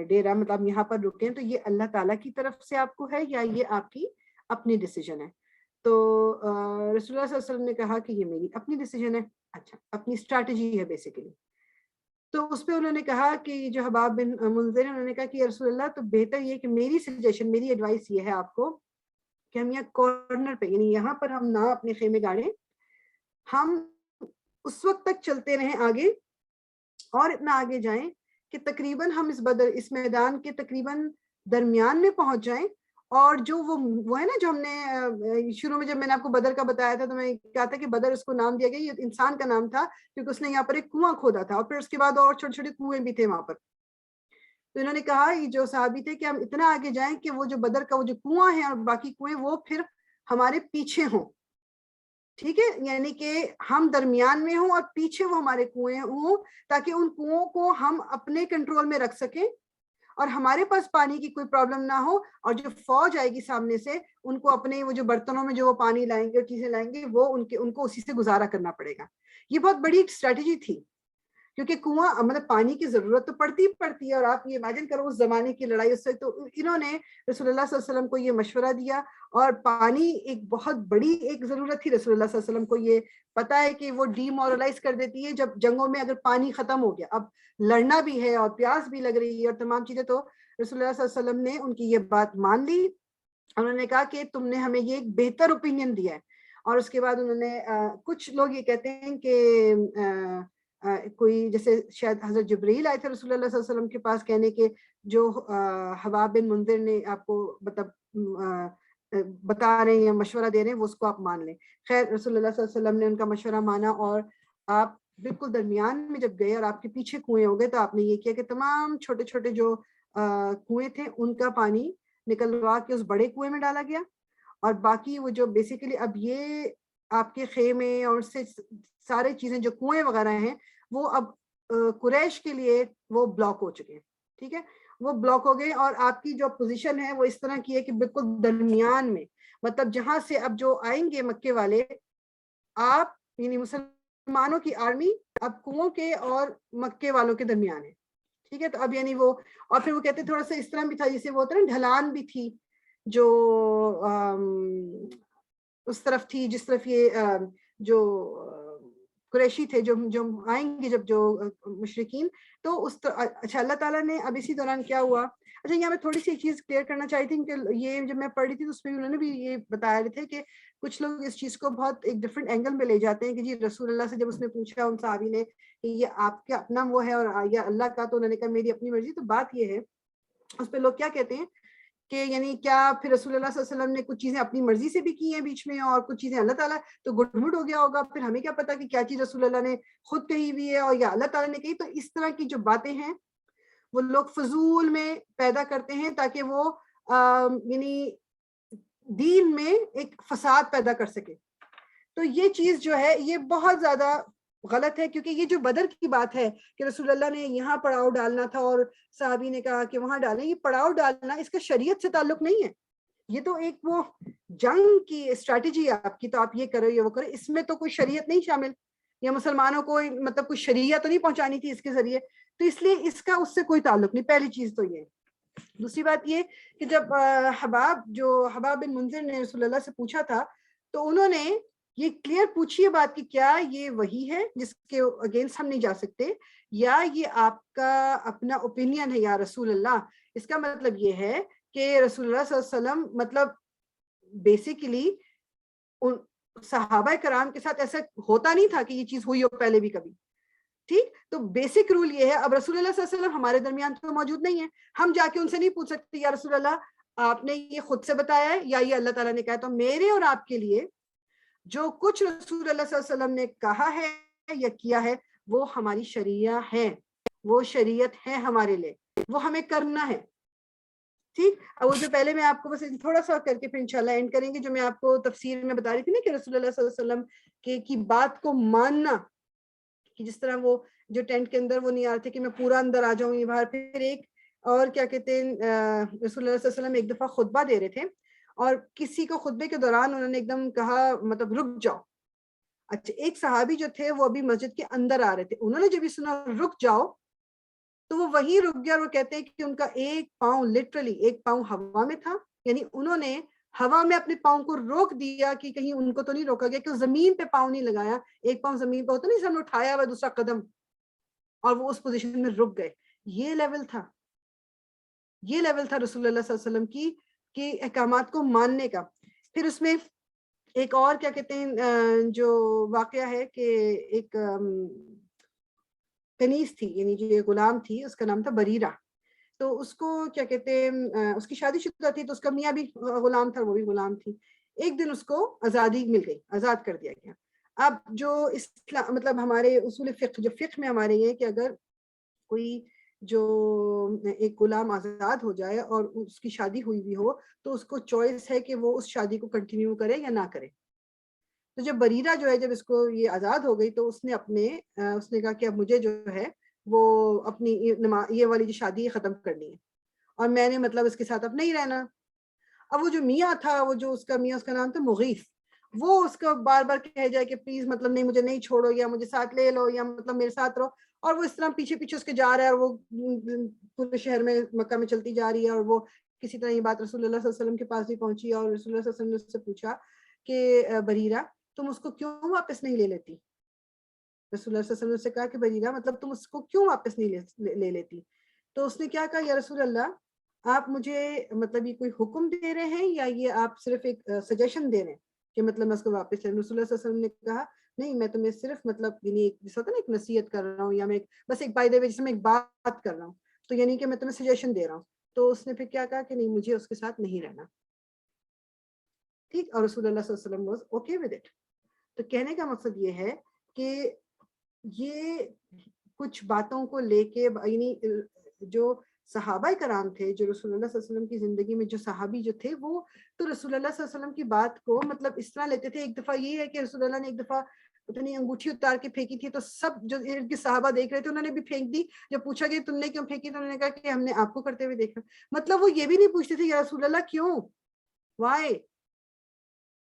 ڈیرا، مطلب یہاں پر رکے، تو یہ اللہ تعالیٰ کی طرف سے آپ کو ہے یا یہ آپ کی اپنی ڈیسیجن ہے؟ تو رسول اللہ صلی اللہ علیہ وسلم نے کہا کہ یہ میری اپنی ڈیسیجن ہے. اچھا اپنی اسٹریٹجی ہے بیسیکلی. تو اس پہ انہوں نے کہا کہ جو حباب بن منذر انہوں نے کہا کہ رسول اللہ تو بہتر یہ کہ میری سجیشن، میری ایڈوائس یہ ہے آپ کو کہ ہم یہاں کارنر پہ، یعنی یہاں پر ہم نہ اپنے خیمے گاڑیں، ہم اس وقت تک چلتے رہیں آگے اور اتنا آگے جائیں کہ تقریباً ہم اس میدان کے تقریباً درمیان میں پہنچ جائیں. اور جو وہ ہے نا جو ہم نے شروع میں جب میں نے آپ کو بدر کا بتایا تھا تو میں کہا تھا کہ بدر اس کو نام دیا گیا، یہ انسان کا نام تھا کیونکہ اس نے یہاں پر ایک کنواں کھودا تھا اور پھر اس کے بعد اور چھوٹے چھوٹے کنویں بھی تھے وہاں پر. تو انہوں نے کہا یہ جو صحابی تھے کہ ہم اتنا آگے جائیں کہ وہ جو بدر کا وہ جو کنواں ہے اور باقی کنویں وہ پھر ہمارے پیچھے ہوں. ٹھیک ہے، یعنی کہ ہم درمیان میں ہوں اور پیچھے وہ ہمارے کنویں ہوں، تاکہ ان کنووں کو ہم اپنے کنٹرول میں رکھ سکیں اور ہمارے پاس پانی کی کوئی پرابلم نہ ہو، اور جو فوج آئے گی سامنے سے ان کو اپنے وہ جو برتنوں میں جو وہ پانی لائیں گے اور چیزیں لائیں گے وہ ان کو اسی سے گزارا کرنا پڑے گا. یہ بہت بڑی اسٹریٹجی تھی کیونکہ کنواں مطلب پانی کی ضرورت تو پڑتی ہے، اور آپ یہ امیجن کرو اس زمانے کی لڑائی اس سے. تو انہوں نے رسول اللہ صلی اللہ علیہ وسلم کو یہ مشورہ دیا، اور پانی ایک بہت بڑی ایک ضرورت تھی. رسول اللہ صلی اللہ علیہ وسلم کو یہ پتا ہے کہ وہ ڈی مورلائز کر دیتی ہے جب جنگوں میں اگر پانی ختم ہو گیا، اب لڑنا بھی ہے اور پیاس بھی لگ رہی ہے اور تمام چیزیں. تو رسول اللہ صلی اللہ علیہ وسلم نے ان کی یہ بات مان لی. انہوں نے کہا کہ تم نے ہمیں یہ ایک بہتر اوپینین دیا ہے. اور اس کے بعد انہوں نے کچھ لوگ یہ کہتے ہیں کہ کوئی جیسے شاید حضرت جبرائیل آئے تھے رسول اللہ صلی اللہ علیہ وسلم کے پاس کہنے کے جو حباب بن منذر نے آپ کو مطلب بتا رہے ہیں یا مشورہ دے رہے ہیں وہ اس کو آپ مان لیں. خیر رسول اللہ صلی اللہ علیہ وسلم نے ان کا مشورہ مانا اور آپ بالکل درمیان میں جب گئے اور آپ کے پیچھے کنویں ہو گئے تو آپ نے یہ کیا کہ تمام چھوٹے چھوٹے جو کنویں تھے ان کا پانی نکلوا کے اس بڑے کنویں میں ڈالا گیا، اور باقی وہ جو بیسیکلی اب یہ آپ کے خیمے اور سے سارے چیزیں جو کنویں وغیرہ ہیں وہ اب قریش کے لیے وہ بلاک ہو چکے ہیں. ٹھیک ہے، وہ بلاک ہو گئے اور آپ کی جو پوزیشن ہے وہ اس طرح کی ہے کہ بالکل درمیان میں، مطلب جہاں سے اب جو آئیں گے مکے والے، آپ یعنی مسلمانوں کی آرمی اب کنووں کے اور مکے والوں کے درمیان ہے. ٹھیک ہے، تو اب یعنی وہ اور پھر وہ کہتے تھوڑا سا اس طرح بھی تھا جیسے وہ ہوتا ہے نا ڈھلان بھی تھی جو اس طرف تھی جس طرف یہ جو قریشی تھے جو آئیں گے جب جو مشرکین. تو اس اچھا اللہ تعالیٰ نے اب اسی دوران کیا ہوا. اچھا یہاں میں تھوڑی سی چیز کلیئر کرنا چاہتی تھی کہ یہ جب میں پڑھ رہی تھی تو اس میں انہوں نے بھی یہ بتایا رہے تھے کہ کچھ لوگ اس چیز کو بہت ایک ڈفرینٹ اینگل میں لے جاتے ہیں کہ جی رسول اللہ سے جب اس نے پوچھا ان صحابی نے کہ یہ آپ کا اپنا وہ ہے اور یا اللہ کا، تو انہوں نے کہا میری اپنی مرضی. تو بات یہ ہے اس پہ لوگ کیا کہتے ہیں کہ یعنی کیا پھر رسول اللہ صلی اللہ علیہ وسلم نے کچھ چیزیں اپنی مرضی سے بھی کی ہیں بیچ میں اور کچھ چیزیں اللہ تعالیٰ تو گڈمڈ ہو گیا ہوگا، پھر ہمیں کیا پتا کہ کیا چیز رسول اللہ نے خود کہی ہوئی ہے اور یا اللہ تعالیٰ نے کہی. تو اس طرح کی جو باتیں ہیں وہ لوگ فضول میں پیدا کرتے ہیں تاکہ وہ یعنی دین میں ایک فساد پیدا کر سکے. تو یہ چیز جو ہے یہ بہت زیادہ غلط ہے کیونکہ یہ جو بدر کی بات ہے کہ رسول اللہ نے یہاں پڑاؤ ڈالنا تھا اور صحابی نے کہا کہ وہاں ڈالیں، یہ پڑاؤ ڈالنا اس کا شریعت سے تعلق نہیں ہے. یہ تو ایک وہ جنگ کی اسٹریٹجی ہے آپ کی، تو آپ یہ کرو یا وہ کرو، اس میں تو کوئی شریعت نہیں شامل یا مسلمانوں کو مطلب کوئی شریعت تو نہیں پہنچانی تھی اس کے ذریعے. تو اس لیے اس کا اس سے کوئی تعلق نہیں. پہلی چیز تو یہ. دوسری بات یہ کہ جب حباب بن منذر نے رسول اللہ سے پوچھا تھا تو انہوں نے یہ کلیئر پوچھی ہے بات کہ کیا یہ وہی ہے جس کے اگینسٹ ہم نہیں جا سکتے یا یہ آپ کا اپنا اوپینین ہے یا رسول اللہ. اس کا مطلب یہ ہے کہ رسول اللہ صلی اللہ علیہ وسلم مطلب بیسیکلی صحابہ کرام کے ساتھ ایسا ہوتا نہیں تھا کہ یہ چیز ہوئی ہو پہلے بھی کبھی. ٹھیک، تو بیسک رول یہ ہے اب رسول اللہ صلی اللہ علیہ وسلم ہمارے درمیان تو موجود نہیں ہے، ہم جا کے ان سے نہیں پوچھ سکتے یا رسول اللہ آپ نے یہ خود سے بتایا ہے یا یہ اللہ تعالیٰ نے کہا. تو میرے اور آپ کے لیے جو کچھ رسول اللہ صلی اللہ علیہ وسلم نے کہا ہے یا کیا ہے وہ ہماری شریعہ ہے, وہ شریعت ہے ہمارے لیے, وہ ہمیں کرنا ہے. ٹھیک, وہ جو پہلے میں آپ کو بس تھوڑا سا کر کے پھر انشاءاللہ اینڈ کریں گے, جو میں آپ کو تفسیر میں بتا رہی تھی نا کہ رسول اللہ صلی اللہ علیہ وسلم کی بات کو ماننا, کہ جس طرح وہ جو ٹینٹ کے اندر وہ نہیں آ رہے تھے کہ میں پورا اندر آ جاؤں یہ باہر. پھر ایک اور کیا کہتے ہیں رسول اللہ صلی اللہ علیہ وسلم ایک دفعہ خطبہ دے رہے تھے اور کسی کو خطبے کے دوران انہوں نے ایک دم کہا مطلب رک جاؤ. اچھا, ایک صحابی جو تھے وہ ابھی مسجد کے اندر آ رہے تھے, انہوں نے جب یہ سنا رک جاؤ تو وہ وہیں رک گیا, اور وہ کہتے ہیں کہ ان کا ایک پاؤں لٹرلی ایک پاؤں ہوا میں تھا, یعنی انہوں نے ہوا میں اپنے پاؤں کو روک دیا کہ کہیں ان کو تو نہیں روکا گیا, کہ زمین پہ پاؤں نہیں لگایا, ایک پاؤں زمین پہ ہوتا نہیں, ہم نے اٹھایا ہوا دوسرا قدم, اور وہ اس پوزیشن میں رک گئے. یہ لیول تھا, یہ لیول تھا رسول اللہ صلی اللہ علیہ وسلم کی احکامات کو ماننے کا. پھر اس میں ایک اور کیا کہتے ہیں جو واقعہ ہے کہ ایک کنیز تھی, یعنی جو غلام تھی, اس کا نام تھا بریرہ. تو اس کو کیا کہتے ہیں اس کی شادی شدہ تھی, تو اس کا میاں بھی غلام تھا, وہ بھی غلام تھی. ایک دن اس کو آزادی مل گئی, آزاد کر دیا گیا. اب جو اسلام مطلب ہمارے اصول فقہ, جو فقہ میں ہمارے یہ کہ اگر کوئی جو ایک غلام آزاد ہو جائے اور اس کی شادی ہوئی بھی ہو تو اس کو چوائس ہے کہ وہ اس شادی کو کنٹینیو کرے یا نہ کرے. تو جب بریرہ جو ہے جب اس کو یہ آزاد ہو گئی تو اس نے کہا کہ اب مجھے جو ہے وہ اپنی یہ والی جو شادی ہے ختم کرنی ہے, اور میں نے مطلب اس کے ساتھ اب نہیں رہنا. اب وہ جو میاں تھا, وہ جو اس کا میاں, اس کا نام تھا مغیث, وہ اس کو بار بار کہہ جائے کہ پلیز مطلب نہیں, مجھے نہیں چھوڑو, یا مجھے ساتھ لے لو, یا مطلب میرے ساتھ رہو. اور وہ اس طرح پیچھے پیچھے اس کے جا رہا ہے, اور وہ پورے شہر میں مکہ میں چلتی جا رہی ہے. اور وہ کسی طرح یہ بات رسول اللہ صلی اللہ علیہ وسلم کے پاس بھی پہنچی, اور رسول اللہ صلی اللہ علیہ وسلم نے اس سے پوچھا کہ بریرہ تم اس کو کیوں واپس نہیں لے لیتی. رسول اللہ صلی اللہ علیہ وسلم نے کہا کہ بریرہ مطلب تم اس کو کیوں واپس نہیں لے لیتی. تو اس نے کیا کہا, یا رسول اللہ آپ مجھے مطلب یہ کوئی حکم دے رہے ہیں یا یہ آپ صرف ایک سجیشن دے رہے ہیں کہ مطلب میں اس کو واپس لے. رسول اللہ صلی اللہ علیہ وسلم نے کہا نہیں, میں تمہیں صرف مطلب یعنی جیسا ہوتا ہے نا ایک نصیحت کر رہا ہوں, یا میں بس ایک بائی دا وے جیسے میں ایک بات کر رہا ہوں, تو یعنی کہ میں تمہیں سجیشن دے رہا ہوں. تو اس نے پھر کیا کہا کہ نہیں, مجھے اس کے ساتھ نہیں رہنا. ٹھیک, اور رسول اللہ صلی اللہ علیہ وسلم واز اوکے ود اٹ. تو کہنے کا مقصد یہ ہے کہ یہ کچھ باتوں کو لے کے, یعنی جو صحابہ کرام تھے, جو رسول اللہ صلی اللہ علیہ وسلم کی زندگی میں جو صحابی جو تھے, وہ تو رسول اللہ صلی اللہ علیہ وسلم کی بات کو مطلب اس طرح لیتے تھے. ایک دفعہ یہ ہے کہ رسول اللہ نے ایک دفعہ اپنی انگوٹھی اتار کے پھینکی تھی, تو سب جو ان کے صحابہ دیکھ رہے تھے انہوں نے بھی پھینک دی. جب پوچھا کہ تم نے کیوں پھینکی, تو انہوں نے کہا کہ ہم نے آپ کو کرتے ہوئے دیکھا. مطلب وہ یہ بھی نہیں پوچھتے تھے یا رسول اللہ کیوں, وائے,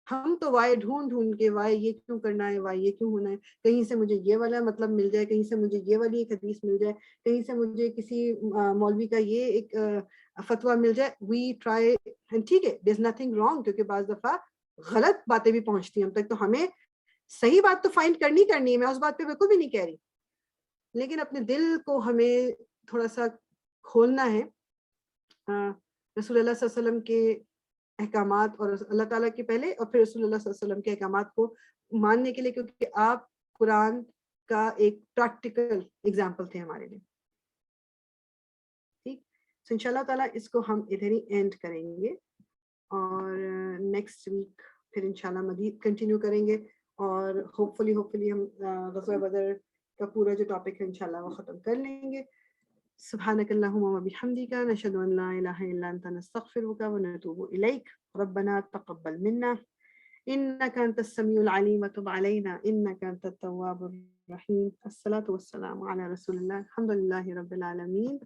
ہم تو وائے ڈھونڈ کے وائے یہ کیوں کرنا ہے, وائے یہ کیوں ہونا ہے, کہیں سے مجھے یہ والا مطلب مل جائے, کہیں سے مجھے یہ والی ایک حدیث مل جائے, کہیں سے مجھے کسی مولوی کا یہ ایک فتویٰ مل جائے. وی ٹرائی, ٹھیک ہے, دیر از نتھنگ رانگ, کیونکہ بعض دفعہ غلط باتیں بھی پہنچتی ہیں ہم تک, تو ہمیں صحیح بات تو فائنڈ کرنی ہے, میں اس بات پہ بالکل بھی نہیں کہہ رہی, لیکن اپنے دل کو ہمیں تھوڑا سا کھولنا ہے رسول اللہ صلی اللہ علیہ وسلم کے احکامات اور اللہ تعالیٰ کے پہلے, اور پھر رسول اللہ صلی اللہ علیہ وسلم کے احکامات کو ماننے کے لیے, کیونکہ آپ قرآن کا ایک پریکٹیکل ایگزامپل تھے ہمارے لیے. ٹھیک, تو انشاءاللہ تعالیٰ اس کو ہم ادھر ہی اینڈ کریں گے, اور نیکسٹ ویک پھر انشاءاللہ مزید کنٹینیو کریں گے, اور ہوپ فلی ہم غزوہ بدر کا پورا جو ٹاپک ہے انشاءاللہ وہ ختم کر لیں گے. سبحانك اللهم وبحمدك نشهد أن لا إله إلا أنت نستغفرك ونتوب إليك ربنا تقبل منا إنك أنت السميع العليم وتب علينا إنك أنت التواب الرحيم. الصلاة والسلام على رسول الله, الحمد لله رب العالمين.